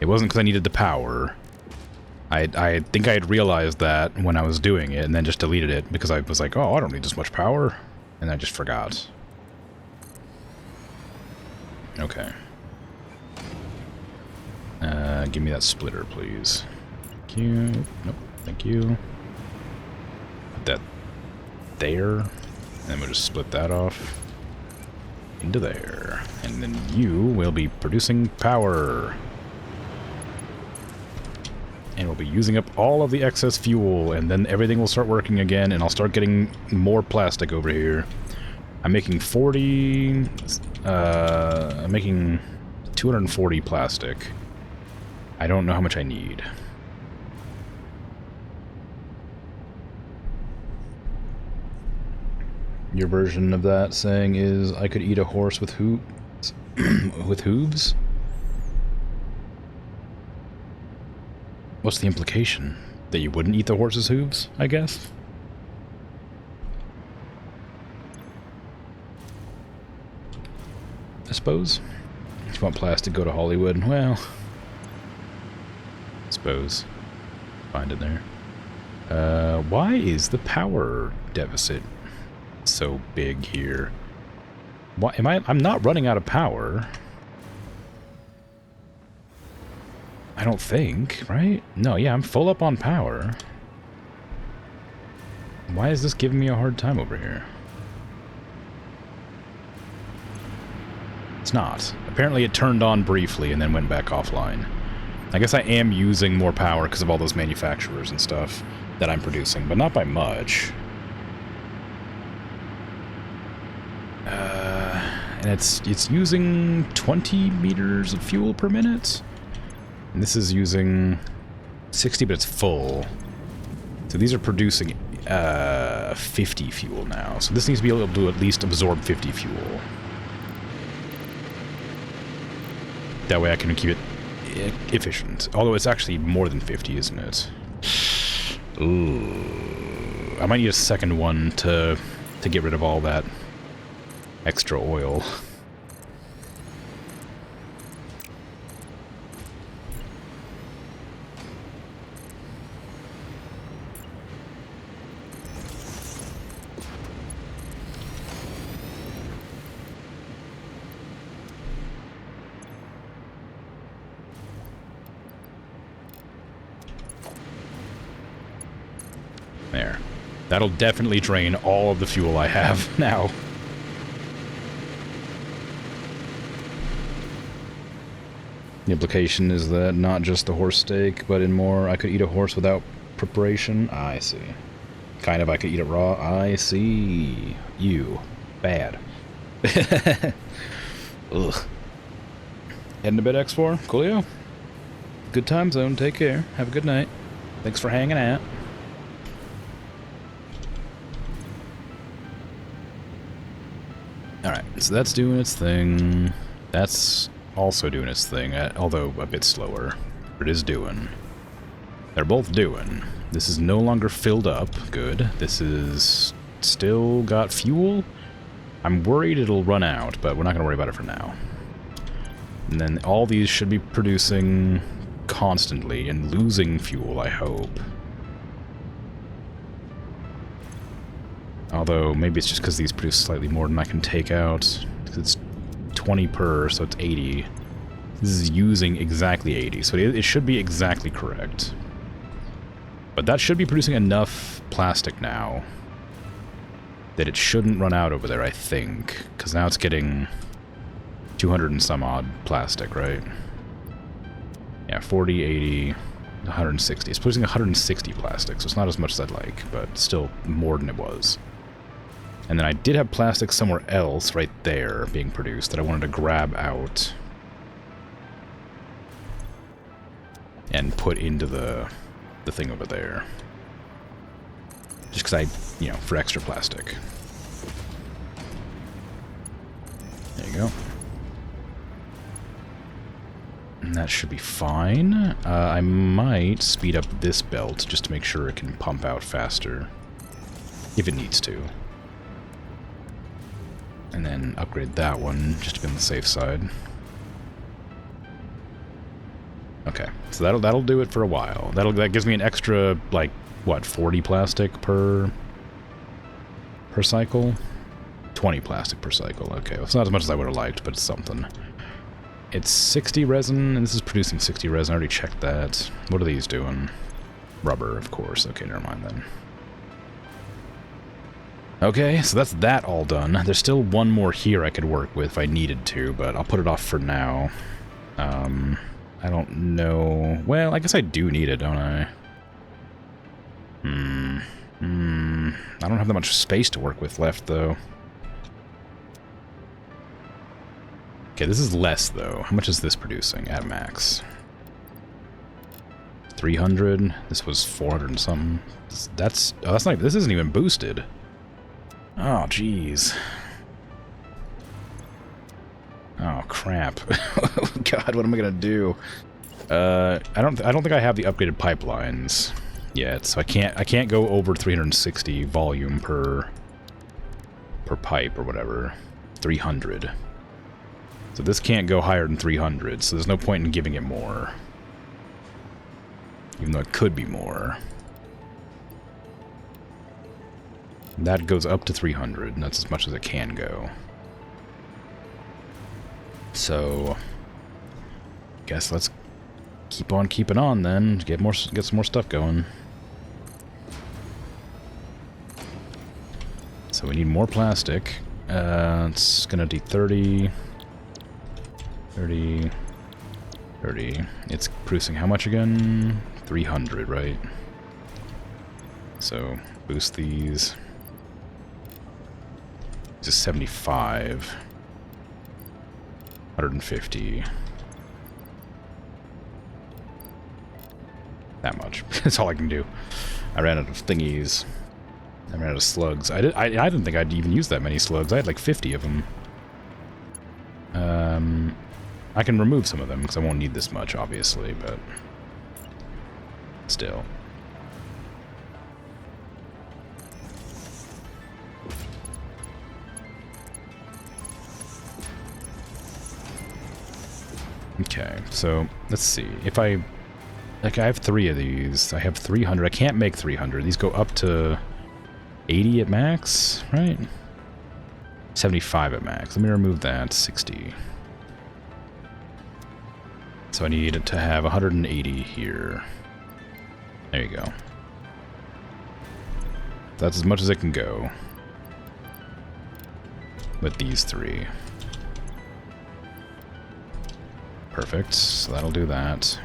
It wasn't because I needed the power. I think I had realized that when I was doing it and then just deleted it because I was like, oh, I don't need this much power. And I just forgot. Okay. Give me that splitter, please. Thank you. Nope, thank you. Put that there. And then we'll just split that off into there. And then you will be producing power. And we'll be using up all of the excess fuel, and then everything will start working again, and I'll start getting more plastic over here. I'm making 40... I'm making 240 plastic. I don't know how much I need. Your version of that saying is, I could eat a horse with hooves? With hooves? What's the implication? That you wouldn't eat the horse's hooves, I guess? I suppose. If you want plastic, go to Hollywood. Well, I suppose. Find it there. Why is the power deficit so big here? Why am I'm not running out of power. I don't think, right? No, yeah, I'm full up on power. Why is this giving me a hard time over here? It's not. Apparently it turned on briefly and then went back offline. I guess I am using more power because of all those manufacturers and stuff that I'm producing, but not by much. And it's using 20 meters of fuel per minute? And this is using 60, but it's full. So these are producing 50 fuel now. So this needs to be able to at least absorb 50 fuel. That way I can keep it efficient. Although it's actually more than 50, isn't it? Ooh. I might need a second one to get rid of all that extra oil. There. That'll definitely drain all of the fuel I have now. The implication is that not just the horse steak, but in more, I could eat a horse without preparation. I see. Kind of, I could eat it raw. I see. You. Bad. Ugh. Heading to bed, X4? Coolio? Good time zone. Take care. Have a good night. Thanks for hanging out. Alright, so that's doing its thing. That's also doing its thing, although a bit slower. But it is doing. They're both doing. This is no longer filled up. Good. This is still got fuel. I'm worried it'll run out, but we're not going to worry about it for now. And then all these should be producing constantly and losing fuel, I hope. Although, maybe it's just because these produce slightly more than I can take out. It's 20 per, so it's 80. This is using exactly 80, so it should be exactly correct. But that should be producing enough plastic now that it shouldn't run out over there, I think. Because now it's getting 200 and some odd plastic, right? Yeah, 40, 80, 160. It's producing 160 plastic, so it's not as much as I'd like, but still more than it was. And then I did have plastic somewhere else right there being produced that I wanted to grab out and put into the thing over there. Just because I, you know, for extra plastic. There you go. And that should be fine. I might speed up this belt just to make sure it can pump out faster. If it needs to. And then upgrade that one, just to be on the safe side. Okay, so that'll do it for a while. That gives me an extra, like, what, 40 plastic per cycle? 20 plastic per cycle, okay. Well, it's not as much as I would have liked, but it's something. It's 60 resin, and this is producing 60 resin. I already checked that. What are these doing? Rubber, of course. Okay, never mind then. Okay, so that's that all done. There's still one more here I could work with if I needed to, but I'll put it off for now. I don't know... Well, I guess I do need it, don't I? I don't have that much space to work with left, though. Okay, this is less, though. How much is this producing at max? 300. This was 400 and something. That's not... This isn't even boosted. Oh, jeez. Oh, crap. God, what am I gonna do? I don't think I have the upgraded pipelines yet, so I can't go over 360 volume per pipe or whatever. 300. So this can't go higher than 300, so there's no point in giving it more. Even though it could be more. That goes up to 300, and that's as much as it can go. So, guess let's keep on keeping on then. Get some more stuff going. So we need more plastic. It's gonna do 30, 30, 30. It's producing how much again? 300, right? So boost these. This is 75. 150. That much. That's all I can do. I ran out of thingies. I ran out of slugs. I didn't think I'd even use that many slugs. I had like 50 of them. I can remove some of them, because I won't need this much, obviously, but still. Okay, so let's see. If I have 3 of these. I have 300. I can't make 300. These go up to 80 at max, right? 75 at max. Let me remove that. 60. So I need to have 180 here. There you go. That's as much as it can go with these 3. Perfect. So that'll do that.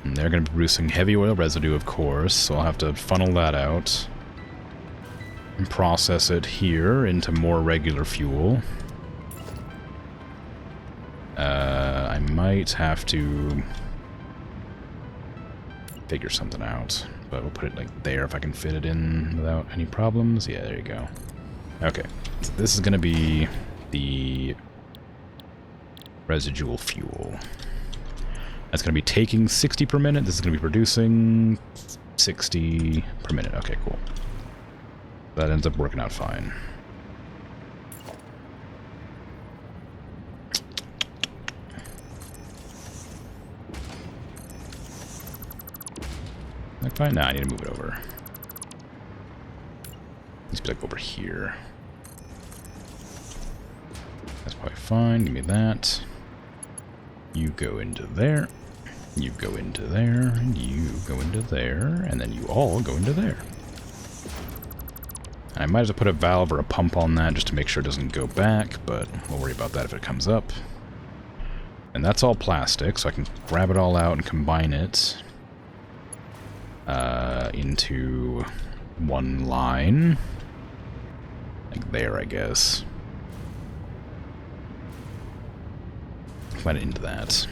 And they're going to be producing heavy oil residue, of course, so I'll have to funnel that out and process it here into more regular fuel. I might have to figure something out, but we'll put it like there if I can fit it in without any problems. Yeah, there you go. Okay, so this is going to be the residual fuel. That's going to be taking 60 per minute. This is going to be producing 60 per minute. Okay, cool. That ends up working out fine. Like fine? Nah, I need to move it over. Needs to be like over here. That's probably fine. Give me that. You go into there. You go into there, and you go into there, and then you all go into there. I might as well put a valve or a pump on that just to make sure it doesn't go back, but we'll worry about that if it comes up. And that's all plastic, so I can grab it all out and combine it into one line. Like there, I guess. Combine it into that.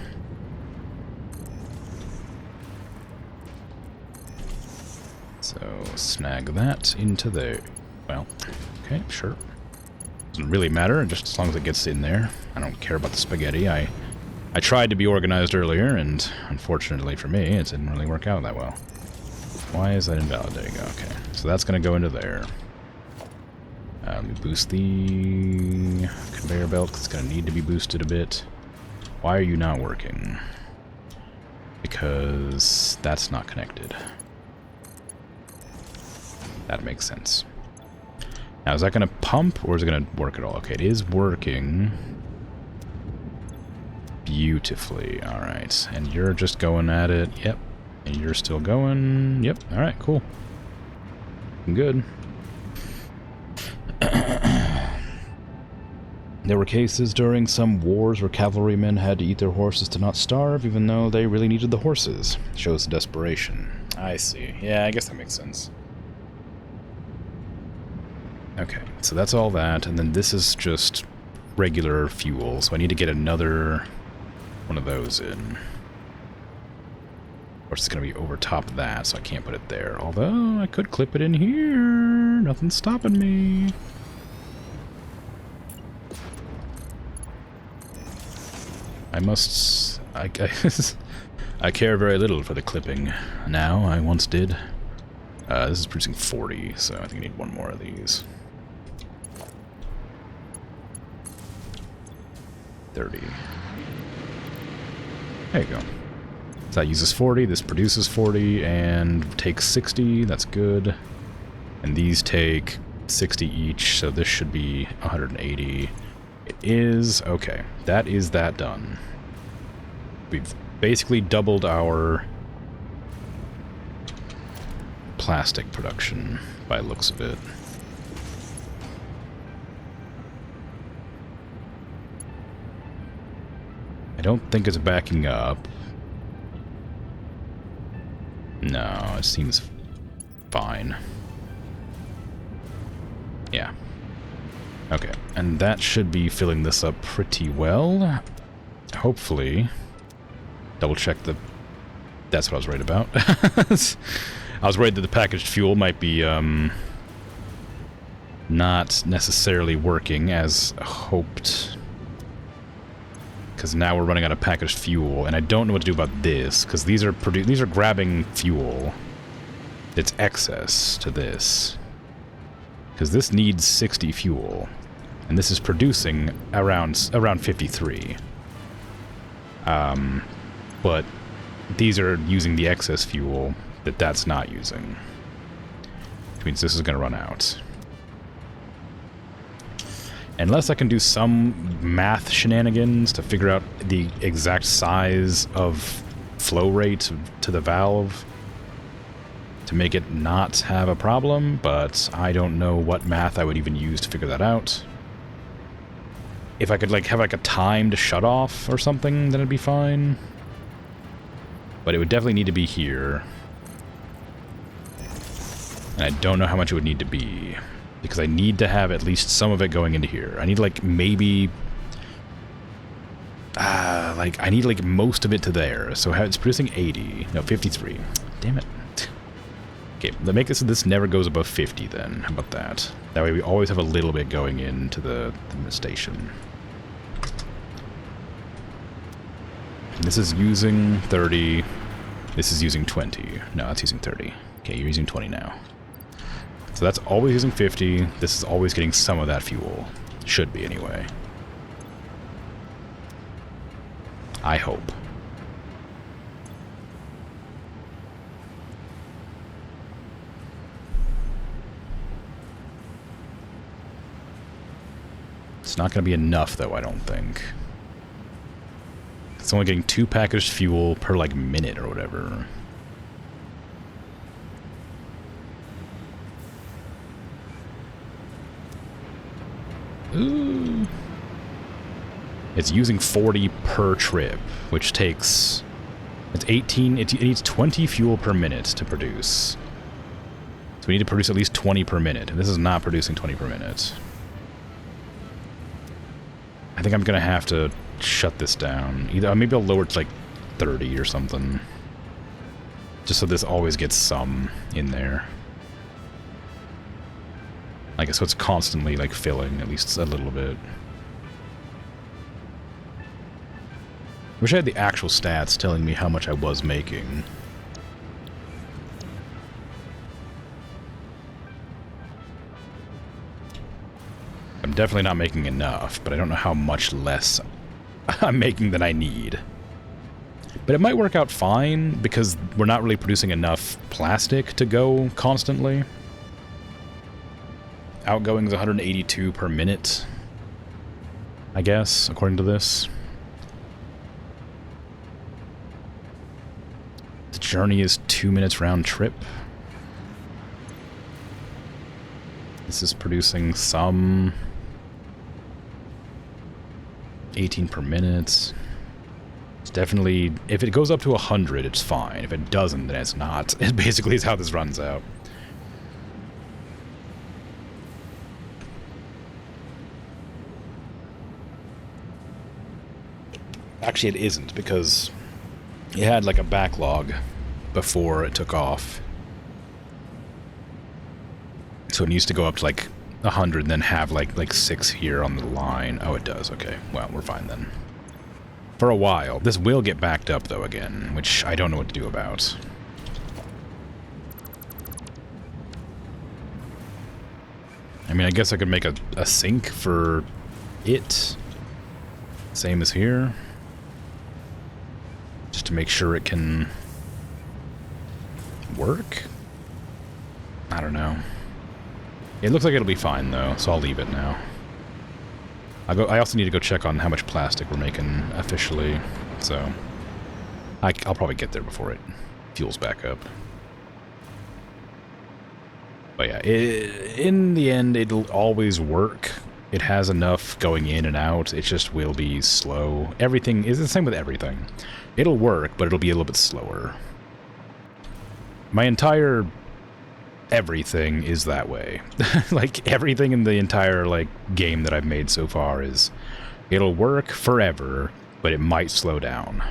So, snag that into there. Well, okay, sure. Doesn't really matter, just as long as it gets in there. I don't care about the spaghetti. I tried to be organized earlier, and unfortunately for me, it didn't really work out that well. Why is that invalid? There you go, okay. So that's going to go into there. Let me boost the conveyor belt, because it's going to need to be boosted a bit. Why are you not working? Because that's not connected. That makes sense. Now, is that going to pump, or is it going to work at all? Okay, it is working beautifully. Alright, and you're just going at it. Yep. And you're still going. Yep. Alright, cool. Good. There were cases during some wars where cavalrymen had to eat their horses to not starve, even though they really needed the horses. Shows the desperation. I see. Yeah, I guess that makes sense. Okay, so that's all that, and then this is just regular fuel, so I need to get another one of those in. Of course, it's going to be over top of that, so I can't put it there. Although, I could clip it in here. Nothing's stopping me. I care very little for the clipping now. I once did. This is producing 40, so I think I need one more of these. 30. There you go. So that uses 40, this produces 40, and takes 60, that's good. And these take 60 each, so this should be 180. It is, okay, that is that done. We've basically doubled our plastic production by the looks of it. I don't think it's backing up. No, it seems fine. Yeah. Okay, and that should be filling this up pretty well. Hopefully. Double check the That's what I was worried about. I was worried that the packaged fuel might be not necessarily working as hoped. Because now we're running out of packaged fuel, and I don't know what to do about this, because these are grabbing fuel that's excess to this. Because this needs 60 fuel, and this is producing around 53. But these are using the excess fuel that's not using. Which means this is going to run out. Unless I can do some math shenanigans to figure out the exact size of flow rate to the valve to make it not have a problem, but I don't know what math I would even use to figure that out. If I could like have like a time to shut off or something, then it'd be fine. But it would definitely need to be here. And I don't know how much it would need to be. Because I need to have at least some of it going into here. I need like maybe... I need like most of it to there. So it's producing 80. No, 53. Damn it. Okay, let's make this so this never goes above 50 then. How about that? That way we always have a little bit going into the station. This is using 30. This is using 20. No, it's using 30. Okay, you're using 20 now. So that's always using 50. This is always getting some of that fuel. Should be, anyway. I hope. It's not going to be enough, though, I don't think. It's only getting 2 packaged fuel per, like, minute or whatever. Ooh. It's using 40 per trip, which takes... It's 18... It needs 20 fuel per minute to produce. So we need to produce at least 20 per minute. And this is not producing 20 per minute. I think I'm going to have to shut this down. Either maybe I'll lower it to like 30 or something. Just so this always gets some in there. I guess so it's constantly like filling at least a little bit. Wish I had the actual stats telling me how much I was making. I'm definitely not making enough, but I don't know how much less I'm making than I need. But it might work out fine, because we're not really producing enough plastic to go constantly. Outgoing is 182 per minute, I guess, according to this. The journey is 2 minutes round trip. This is producing some... 18 per minute. It's definitely... If it goes up to 100, it's fine. If it doesn't, then it's not. It basically is how this runs out. Actually, it isn't, because it had like a backlog before it took off. So it needs to go up to like 100 and then have like 6 here on the line. Oh, it does. Okay. Well, we're fine then. For a while. This will get backed up, though, again, which I don't know what to do about. I mean, I guess I could make a sink for it. Same as here. Just to make sure it can work? I don't know. It looks like it'll be fine, though, so I'll leave it now. I also need to go check on how much plastic we're making officially, so... I'll probably get there before it fuels back up. But yeah, in the end, it'll always work. It has enough going in and out. It just will be slow. Everything is the same with everything. It'll work, but it'll be a little bit slower. My entire everything is that way. Like, everything in the entire, like, game that I've made so far is... It'll work forever, but it might slow down.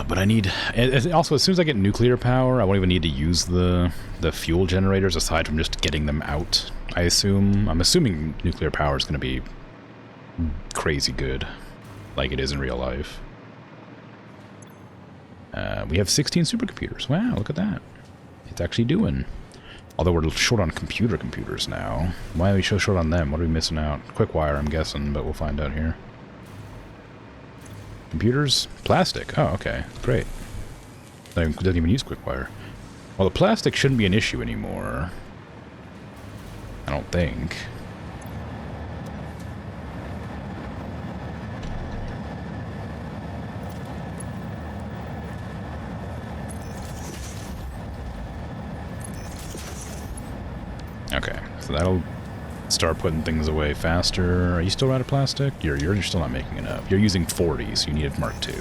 But I need... Also, as soon as I get nuclear power, I won't even need to use the fuel generators aside from just getting them out, I assume. I'm assuming nuclear power is going to be crazy good, like it is in real life. We have 16 supercomputers. Wow, look at that. It's actually doing. Although we're short on computers now. Why are we so short on them? What are we missing out? Quick wire, I'm guessing, but we'll find out here. Computers? Plastic. Oh, okay. Great. Doesn't even use quick wire. Well, the plastic shouldn't be an issue anymore. I don't think. Okay, so that'll start putting things away faster. Are you still out of plastic? You're still not making enough. You're using 40, so you need a Mark II.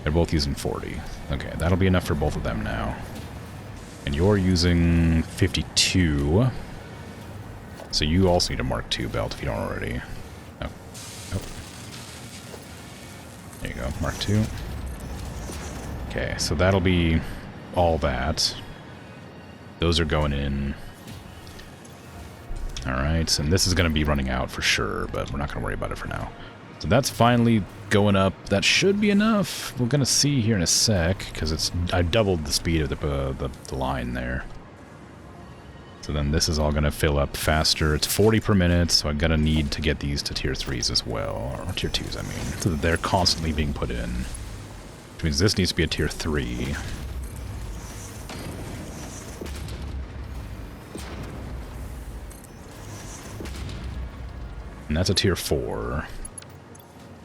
They're both using 40. Okay, that'll be enough for both of them now. And you're using 52. So you also need a Mark II belt if you don't already. Oh. Oh. There you go, Mark II. Okay, so that'll be all that. Those are going in. Alright, and this is going to be running out for sure, but we're not going to worry about it for now. So that's finally going up. That should be enough. We're going to see here in a sec, because I've doubled the speed of the line there. So then this is all going to fill up faster. It's 40 per minute, so I'm going to need to get these to tier 3s as well. Or tier 2s, I mean. So that they're constantly being put in. Which means this needs to be a tier 3. And that's a tier 4.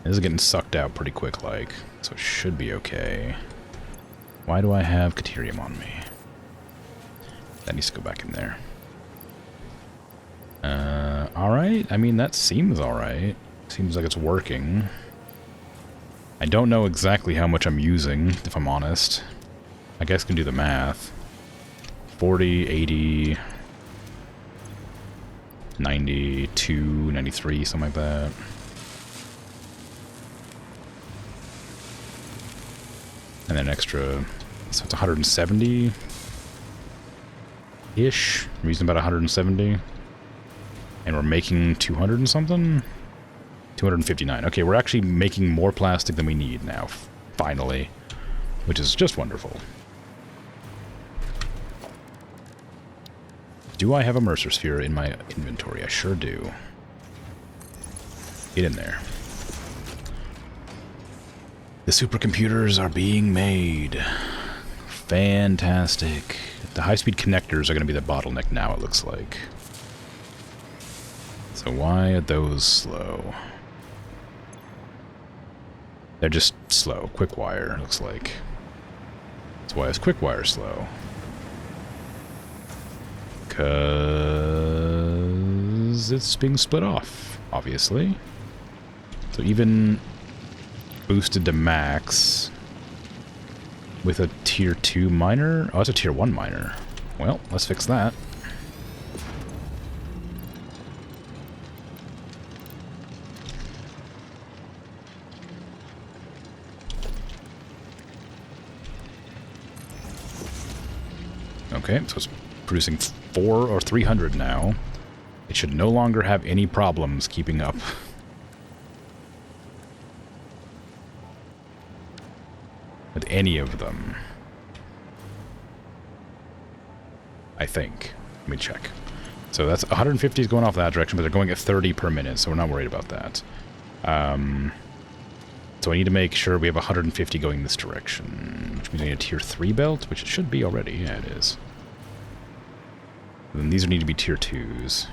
This is getting sucked out pretty quick, like, so it should be okay. Why do I have Caterium on me? That needs to go back in there. Alright. I mean, that seems alright. Seems like it's working. I don't know exactly how much I'm using, if I'm honest. I guess I can do the math. 40, 80... 92, 93, something like that. And then extra, so it's 170-ish. I'm using about 170. And we're making 200 and something? 259. Okay, we're actually making more plastic than we need now, finally. Which is just wonderful. Do I have a Mercer Sphere in my inventory? I sure do. Get in there. The supercomputers are being made. Fantastic. The high-speed connectors are going to be the bottleneck now, it looks like. So why are those slow? They're just slow. Quick wire, looks like. That's why it's quick wire slow. Because it's being split off, obviously. So even boosted to max with a tier 2 miner. Oh, it's a tier 1 miner. Well, let's fix that. Okay, so it's producing 400 or 300 now. It should no longer have any problems keeping up. With any of them. I think. Let me check. So that's 150 is going off that direction, but they're going at 30 per minute, so we're not worried about that. So I need to make sure we have 150 going this direction, which means I need a tier 3 belt, which it should be already. Yeah, it is. And then these need to be tier 2s.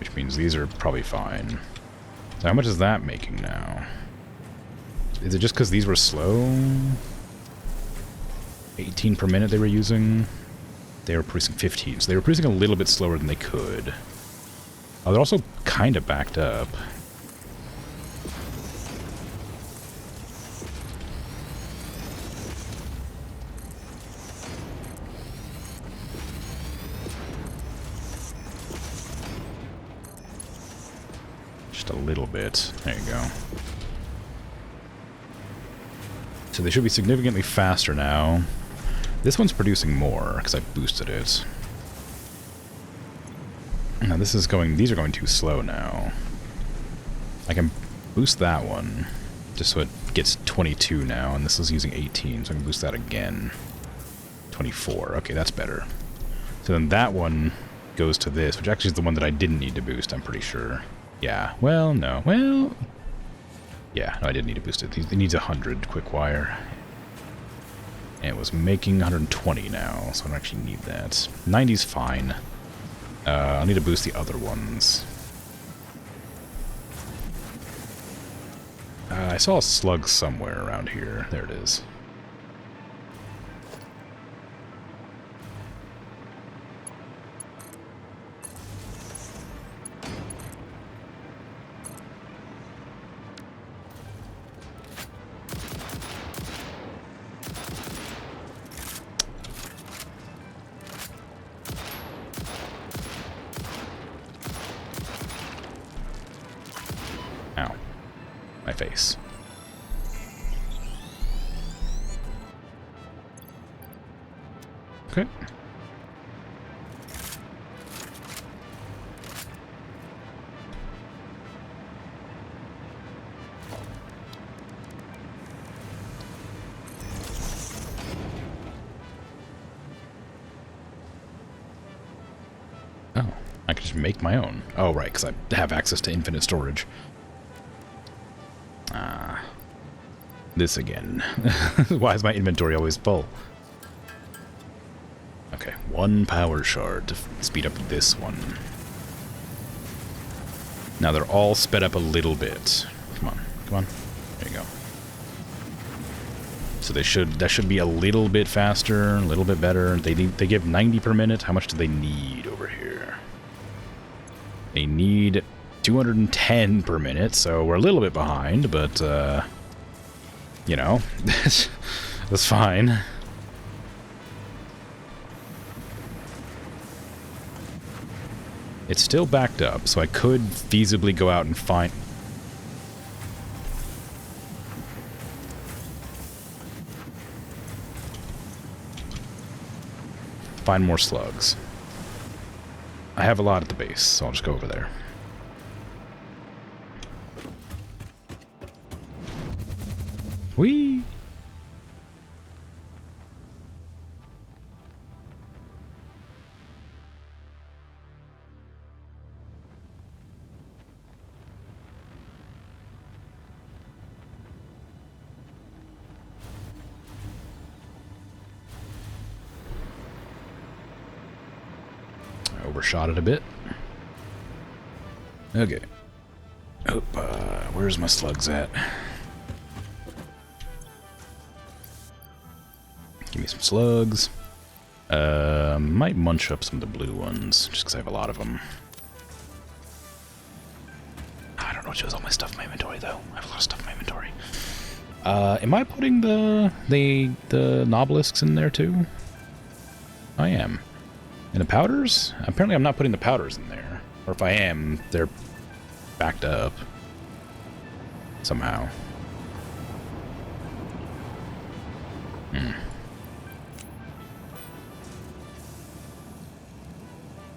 Which means these are probably fine. So how much is that making now? Is it just because these were slow? 18 per minute they were using? They were producing 15, so they were producing a little bit slower than they could. Oh, they're also kind of backed up. Just a little bit. There you go. So they should be significantly faster now. This one's producing more, because I boosted it. Now this is going... These are going too slow now. I can boost that one, just so it gets 22 now, and this is using 18, so I can boost that again. 24. Okay, that's better. So then that one goes to this, which actually is the one that I didn't need to boost, I'm pretty sure. Yeah, well, no. Well... Yeah, no, I didn't need to boost it. It needs 100 quick wire. And it was making 120 now, so I don't actually need that. 90's fine. I'll need to boost the other ones. I saw a slug somewhere around here. There it is. Ow. My face. Okay. Oh, I can just make my own. Oh, right, because I have access to infinite storage. Ah. This again. Why is my inventory always full? Okay, one power shard to speed up this one. Now they're all sped up a little bit. Come on, come on. There you go. So that should be a little bit faster, a little bit better. They give 90 per minute. How much do they need over here? They need 210 per minute, so we're a little bit behind, but you know, that's fine. It's still backed up, so I could feasibly go out and find... find more slugs. I have a lot at the base, so I'll just go over there. Whee! Overshot it a bit. Okay. Oh, where's my slugs at? Give me some slugs. Might munch up some of the blue ones, just because I have a lot of them. I don't know what shows all my stuff in my inventory, though. I have a lot of stuff in my inventory. Am I putting the nobelisks in there, too? I am. And the powders? Apparently I'm not putting the powders in there. Or if I am, they're backed up. Somehow.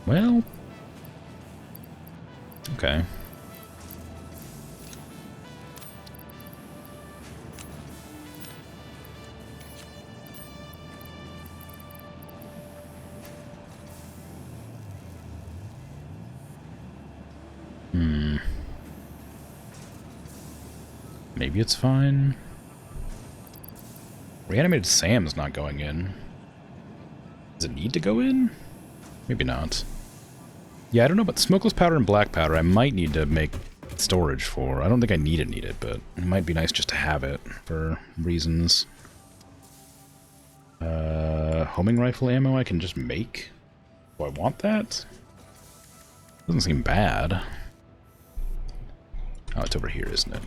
Well... okay. Maybe it's fine. Reanimated Sam's not going in. Does it need to go in? Maybe not. Yeah, I don't know about smokeless powder and black powder. I might need to make storage for. I don't think I need it, but it might be nice just to have it for reasons. Homing rifle ammo I can just make? Do I want that? Doesn't seem bad. Oh, it's over here, isn't it?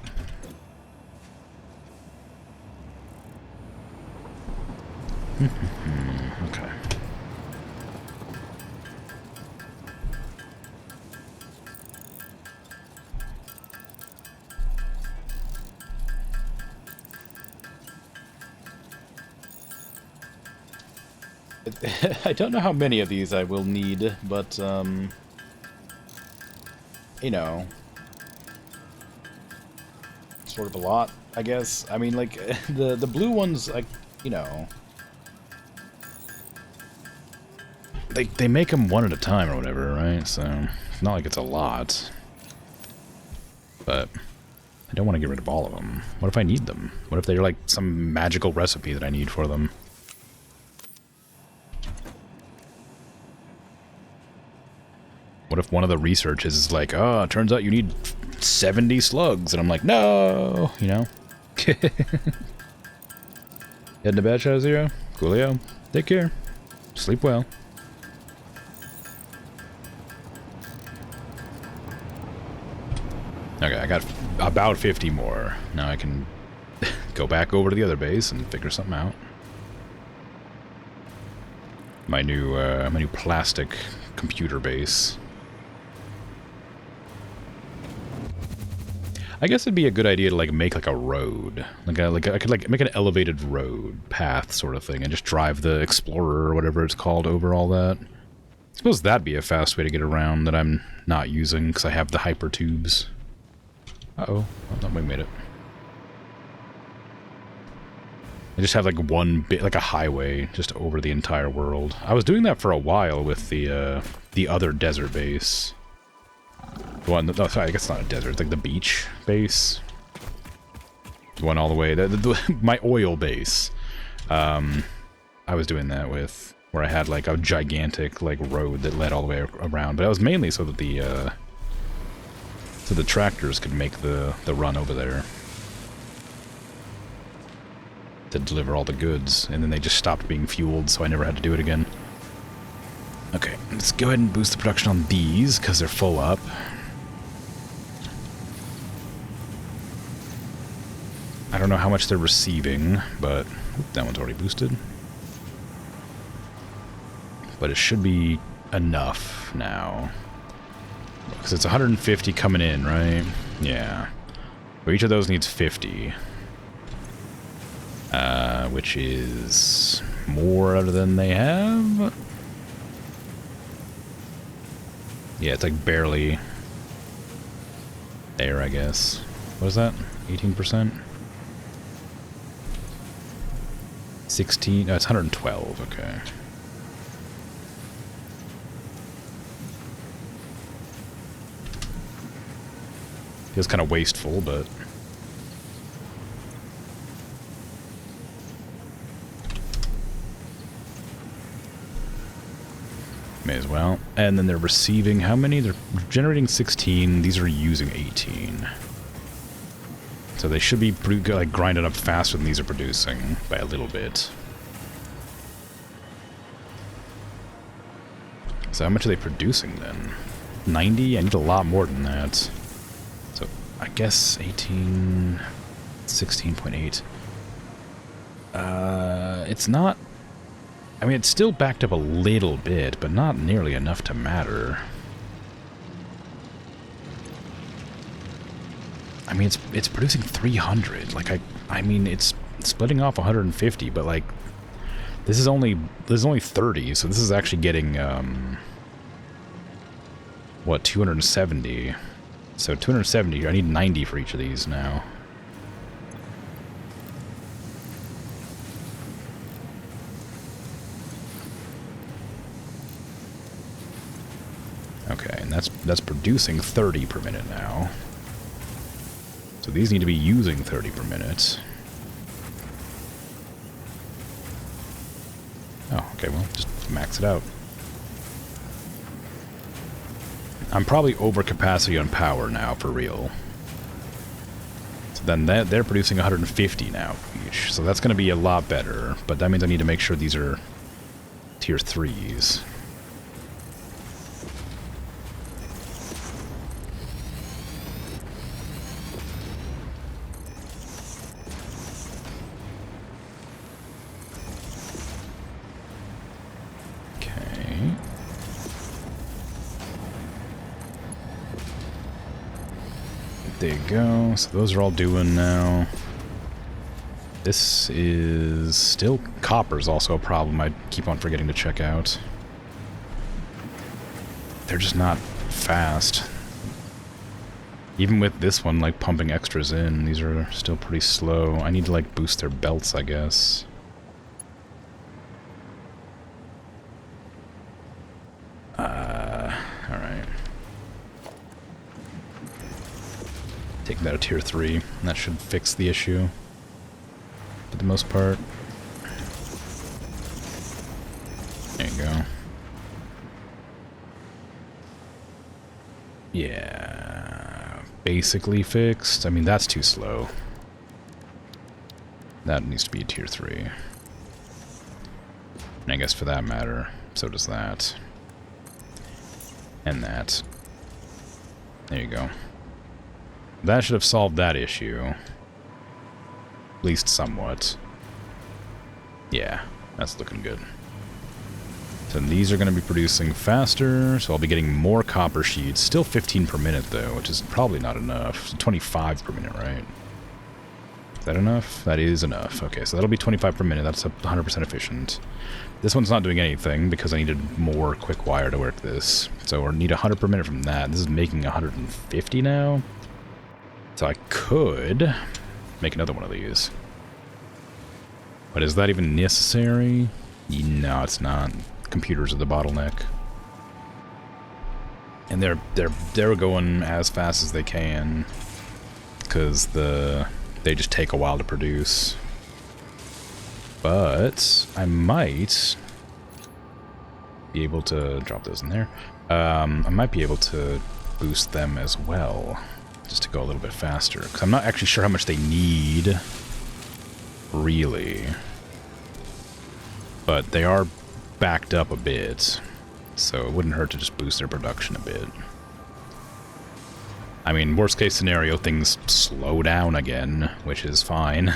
Okay. I don't know how many of these I will need, but, you know, sort of a lot, I guess. I mean, like, the blue ones, like, you know, they make them one at a time or whatever, right? So, it's not like it's a lot. But I don't want to get rid of all of them. What if I need them? What if they're like some magical recipe that I need for them? What if one of the researches is like, oh, it turns out you need 70 slugs, and I'm like, no, you know? Heading to bed, Shadow Zero? Coolio. Take care. Sleep well. Okay, I got about 50 more. Now I can go back over to the other base and figure something out. My new plastic computer base. I guess it'd be a good idea to like make like a road, I could like make an elevated road path sort of thing, and just drive the Explorer or whatever it's called over all that. I suppose that'd be a fast way to get around that I'm not using because I have the hyper tubes. Uh-oh. Oh, no, we made it. I just have like one bit, like a highway, just over the entire world. I was doing that for a while with the other desert base. The one, no, sorry, I guess it's not a desert, it's like the beach base. The one all the way, my oil base. I was doing that with, where I had like a gigantic like road that led all the way around, but that was mainly so that the tractors could make the run over there to deliver all the goods, and then they just stopped being fueled, so I never had to do it again. Okay, let's go ahead and boost the production on these, because they're full up. I don't know how much they're receiving, but that one's already boosted. But it should be enough now. Because it's 150 coming in, right? Yeah. Well, each of those needs 50. Which is more than they have. Yeah, it's like barely there, I guess. What is that? 18%? 16? No, it's 112, okay. Feels kind of wasteful, but... may as well. And then they're receiving how many? They're generating 16. These are using 18. So they should be like grinding up faster than these are producing by a little bit. So how much are they producing then? 90? I need a lot more than that. So I guess 18... 16.8. It's not... I mean, it's still backed up a little bit, but not nearly enough to matter. I mean, it's producing 300. Like, I mean, it's splitting off 150, but like, this is only 30, so this is actually getting what, 270. So 270. I need 90 for each of these now. Okay, and that's producing 30 per minute now. So these need to be using 30 per minute. Oh, okay, well, just max it out. I'm probably over capacity on power now, for real. So then they're producing 150 now each, so that's going to be a lot better, but that means I need to make sure these are tier 3s. There you go. So those are all doing now. This is still copper's also a problem I keep on forgetting to check out. They're just not fast. Even with this one, like, pumping extras in, these are still pretty slow. I need to, like, boost their belts, I guess. Alright. Taking that to tier 3, and that should fix the issue. For the most part. There you go. Yeah, basically fixed. I mean, that's too slow. That needs to be a tier 3. And I guess for that matter, so does that. And that. There you go. That should have solved that issue. At least somewhat. Yeah, that's looking good. So these are going to be producing faster, so I'll be getting more copper sheets. Still 15 per minute, though, which is probably not enough. So 25 per minute, right? Is that enough? That is enough. Okay, so that'll be 25 per minute. That's 100% efficient. This one's not doing anything because I needed more quick wire to work this. So I need 100 per minute from that. This is making 150 now. So I could make another one of these. But is that even necessary? No, it's not. Computers are the bottleneck. And they're going as fast as they can. Because they just take a while to produce. But I might be able to drop those in there. I might be able to boost them as well, just to go a little bit faster. Because I'm not actually sure how much they need, really. But they are backed up a bit, so it wouldn't hurt to just boost their production a bit. I mean, worst case scenario, things slow down again, which is fine.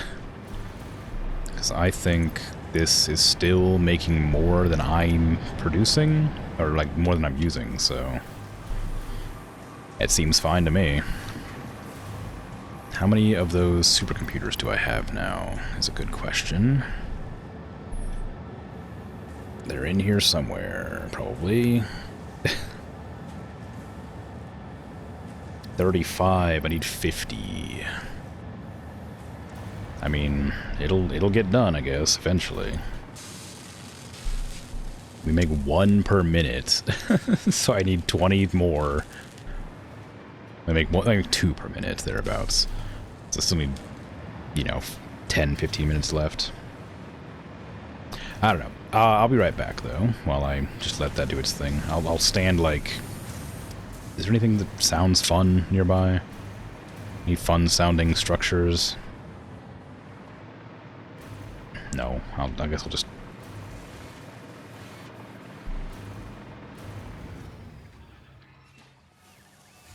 Because I think this is still making more than I'm producing, or like more than I'm using, so it seems fine to me. How many of those supercomputers do I have now is a good question. They're in here somewhere, probably. 35, I need 50. I mean, it'll get done, I guess, eventually. We make 1 per minute, so I need 20 more. I make 2 per minute, thereabouts. So I still need, you know, 10, 15 minutes left. I don't know. I'll be right back, though, while I just let that do its thing. I'll stand, like... Is there anything that sounds fun nearby? Any fun-sounding structures? No. I guess I'll just...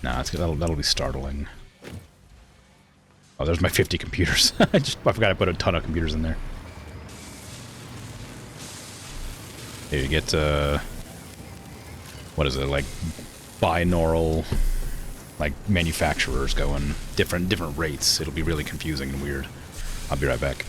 Nah, that'll be startling. Oh, there's my 50 computers. I forgot I put a ton of computers in there. Here you get, what is it, like, binaural, like, manufacturers going different rates. It'll be really confusing and weird. I'll be right back.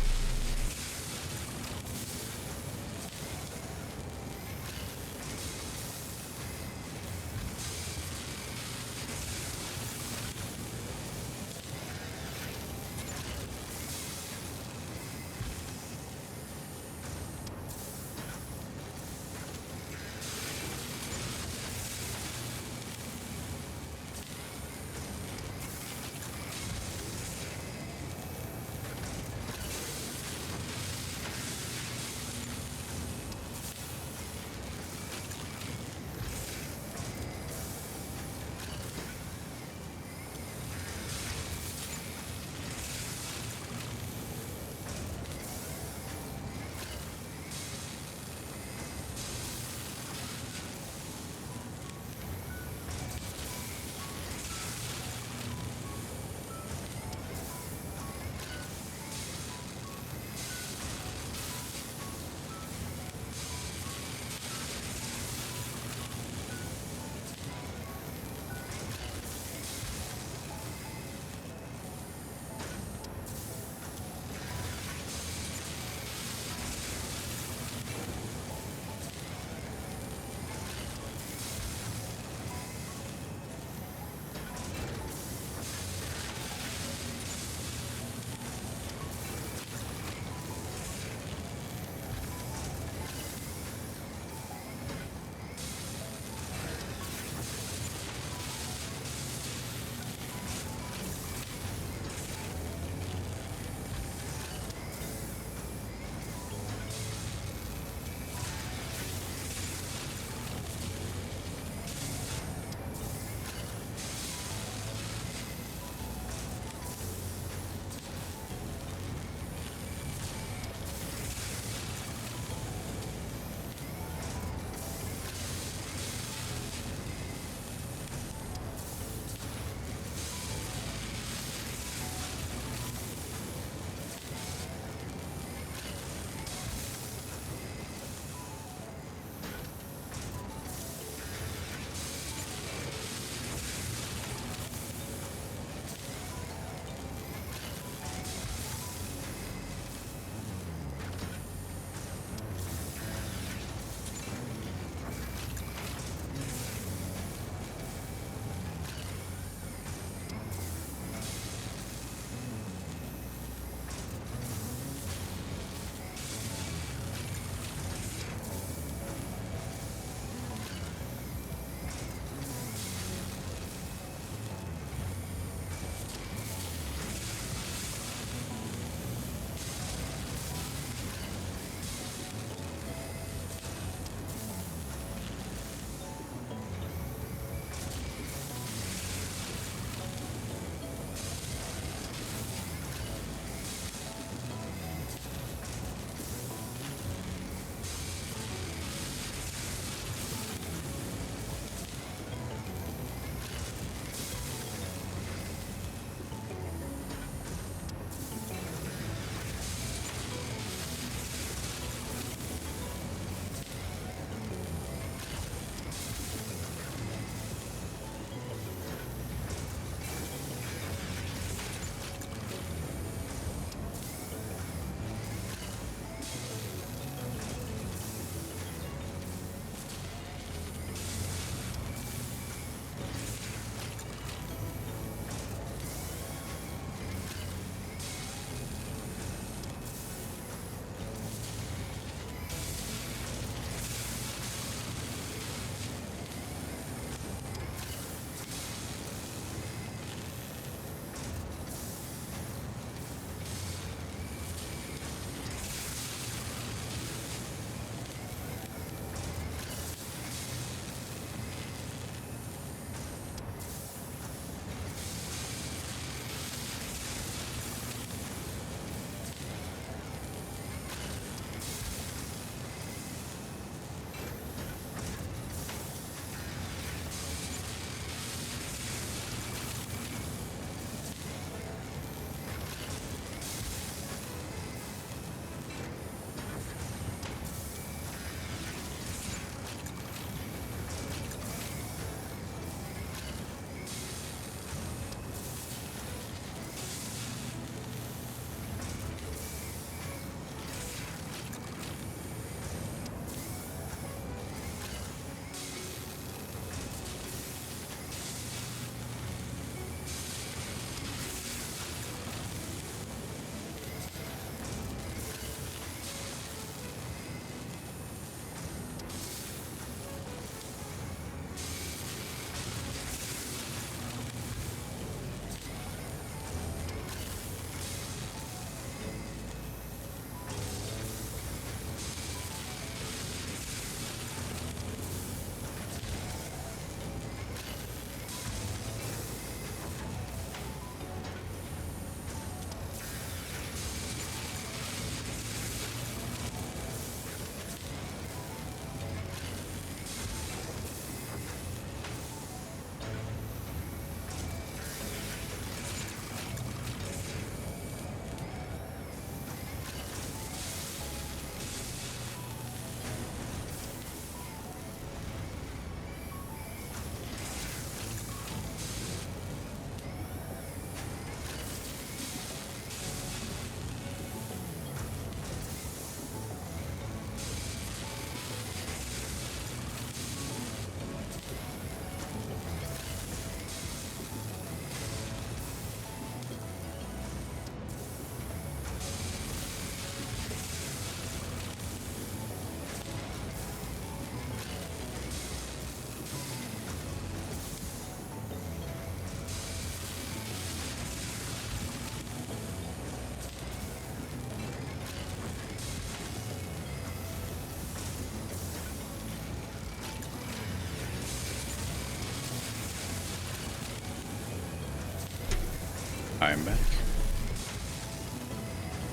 I'm back.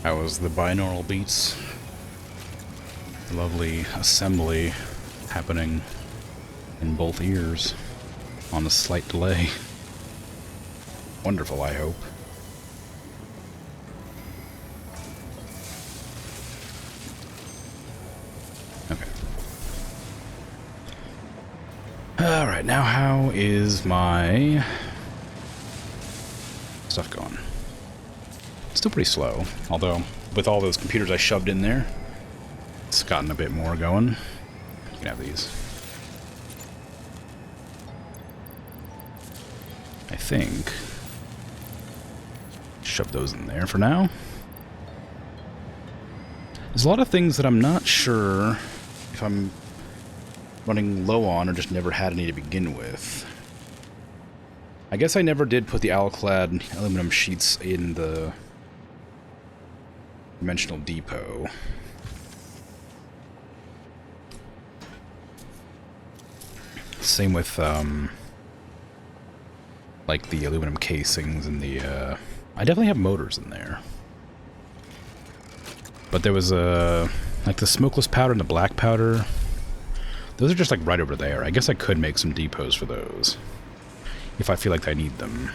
How was the binaural beats? Lovely assembly happening in both ears on a slight delay. Wonderful, I hope. Okay. Alright, now how is my stuff going? Still pretty slow, although with all those computers I shoved in there, it's gotten a bit more going. You can have these. I think. Shove those in there for now. There's a lot of things that I'm not sure if I'm running low on or just never had any to begin with. I guess I never did put the alclad aluminum sheets in the dimensional depot. Same with, like the aluminum casings and the, I definitely have motors in there. But there was, like the smokeless powder and the black powder. Those are just like right over there. I guess I could make some depots for those. If I feel like I need them.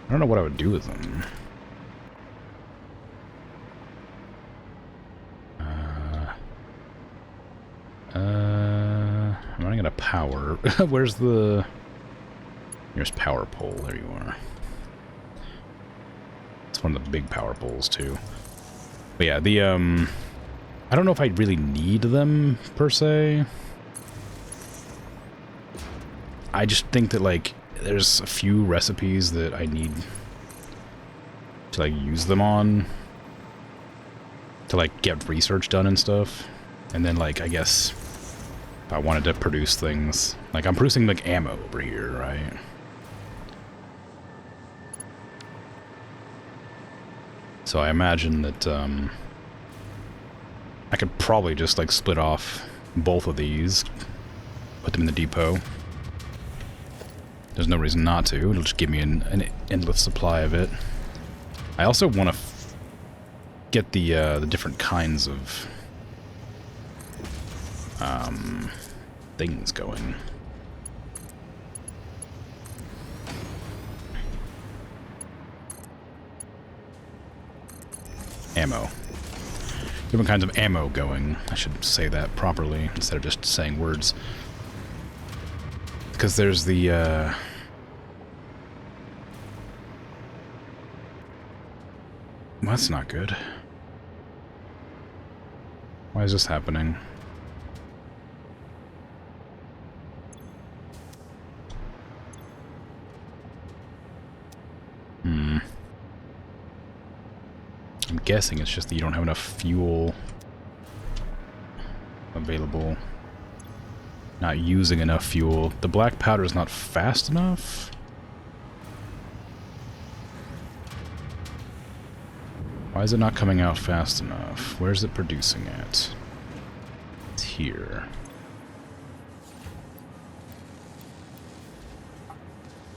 I don't know what I would do with them. I'm running out of power. Where's the nearest power pole? There you are. It's one of the big power poles too. But yeah, the I don't know if I really need them per se. I just think that like there's a few recipes that I need to like use them on to like get research done and stuff. And then like I guess if I wanted to produce things, like I'm producing like ammo over here, right? So I imagine that I could probably just like split off both of these, put them in the depot. There's no reason not to. It'll just give me an endless supply of it. I also want to get the different kinds of things going. Ammo. Different kinds of ammo going. I should say that properly instead of just saying words. Because there's the, well, that's not good. Why is this happening? I'm guessing it's just that you don't have enough fuel available. Not using enough fuel. The black powder is not fast enough. Why is it not coming out fast enough? Where's it producing at? It's here.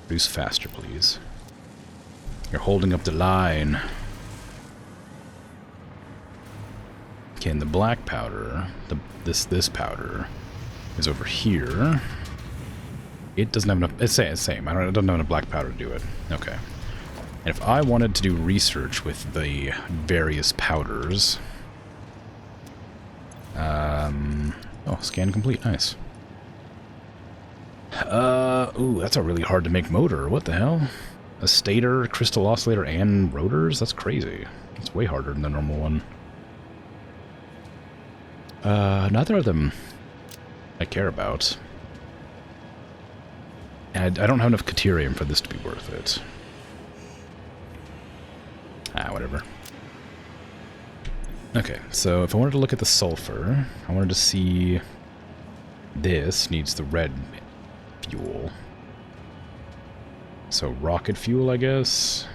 Produce faster, please. You're holding up the line. Okay, and the black powder, this powder, is over here. It doesn't have enough. It's same. It doesn't have enough black powder to do it. Okay. And if I wanted to do research with the various powders, oh, scan complete. Nice. Ooh, that's a really hard to make motor. What the hell? A stator, crystal oscillator, and rotors? That's crazy. It's way harder than the normal one. Neither of them I care about. And I don't have enough Caterium for this to be worth it. Ah, whatever. Okay, so if I wanted to look at the sulfur, I wanted to see... This needs the red fuel. So rocket fuel, I guess.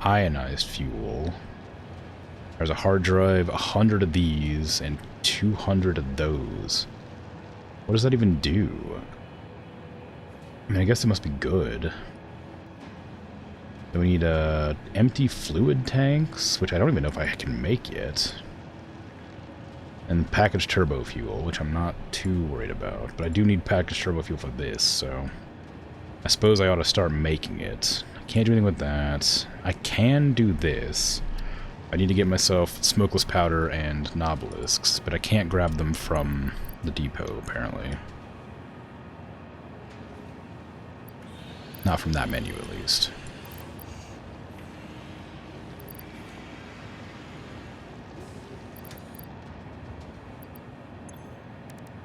Ionized fuel. There's a hard drive, 100 of these, and 200 of those. What does that even do? I mean, I guess it must be good. we need empty fluid tanks, which I don't even know if I can make yet. And packaged turbo fuel, which I'm not too worried about. But I do need packaged turbo fuel for this, so I suppose I ought to start making it. I can't do anything with that. I can do this. I need to get myself smokeless powder and nobelisks, but I can't grab them from the depot, apparently. Not from that menu, at least.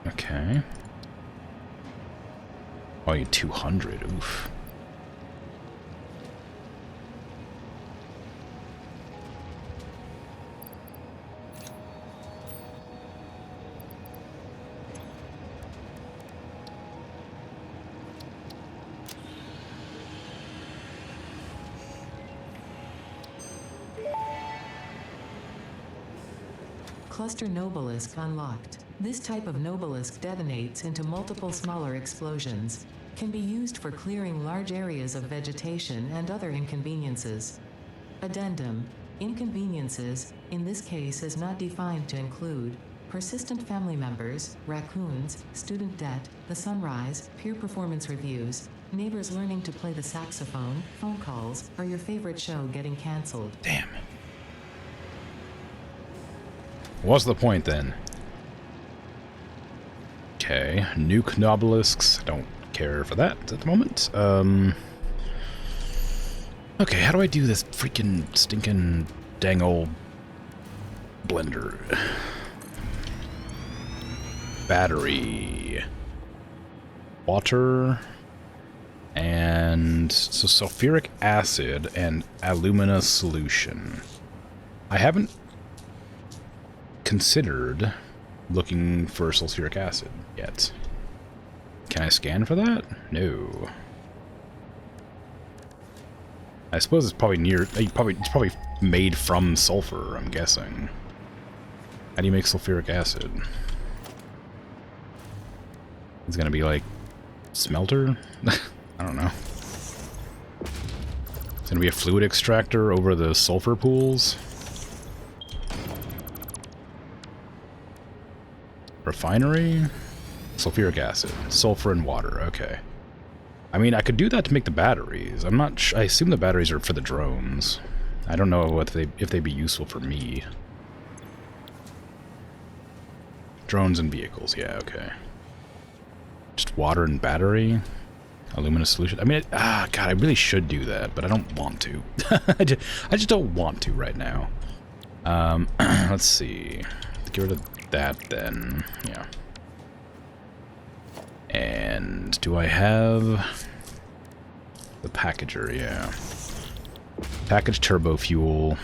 Okay. Oh, I need 200. Oof. Cluster Nobelisk unlocked. This type of Nobelisk detonates into multiple smaller explosions. Can be used for clearing large areas of vegetation and other inconveniences. Addendum. Inconveniences, in this case, is not defined to include persistent family members, raccoons, student debt, the sunrise, peer performance reviews, neighbors learning to play the saxophone, phone calls, or your favorite show getting cancelled. Damn. What's the point, then? Okay, nuke nobelisks. Don't care for that at the moment. Okay, how do I do this freaking stinking dang old blender? Battery. Water. And so sulfuric acid and alumina solution. I haven't considered looking for sulfuric acid yet. Can I scan for that? No. I suppose it's probably near. It's probably made from sulfur, I'm guessing. How do you make sulfuric acid? It's gonna be like smelter? I don't know. It's gonna be a fluid extractor over the sulfur pools. Refinery? Sulfuric acid. Sulfur and water. Okay. I mean, I could do that to make the batteries. I'm not I assume the batteries are for the drones. I don't know if they'd be useful for me. Drones and vehicles. Yeah, okay. Just water and battery? Alumina solution? I mean, God, I really should do that, but I don't want to. I just don't want to right now. Let's see. Get rid of that then. Yeah. And do I have the packager? Yeah. Packaged turbo fuel.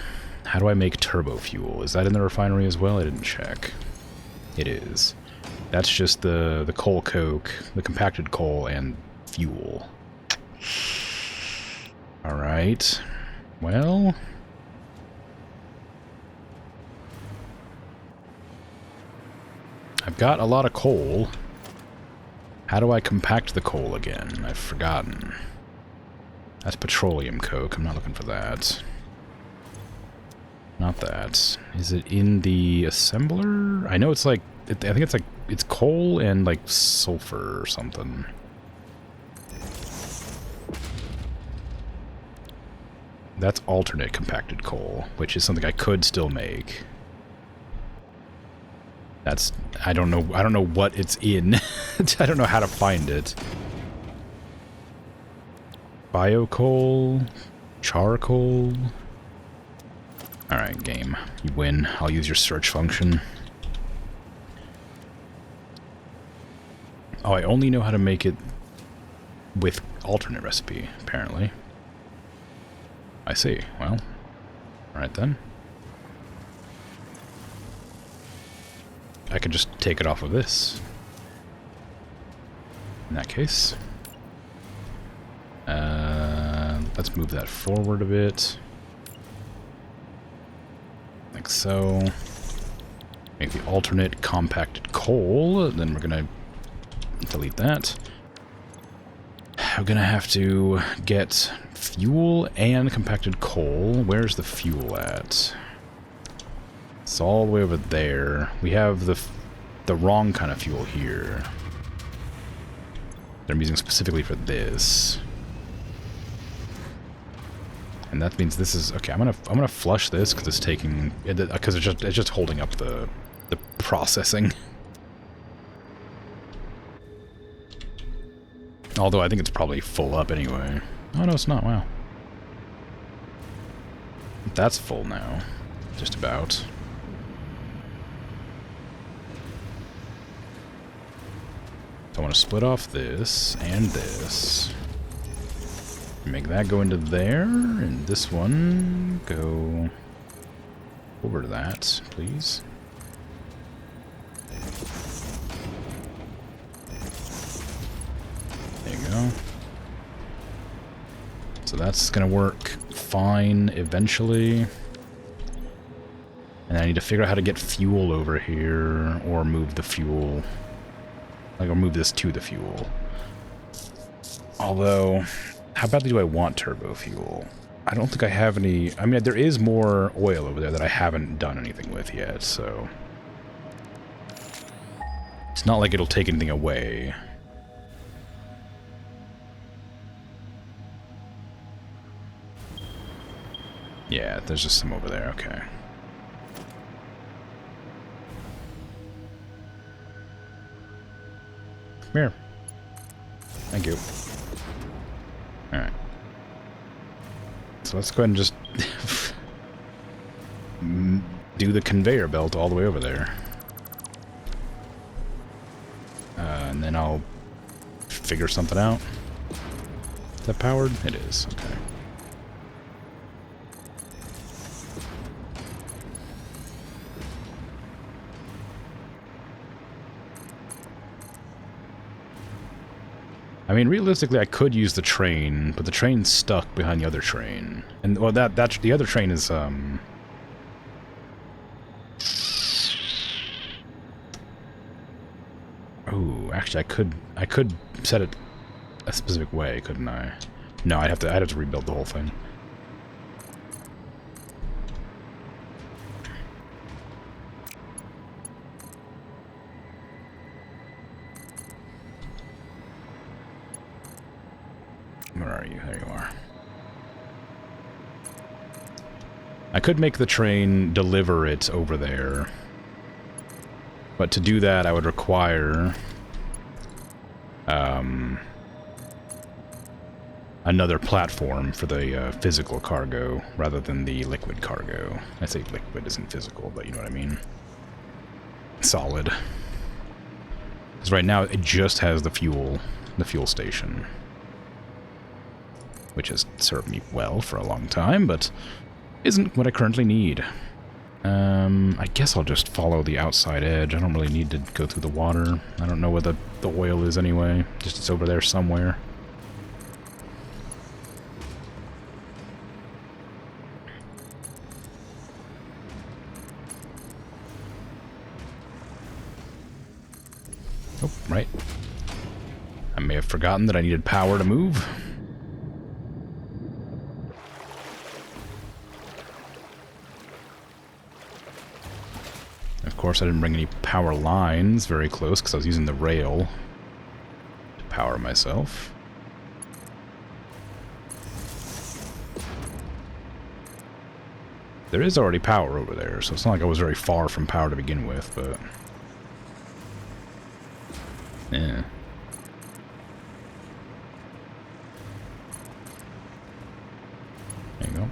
How do I make turbo fuel? Is that in the refinery as well? I didn't check. It is. That's just the coal coke, the compacted coal, and fuel. Alright. Well, I've got a lot of coal. How do I compact the coal again? I've forgotten. That's petroleum coke. I'm not looking for that. Not that. Is it in the assembler? I know it's like, I think it's like, it's coal and like sulfur or something. That's alternate compacted coal, which is something I could still make. That's, I don't know what it's in. I don't know how to find it. Biocoal, charcoal. Alright, game. You win. I'll use your search function. Oh, I only know how to make it with alternate recipe, apparently. I see. Well, alright then. I could just take it off of this. In that case. Let's move that forward a bit. Like so. Make the alternate compacted coal. Then we're gonna delete that. I'm gonna have to get fuel and compacted coal. Where's the fuel at? It's all the way over there. We have the wrong kind of fuel here. That I'm using specifically for this. And that means this is okay. I'm gonna flush this because it's taking because it's just holding up the processing. Although I think it's probably full up anyway. Oh no, it's not. Wow. That's full now. Just about. So I want to split off this and this. Make that go into there, and this one go over to that, please. There you go. So that's gonna work fine eventually. And I need to figure out how to get fuel over here, or move the fuel. Like, or move this to the fuel. Although, how badly do I want turbo fuel? I don't think I have any... I mean, there is more oil over there that I haven't done anything with yet, so... It's not like it'll take anything away. Yeah, there's just some over there, okay. Come here. Thank you. Alright. So let's go ahead and just do the conveyor belt all the way over there. And then I'll figure something out. Is that powered? It is, okay. I mean, realistically, I could use the train, but the train's stuck behind the other train. And, well, that's the other train is, Oh, actually, I could set it a specific way, couldn't I? No, I'd have to rebuild the whole thing. Where are you? There you are. I could make the train deliver it over there. But to do that, I would require... another platform for the physical cargo, rather than the liquid cargo. I say liquid isn't physical, but you know what I mean. Solid. Because right now, it just has the fuel station. Which has served me well for a long time, but isn't what I currently need. I guess I'll just follow the outside edge. I don't really need to go through the water. I don't know where the oil is anyway. Just it's over there somewhere. Oh, right. I may have forgotten that I needed power to move. Of course, I didn't bring any power lines very close because I was using the rail to power myself. There is already power over there, so it's not like I was very far from power to begin with, but... yeah. There you go.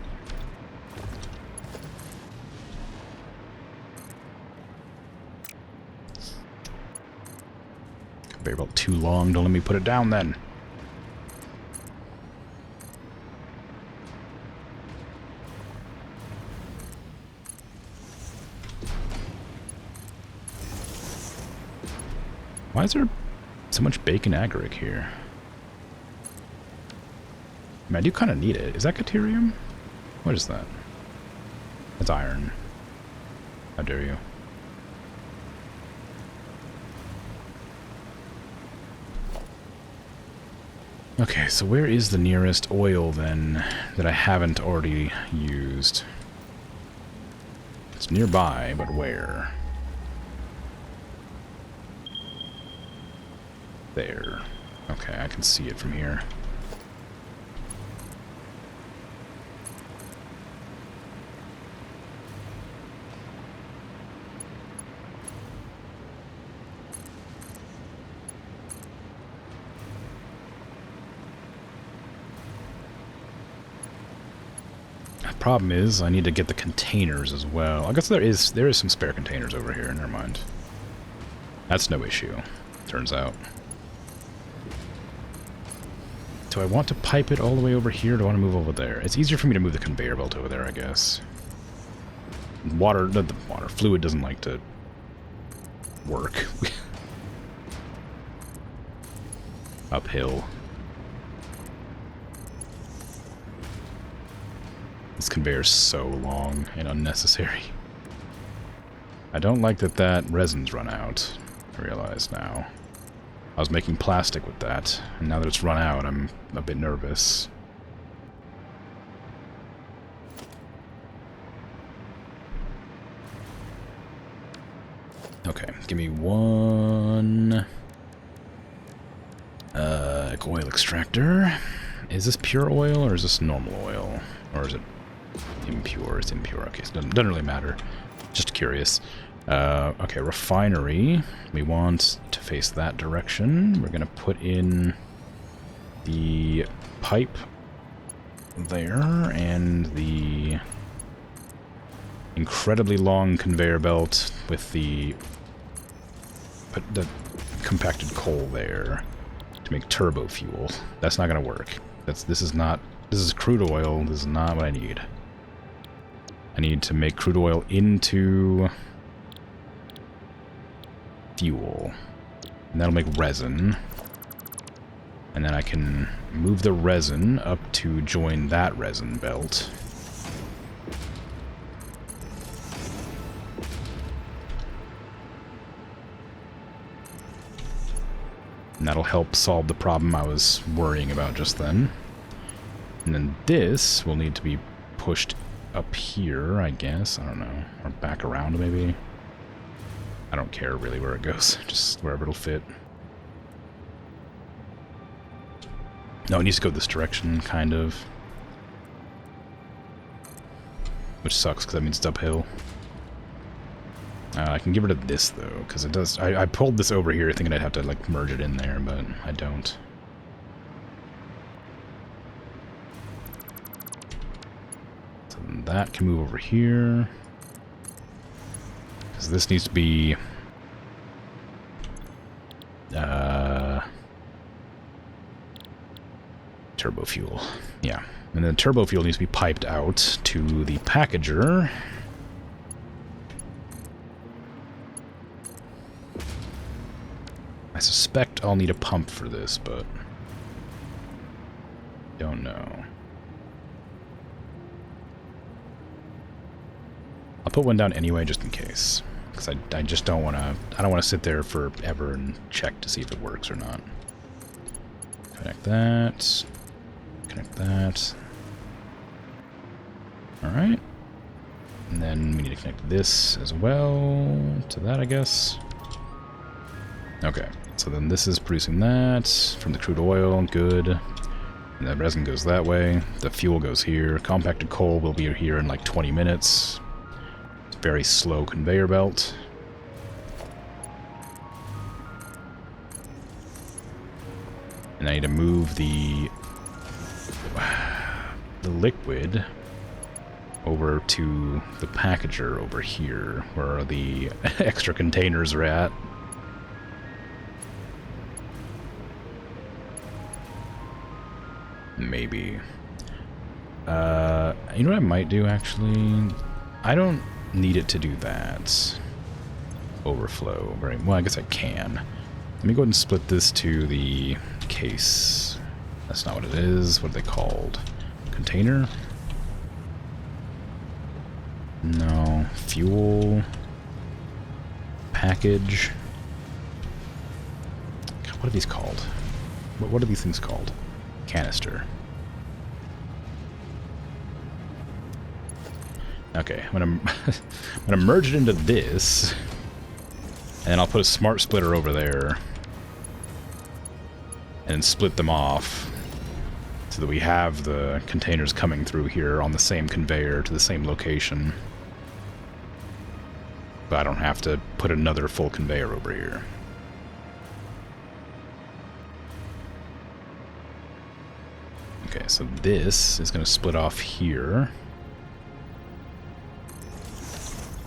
Conveyor belt too long, don't let me put it down then. Why is there so much bacon agaric here? I mean, I do kind of need it. Is that Caterium? What is that? That's iron. How dare you? Okay, so where is the nearest oil, then, that I haven't already used? It's nearby, but where? There. Okay, I can see it from here. Problem is, I need to get the containers as well. I guess there is some spare containers over here. Never mind. That's no issue, turns out. Do I want to pipe it all the way over here, or do I want to move over there? It's easier for me to move the conveyor belt over there, I guess. Water, the water fluid doesn't like to work. Uphill. This conveyor's so long and unnecessary. I don't like that that resin's run out, I realize now. I was making plastic with that, and now that it's run out, I'm a bit nervous. Okay, give me one... oil extractor. Is this pure oil, or is this normal oil? Or is it impure? It's impure. Okay, so it doesn't really matter. Just curious. Okay, refinery. We want to face that direction. We're going to put in the pipe there and the incredibly long conveyor belt with the compacted coal there to make turbo fuel. That's not going to work. This is crude oil. This is not what I need. I need to make crude oil into fuel. And that'll make resin. And then I can move the resin up to join that resin belt. And that'll help solve the problem I was worrying about just then. And then this will need to be pushed up here, I guess. I don't know. Or back around, maybe. I don't care really where it goes. Just wherever it'll fit. No, it needs to go this direction, kind of. Which sucks, because that means it's uphill. I can get rid of this, though, because it does... I pulled this over here thinking I'd have to, like, merge it in there, but I don't. So then that can move over here. Because this needs to be... turbo fuel. Yeah. And then turbo fuel needs to be piped out to the packager. I suspect I'll need a pump for this, but don't know. I'll put one down anyway, just in case, because I just don't want to. I don't want to sit there forever and check to see if it works or not. Connect that. Connect that. All right. And then we need to connect this as well to that, I guess. Okay. So then this is producing that from the crude oil, good. And the resin goes that way. The fuel goes here. Compacted coal will be here in like 20 minutes. It's a very slow conveyor belt. And I need to move the liquid over to the packager over here, where the extra containers are at. Maybe. You know what I might do, actually? I don't need it to do that. Overflow. Very well, I guess I can. Let me go ahead and split this to the case. That's not what it is. What are they called? Container? No. Fuel. Package. God, what are these called? What are these things called? canister. Okay, I'm gonna merge it into this, and then I'll put a smart splitter over there, and split them off, so that we have the containers coming through here on the same conveyor to the same location. But I don't have to put another full conveyor over here. Okay, so this is going to split off here.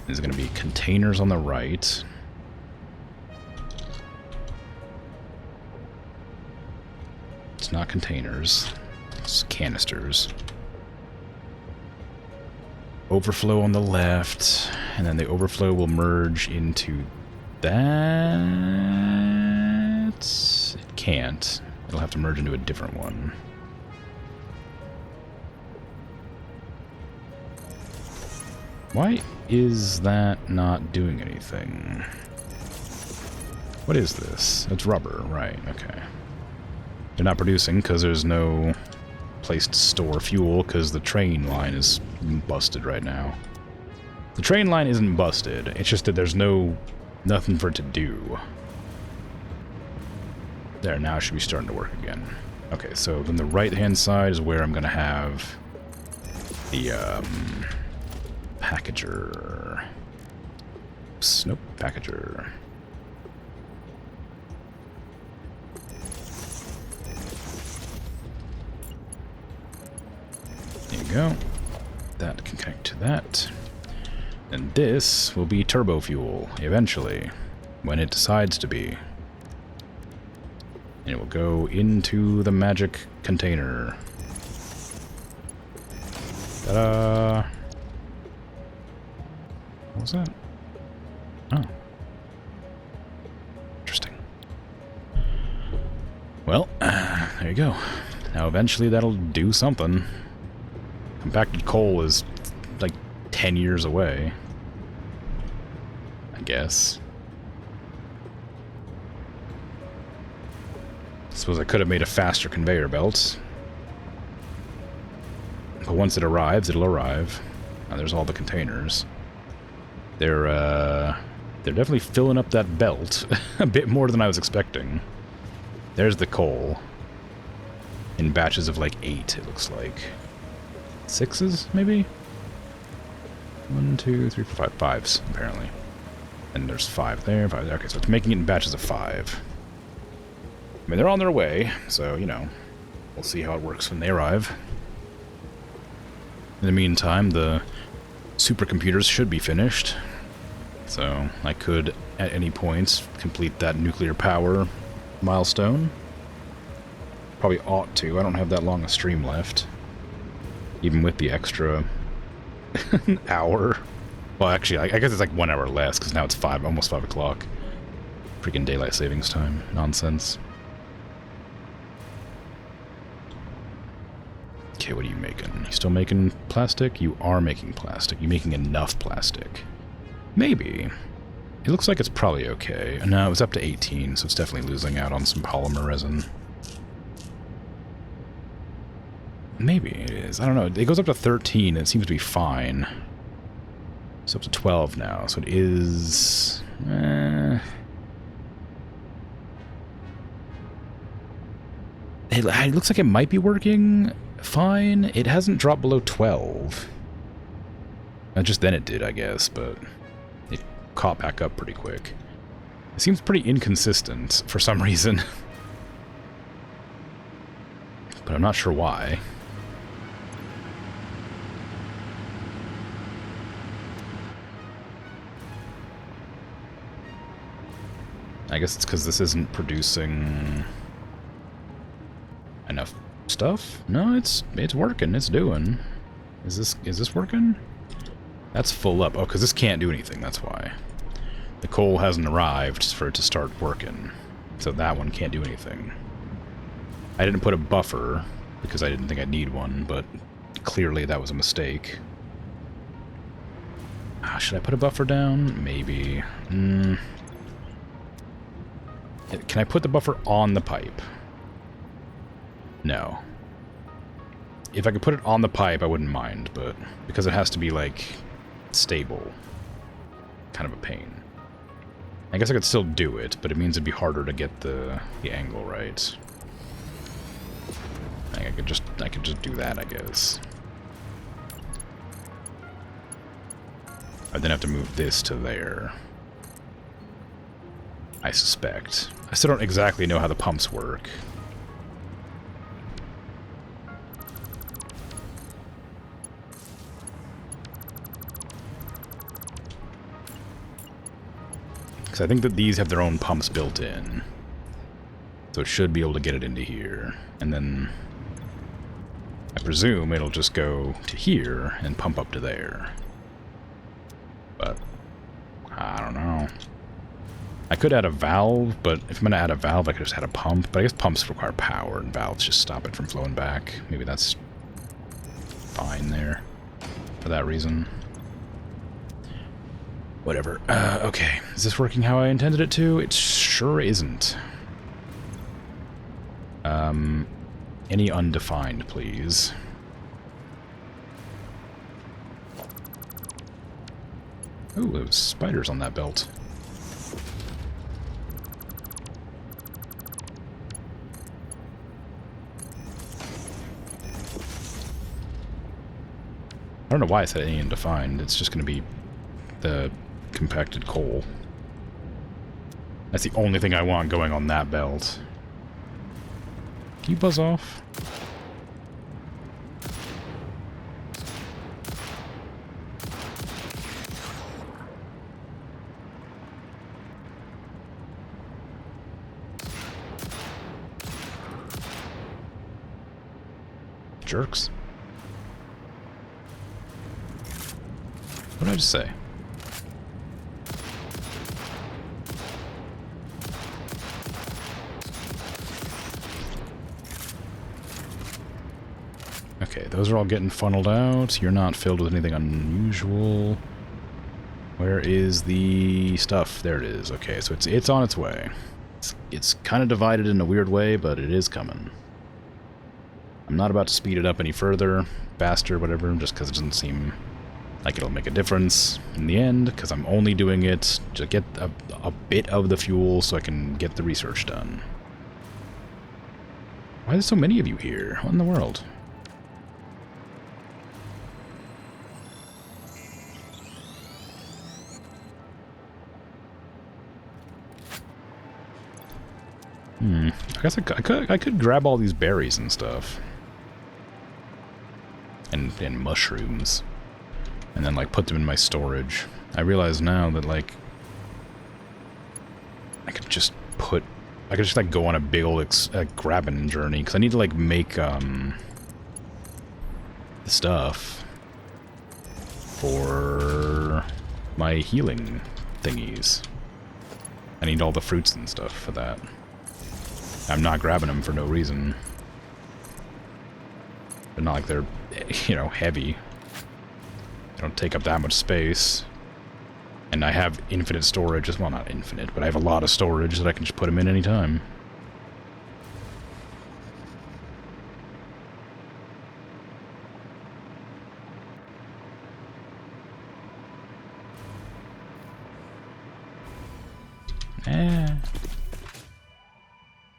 There's going to be containers on the right. It's not containers. It's canisters. Overflow on the left, and then the overflow will merge into that. It can't. It'll have to merge into a different one. Why is that not doing anything? What is this? It's rubber, right, okay. They're not producing because there's no place to store fuel because the train line is busted right now. The train line isn't busted, it's just that there's nothing for it to do. There, now it should be starting to work again. Okay, so then the right-hand side is where I'm going to have the packager. Oops, nope, packager. There you go. That can connect to that. And this will be turbo fuel, eventually, when it decides to be. And it will go into the magic container. Ta-da! What was that? Oh. Interesting. Well, there you go. Now eventually that'll do something. Compacted coal is like 10 years away, I guess. Suppose I could have made a faster conveyor belt. But once it arrives, it'll arrive. Now there's all the containers. They're definitely filling up that belt a bit more than I was expecting. There's the coal. In batches of like 8, it looks like. 6s, maybe? 1, 2, 3, 4, 5. 5s, apparently. And there's 5 there, 5 there. Okay, so it's making it in batches of 5. I mean, they're on their way, so, you know, we'll see how it works when they arrive. In the meantime, the supercomputers should be finished. So, I could, at any point, complete that nuclear power milestone. Probably ought to. I don't have that long a stream left. Even with the extra hour. Well, actually, I guess it's like 1 hour less, because now it's almost 5 o'clock. Freaking daylight savings time. Nonsense. Okay, what are you making? You still making plastic? You are making plastic. You making enough plastic? Maybe. It looks like it's probably okay. No, it was up to 18, so it's definitely losing out on some polymer resin. Maybe it is. I don't know. It goes up to 13, and it seems to be fine. It's up to 12 now, so it is... It looks like it might be working fine. It hasn't dropped below 12. Just then it did, I guess, but it caught back up pretty quick. It seems pretty inconsistent for some reason. But I'm not sure why. I guess it's because this isn't producing enough stuff? No, it's working. It's doing. Is this working? That's full up. Oh, because this can't do anything. That's why. The coal hasn't arrived for it to start working. So that one can't do anything. I didn't put a buffer because I didn't think I'd need one, but clearly that was a mistake. Should I put a buffer down? Maybe. Can I put the buffer on the pipe? No. if I could put it on the pipe, I wouldn't mind, but because it has to be, like, stable, kind of a pain. I guess I could still do it, but it means it'd be harder to get the angle right. I could just do that, I guess. I'd then have to move this to there. I suspect. I still don't exactly know how the pumps work. Because I think that these have their own pumps built in. So it should be able to get it into here. And then I presume it'll just go to here and pump up to there. But I don't know. I could add a valve, but if I'm going to add a valve, I could just add a pump. But I guess pumps require power, and valves just stop it from flowing back. Maybe that's fine there for that reason. Whatever. Okay. Is this working how I intended it to? It sure isn't. Any undefined, please. Ooh, there was spiders on that belt. I don't know why I said any undefined. It's just going to be the compacted coal. That's the only thing I want going on that belt. Can you buzz off? Jerks. What did I just say? Okay, those are all getting funneled out. You're not filled with anything unusual. Where is the stuff? There it is. Okay, so it's on its way. It's kind of divided in a weird way, but it is coming. I'm not about to speed it up any further, faster, whatever, just because it doesn't seem like it'll make a difference in the end, because I'm only doing it to get a bit of the fuel so I can get the research done. Why are there so many of you here? What in the world? I guess I could grab all these berries and stuff. And mushrooms. And then, like, put them in my storage. I realize now that, like, I could just, like, go on a big old grabbing journey. Because I need to, like, make, the stuff for my healing thingies. I need all the fruits and stuff for that. I'm not grabbing them for no reason. They're not like they're, you know, heavy. They don't take up that much space. And I have infinite storage. Well, not infinite, but I have a lot of storage that I can just put them in anytime.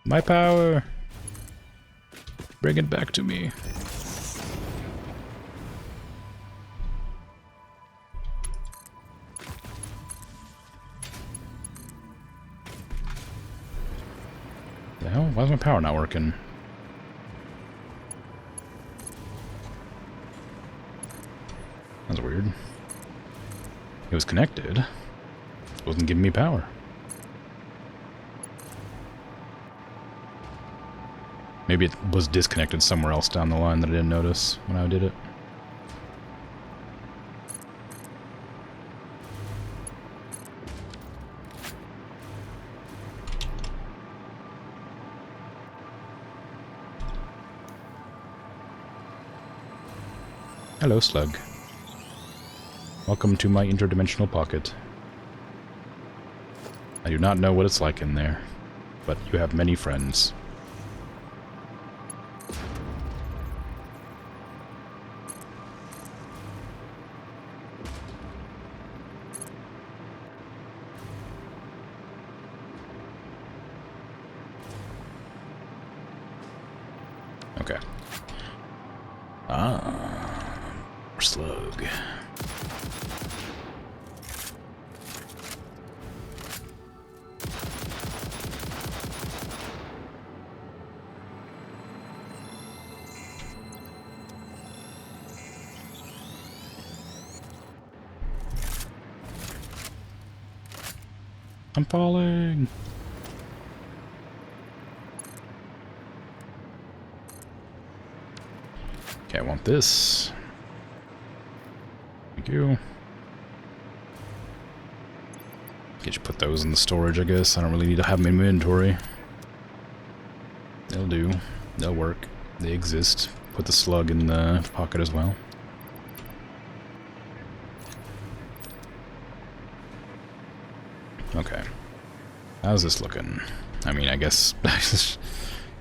My power! Bring it back to me. The hell? Why is my power not working? That's weird. It was connected. It wasn't giving me power. Maybe it was disconnected somewhere else down the line that I didn't notice when I did it. Hello, Slug. Welcome to my interdimensional pocket. I do not know what it's like in there, but you have many friends. Okay. Ah, more slug. I'm falling. Okay, I want this. Thank you. Get you put those in the storage, I guess. I don't really need to have them in my inventory. They'll do. They'll work. They exist. Put the slug in the pocket as well. Okay. How's this looking? I mean, I guess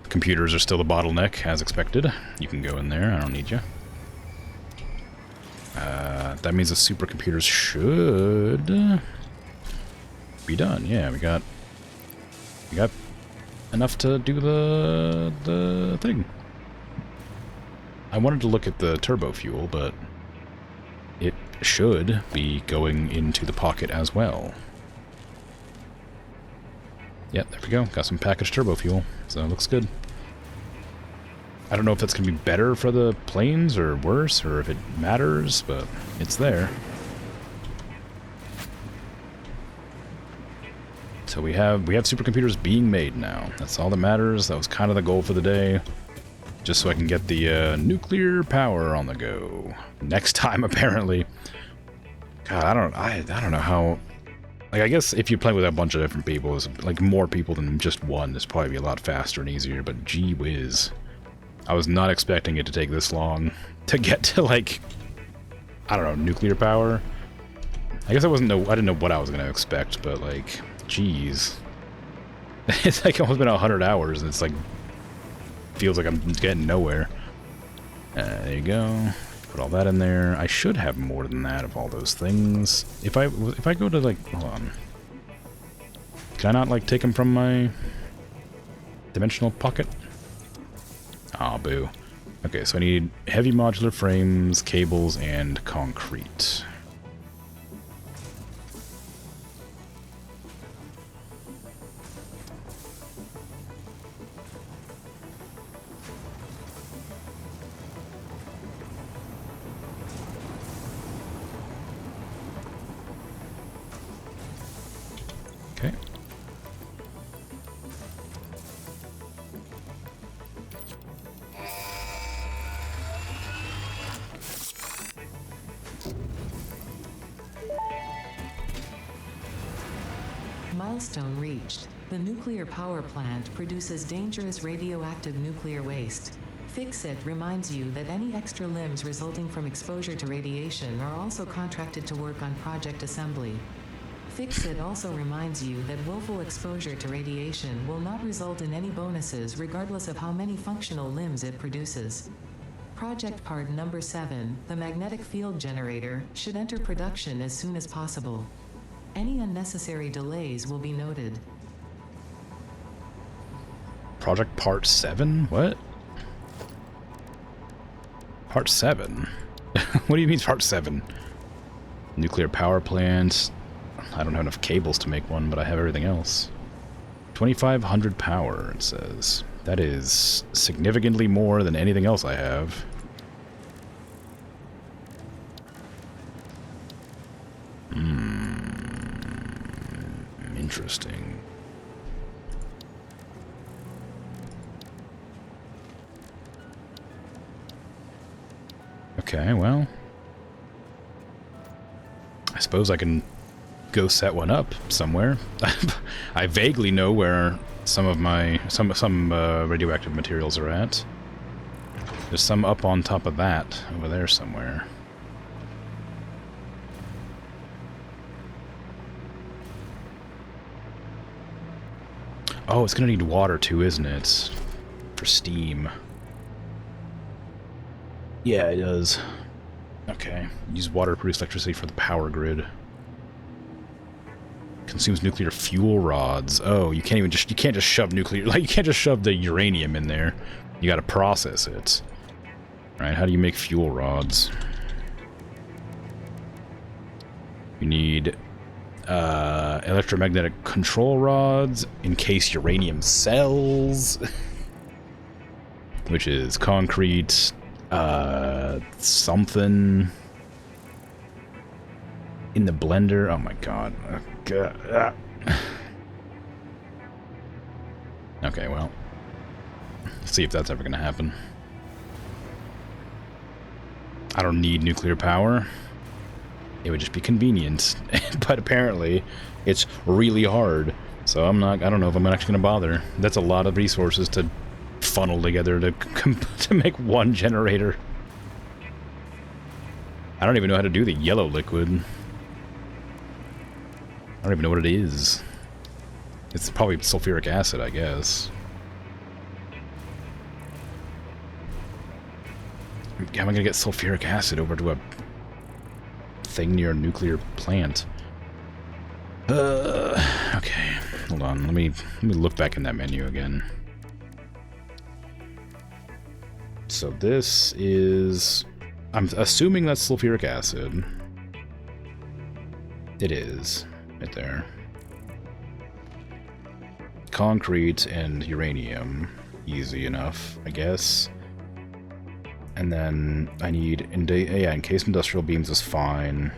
computers are still the bottleneck, as expected. You can go in there. I don't need you. That means the supercomputers should be done. Yeah, we got enough to do the thing. I wanted to look at the turbo fuel, but it should be going into the pocket as well. Yeah, there we go. Got some packaged turbo fuel, so it looks good. I don't know if that's going to be better for the planes or worse, or if it matters, but it's there. So we have supercomputers being made now. That's all that matters. That was kind of the goal for the day. Just so I can get the nuclear power on the go. Next time, apparently. God, I don't know how... Like, I guess if you play with a bunch of different people, it's like more people than just one, it's probably be a lot faster and easier, but gee whiz. I was not expecting it to take this long to get to, like, I don't know, nuclear power. I guess I didn't know what I was going to expect, but, like, geez. It's like almost been 100 hours, and it's like, feels like I'm getting nowhere. There you go. Put all that in there. I should have more than that of all those things. If I go to, like, hold on. Can I not, like, take them from my dimensional pocket? Aw, boo. Okay, so I need heavy modular frames, cables, and concrete. Okay. Milestone reached. The nuclear power plant produces dangerous radioactive nuclear waste. Fix-It reminds you that any extra limbs resulting from exposure to radiation are also contracted to work on project assembly. Fix-It also reminds you that willful exposure to radiation will not result in any bonuses regardless of how many functional limbs it produces. Project part number 7, the magnetic field generator, should enter production as soon as possible. Any unnecessary delays will be noted. Project Part 7? What? Part 7? What do you mean Part 7? Nuclear power plant. I don't have enough cables to make one, but I have everything else. 2,500 power, it says. That is significantly more than anything else I have. Interesting. Okay, well, I suppose I can go set one up somewhere. I vaguely know where some of my radioactive materials are at. There's some up on top of that over there somewhere. Oh, it's gonna need water too, isn't it? For steam. Yeah, it does. Okay. Use water to produce electricity for the power grid. Consumes nuclear fuel rods. Oh, you can't just shove nuclear, like, you can't just shove the uranium in there. You gotta process it. Right, how do you make fuel rods? You need electromagnetic control rods, encased uranium cells, which is concrete, something in the blender. Oh my god. Okay, well, see if that's ever gonna happen. I don't need nuclear power. It would just be convenient, but apparently it's really hard. So I don't know if I'm actually gonna bother. That's a lot of resources to funnel together to make one generator. I don't even know how to do the yellow liquid. I don't even know what it is. It's probably sulfuric acid, I guess. How am I gonna get sulfuric acid over to a thing near a nuclear plant? Okay, hold on. Let me look back in that menu again. So this is, I'm assuming that's sulfuric acid. It is right there. Concrete and uranium, easy enough, I guess. And then I need, encased industrial beams is fine.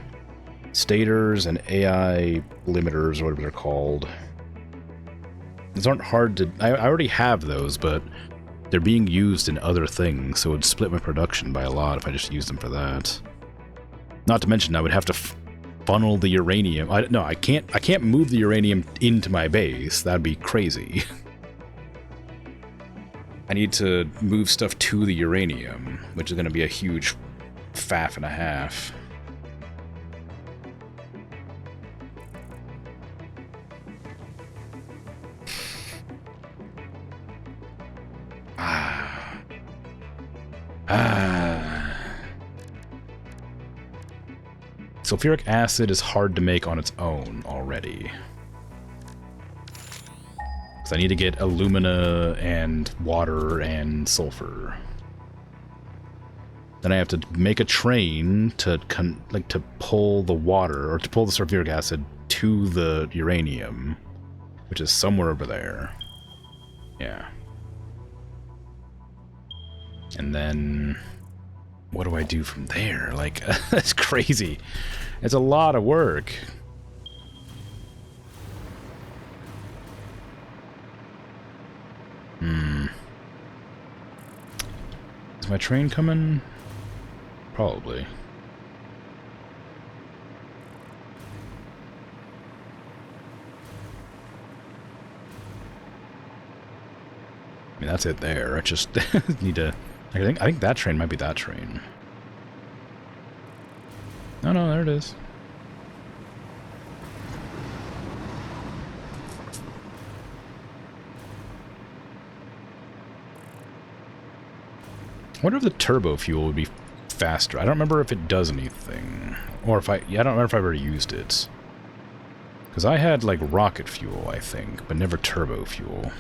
Stators and AI limiters, or whatever they're called. These aren't hard to, I already have those, but they're being used in other things, so it would split my production by a lot if I just used them for that. Not to mention, I would have to funnel the uranium. No, I can't move the uranium into my base. That'd be crazy. I need to move stuff to the uranium, which is going to be a huge faff and a half. Sulfuric acid is hard to make on its own already. Because I need to get alumina and water and sulfur. Then I have to make a train to to pull the water, or to pull the sulfuric acid to the uranium, which is somewhere over there. Yeah. And then what do I do from there? Like, that's crazy. It's a lot of work. Is my train coming? Probably. I mean, that's it there. I just need to... I think that train might be that train. No, there it is. I wonder if the turbo fuel would be faster. I don't remember if it does anything. Or if I don't remember if I've ever used it. Because I had, like, rocket fuel, I think, but never turbo fuel.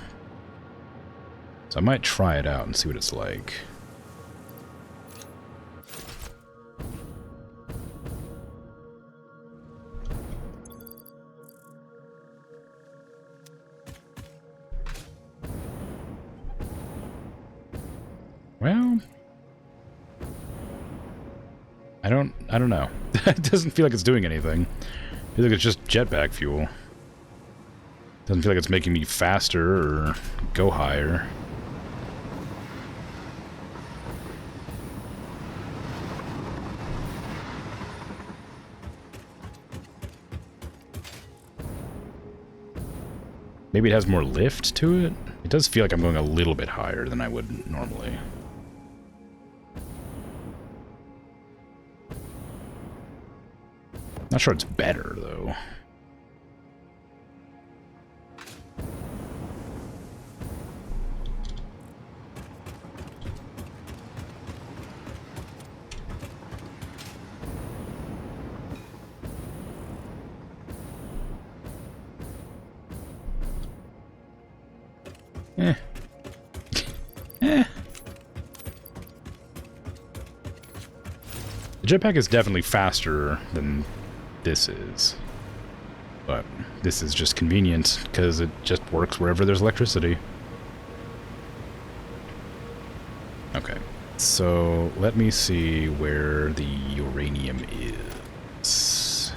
So I might try it out and see what it's like. Well, I don't know. It doesn't feel like it's doing anything. I feel like it's just jetpack fuel. Doesn't feel like it's making me faster or go higher. Maybe it has more lift to it? It does feel like I'm going a little bit higher than I would normally. Not sure it's better, though. The jetpack is definitely faster than this is. But this is just convenient because it just works wherever there's electricity. Okay, so let me see where the uranium is.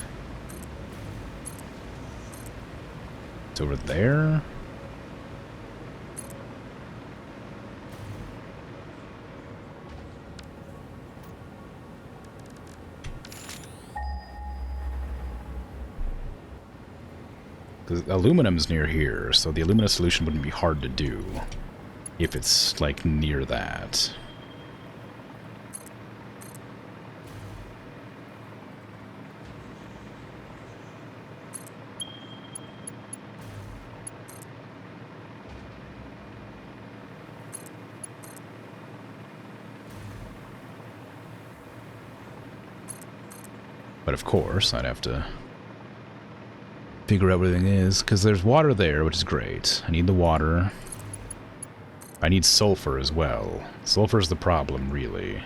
It's over there. The aluminum's near here, so the alumina solution wouldn't be hard to do if it's, like, near that. But of course, I'd have to figure out where everything is, because there's water there, which is great. I need the water. I need sulfur as well. Sulfur's the problem, really.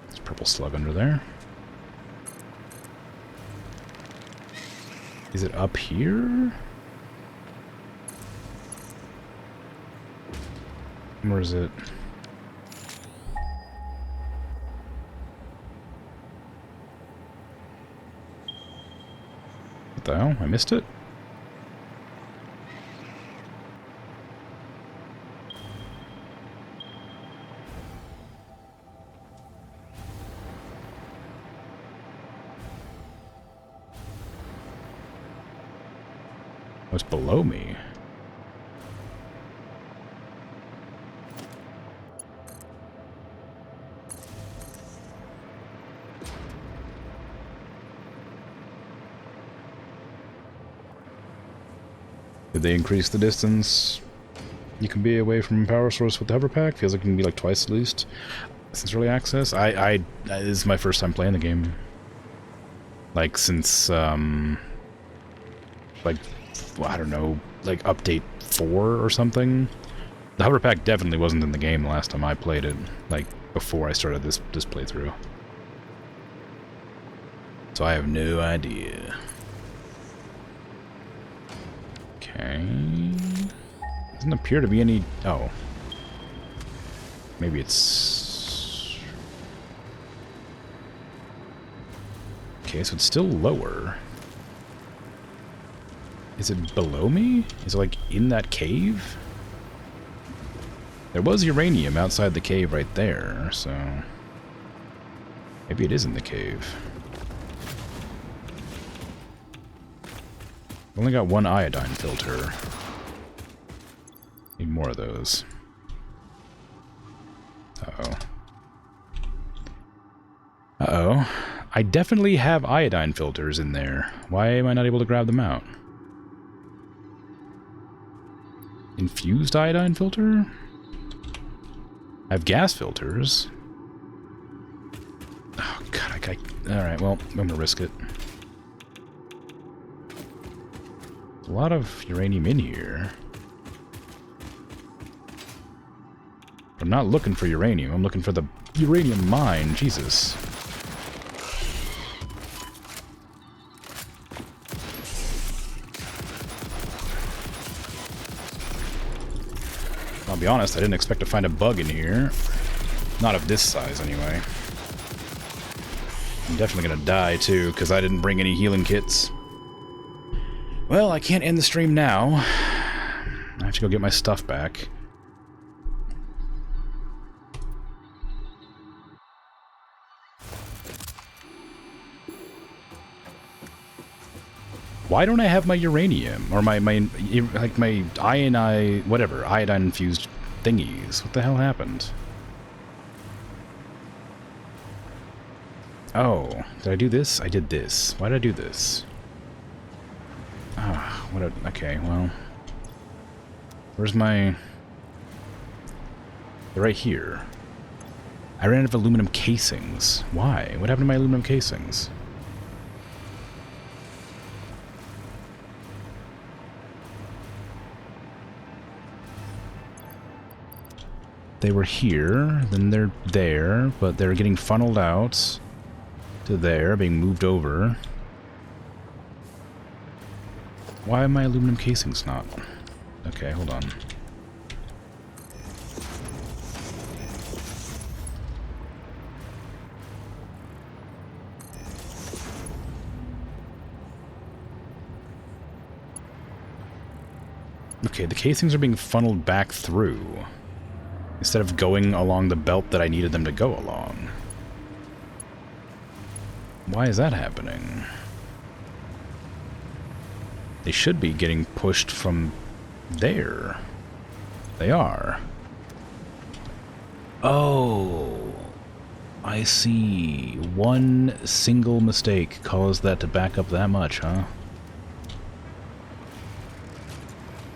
There's a purple slug under there. Is it up here? Or is it... What the hell? I missed it? What's below me? Did they increase the distance you can be away from a power source with the hover pack? Feels like it can be like twice at least since early access. This is my first time playing the game. Like since like, well, I don't know, like update 4 or something. The hover pack definitely wasn't in the game the last time I played it, like before I started this playthrough. So I have no idea. Okay. Doesn't appear to be any... Oh. Maybe it's... Okay, so it's still lower. Is it below me? Is it like in that cave? There was uranium outside the cave right there, so... Maybe it is in the cave. Only got one iodine filter. Need more of those. Uh-oh. Uh-oh. I definitely have iodine filters in there. Why am I not able to grab them out? Infused iodine filter? I have gas filters. Oh, God, alright, well, I'm gonna risk it. A lot of uranium in here. I'm not looking for uranium. I'm looking for the uranium mine. Jesus. I'll be honest, I didn't expect to find a bug in here. Not of this size, anyway. I'm definitely gonna die, too, because I didn't bring any healing kits. Well, I can't end the stream now. I have to go get my stuff back. Why don't I have my uranium? Or my iodine infused thingies? What the hell happened? Oh, did I do this? I did this. Why did I do this? Ah, okay, well... Where's my... They're right here. I ran out of aluminum casings. Why? What happened to my aluminum casings? they were here, then they're there, but they're getting funneled out to there, being moved over. Why are my aluminum casings not? Okay, hold on. Okay, the casings are being funneled back through, instead of going along the belt that I needed them to go along. Why is that happening? They should be getting pushed from there. They are. Oh, I see. One single mistake caused that to back up that much, huh?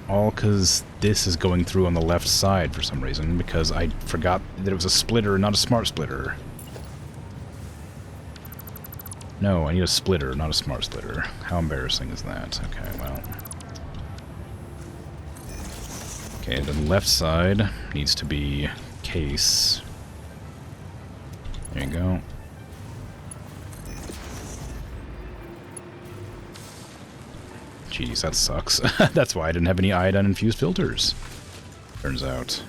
All because this is going through on the left side for some reason, because I forgot that it was a splitter, not a smart splitter. No, I need a splitter, not a smart splitter. How embarrassing is that? Okay, well. Okay, the left side needs to be case. There you go. Jeez, that sucks. That's why I didn't have any iodine-infused filters. Turns out.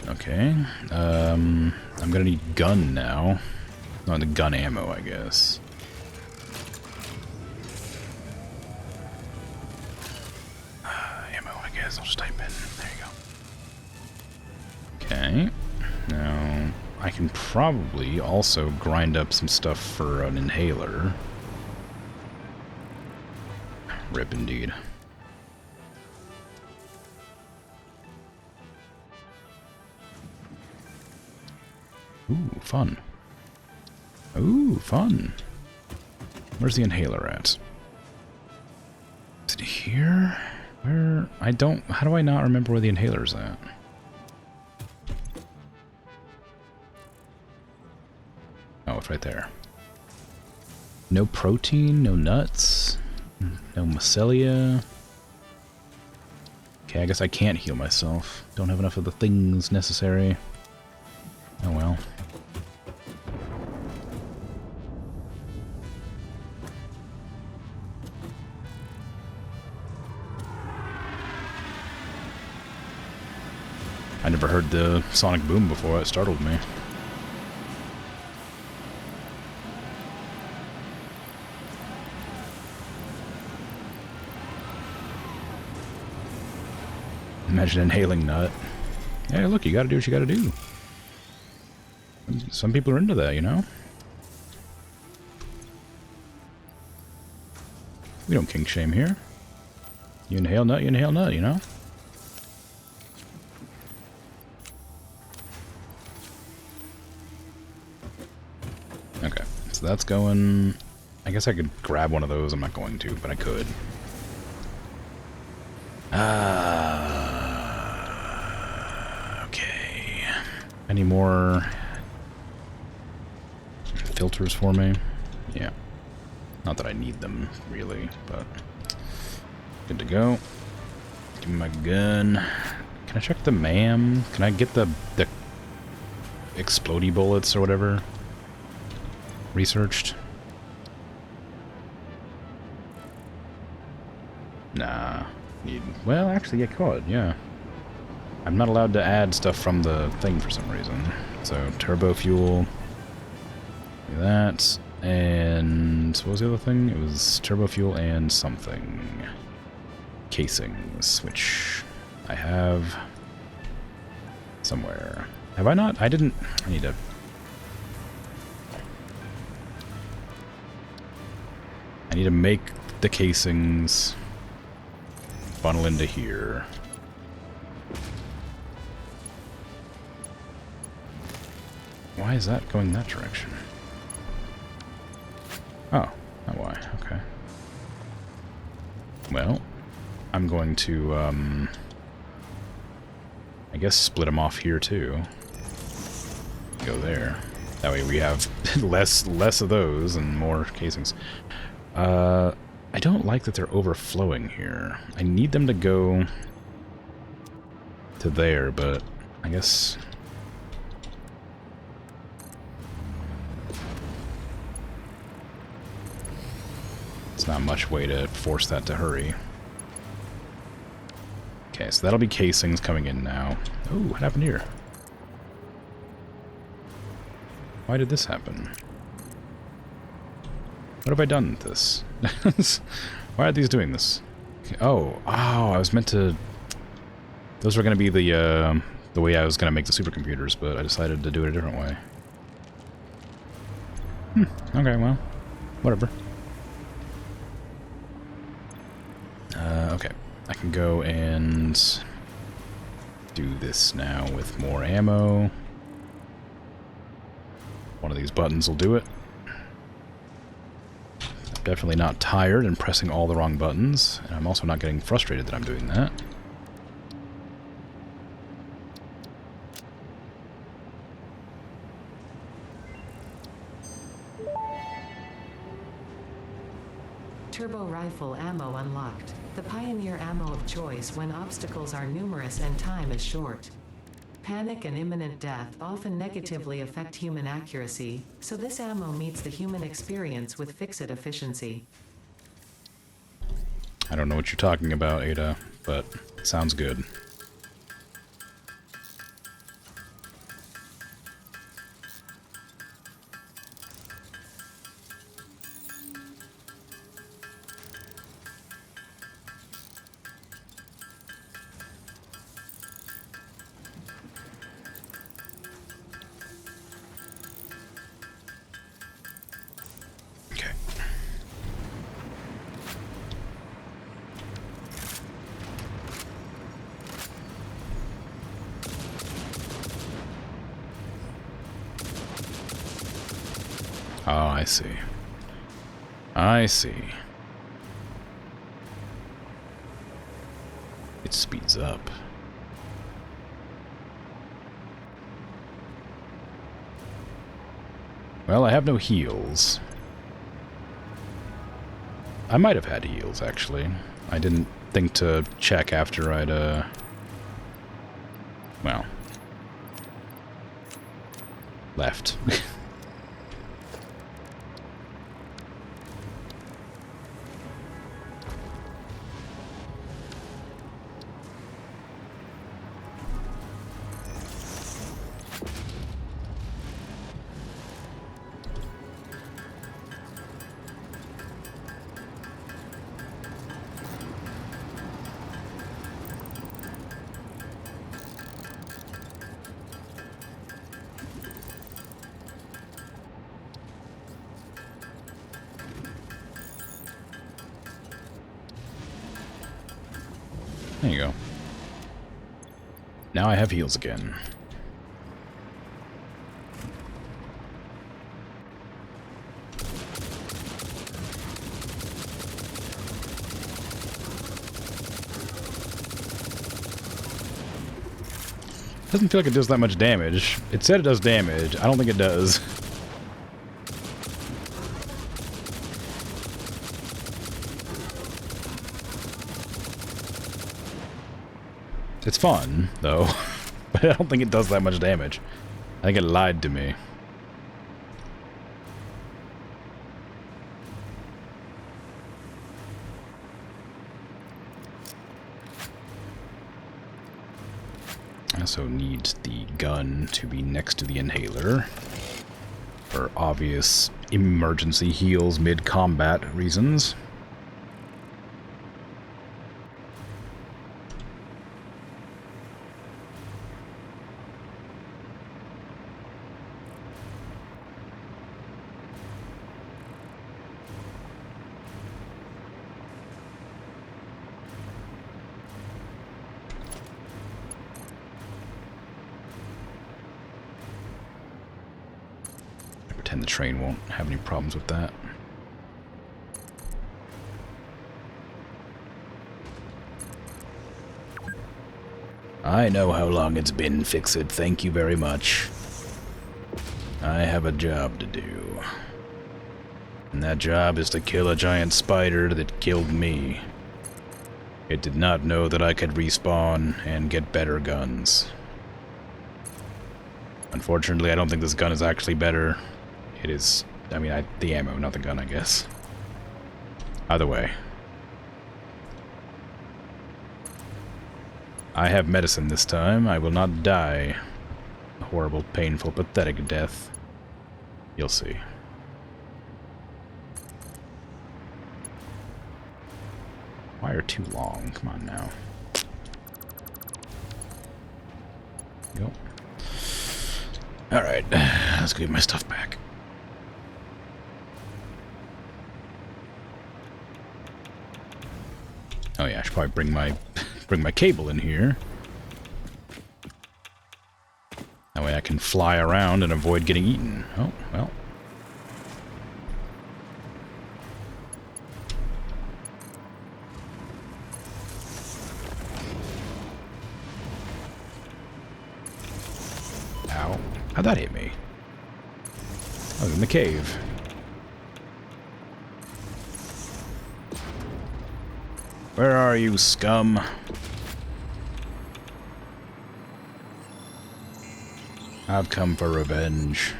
Okay. I'm gonna need gun now. Not the gun ammo, I guess. Ammo, I guess. I'll just type in. There you go. Okay. Now, I can probably also grind up some stuff for an inhaler. Rip indeed. Ooh, fun. Ooh, fun. Where's the inhaler at? Is it here? Where? I don't... How do I not remember where the inhaler's at? Oh, it's right there. No protein, no nuts, no mycelia. Okay, I guess I can't heal myself. Don't have enough of the things necessary. Oh well. I never heard the sonic boom before. It startled me. Imagine inhaling nut. Hey, look, you gotta do what you gotta do. Some people are into that, you know? We don't kink shame here. You inhale nut, you know? Okay, so that's going... I guess I could grab one of those. I'm not going to, but I could. Okay. Any more filters for me? Yeah. Not that I need them, really, but good to go. Give me my gun. Can I check the MAM? Can I get the explodey bullets or whatever researched? Nah. Well, actually, I could, yeah. I'm not allowed to add stuff from the thing for some reason. So, turbo fuel. Do that. And what was the other thing? It was turbo fuel and something. Casings, which I have somewhere. Have I not? I didn't. I need to. I need to make the casings funnel into here. Why is that going that direction? Oh, not why. Okay. Well, I'm going to, I guess split them off here too. Go there. That way we have less of those and more casings. I I don't like that they're overflowing here. I need them to go to there, but I guess... it's not much way to force that to hurry. Okay, so that'll be casings coming in now. Oh, what happened here? Why did this happen? What have I done with this? Why are these doing this? Okay, oh, I was meant to... those were going to be the way I was going to make the supercomputers, but I decided to do it a different way. Okay, well, whatever. Okay, I can go and do this now with more ammo. One of these buttons will do it. I'm definitely not tired and pressing all the wrong buttons, and I'm also not getting frustrated that I'm doing that. Turbo rifle ammo unlocked. The pioneer ammo of choice when obstacles are numerous and time is short. Panic and imminent death often negatively affect human accuracy, so this ammo meets the human experience with fix-it efficiency. I don't know what you're talking about, Ada, but it sounds good. Oh, I see. I see. It speeds up. Well, I have no heals. I might have had heals, actually. I didn't think to check after I'd, well, left. There you go. Now I have heals again. Doesn't feel like it does that much damage. It said it does damage. I don't think it does. It's fun, though, but I don't think it does that much damage. I think it lied to me. I also need the gun to be next to the inhaler for obvious emergency heals mid-combat reasons. Pretend the train won't have any problems with that. I know how long it's been, Fix-It. Thank you very much. I have a job to do. And that job is to kill a giant spider that killed me. It did not know that I could respawn and get better guns. Unfortunately, I don't think this gun is actually better. It is, I mean, the ammo, not the gun, I guess. Either way. I have medicine this time. I will not die a horrible, painful, pathetic death. You'll see. Wire too long. Come on now. Go. Alright, let's go get my stuff back. Oh yeah, I should probably bring my cable in here. That way I can fly around and avoid getting eaten. Oh, well. Ow. How'd that hit me? I was in the cave. Where are you, scum? I've come for revenge.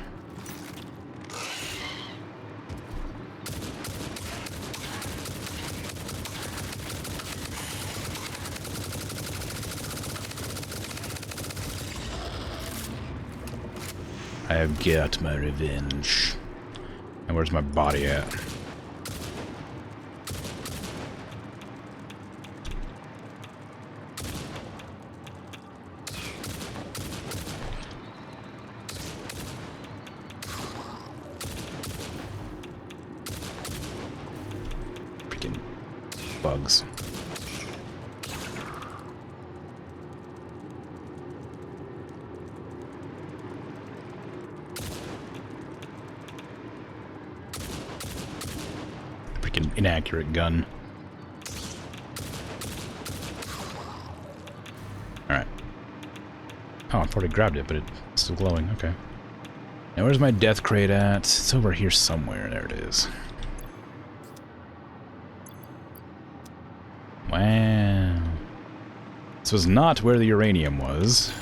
I have got my revenge. And where's my body at? Freaking bugs. Inaccurate gun. Alright. Oh, I've already grabbed it, but it's still glowing. Okay. Now, where's my death crate at? It's over here somewhere. There it is. Wow. This was not where the uranium was.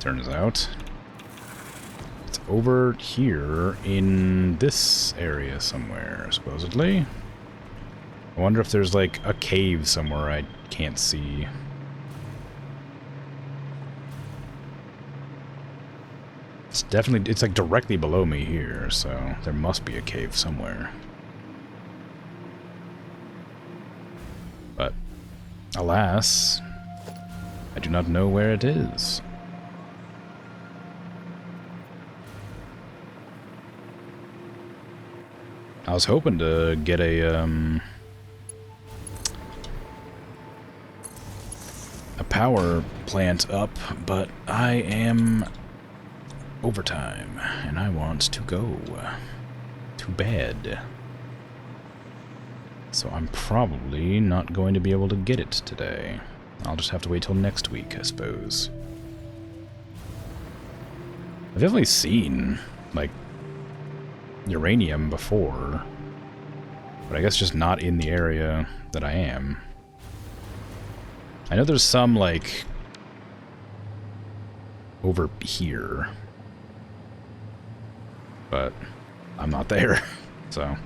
Turns out. Over here in this area somewhere, supposedly. I wonder if there's like a cave somewhere I can't see. It's definitely, it's like directly below me here, so there must be a cave somewhere. But, alas, I do not know where it is. I was hoping to get a power plant up, but I am overtime, and I want to go to bed. So I'm probably not going to be able to get it today. I'll just have to wait till next week, I suppose. I've definitely seen, like, uranium before, but I guess just not in the area that I am. I know there's some, like, over here, but I'm not there, so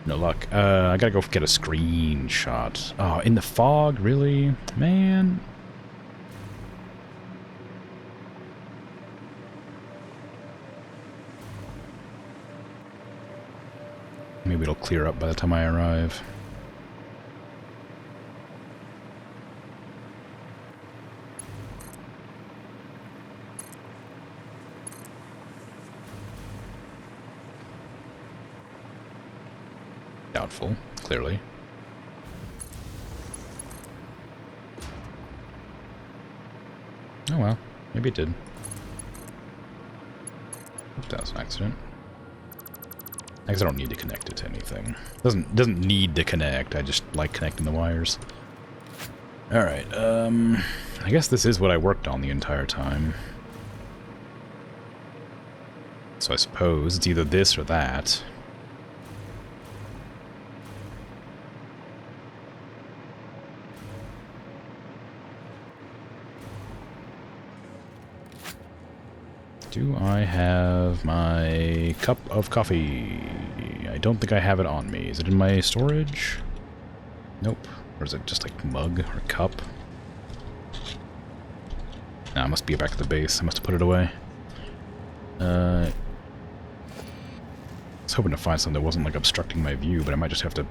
no luck. I gotta go get a screenshot. Oh, in the fog? Really? Man. Maybe it'll clear up by the time I arrive. Doubtful, clearly. Oh well, maybe it did. Hope that was an accident. I guess I don't need to connect it to anything. Doesn't need to connect, I just like connecting the wires. Alright, I guess this is what I worked on the entire time. So I suppose it's either this or that. Do I have my cup of coffee? I don't think I have it on me. Is it in my storage? Nope. Or is it just like mug or cup? Nah, I must be back at the base. I must have put it away. I was hoping to find something that wasn't like obstructing my view, but I might just have to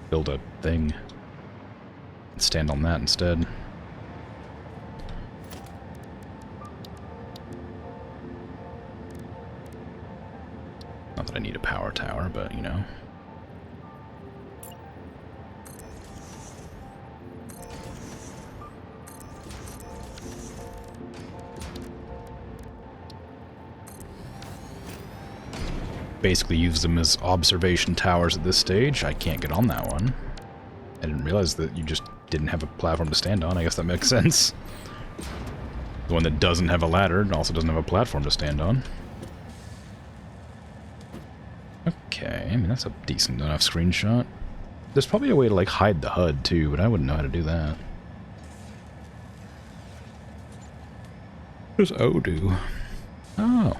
build a thing and stand on that instead. Not that I need a power tower, but you know. Basically use them as observation towers at this stage. I can't get on that one. I didn't realize that you just didn't have a platform to stand on. I guess that makes sense. The one that doesn't have a ladder also doesn't have a platform to stand on. Okay, I mean that's a decent enough screenshot. There's probably a way to like hide the HUD too, but I wouldn't know how to do that. What does O do? Oh.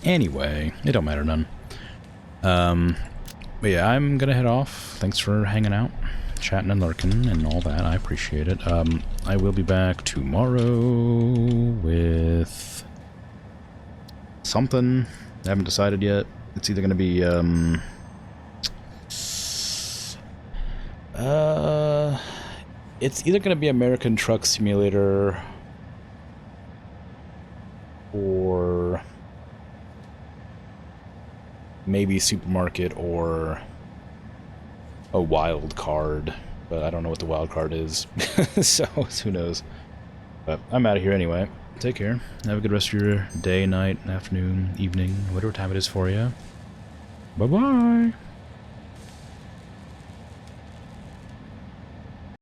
Anyway, it don't matter none. But yeah, I'm gonna head off. Thanks for hanging out, chatting and lurking and all that. I appreciate it. I will be back tomorrow with something. I haven't decided yet. It's either gonna be it's either gonna be American Truck Simulator or maybe Supermarket or a wild card, but I don't know what the wild card is, so who knows. But I'm out of here anyway. Take care. Have a good rest of your day, night, afternoon, evening, whatever time it is for you. Bye-bye.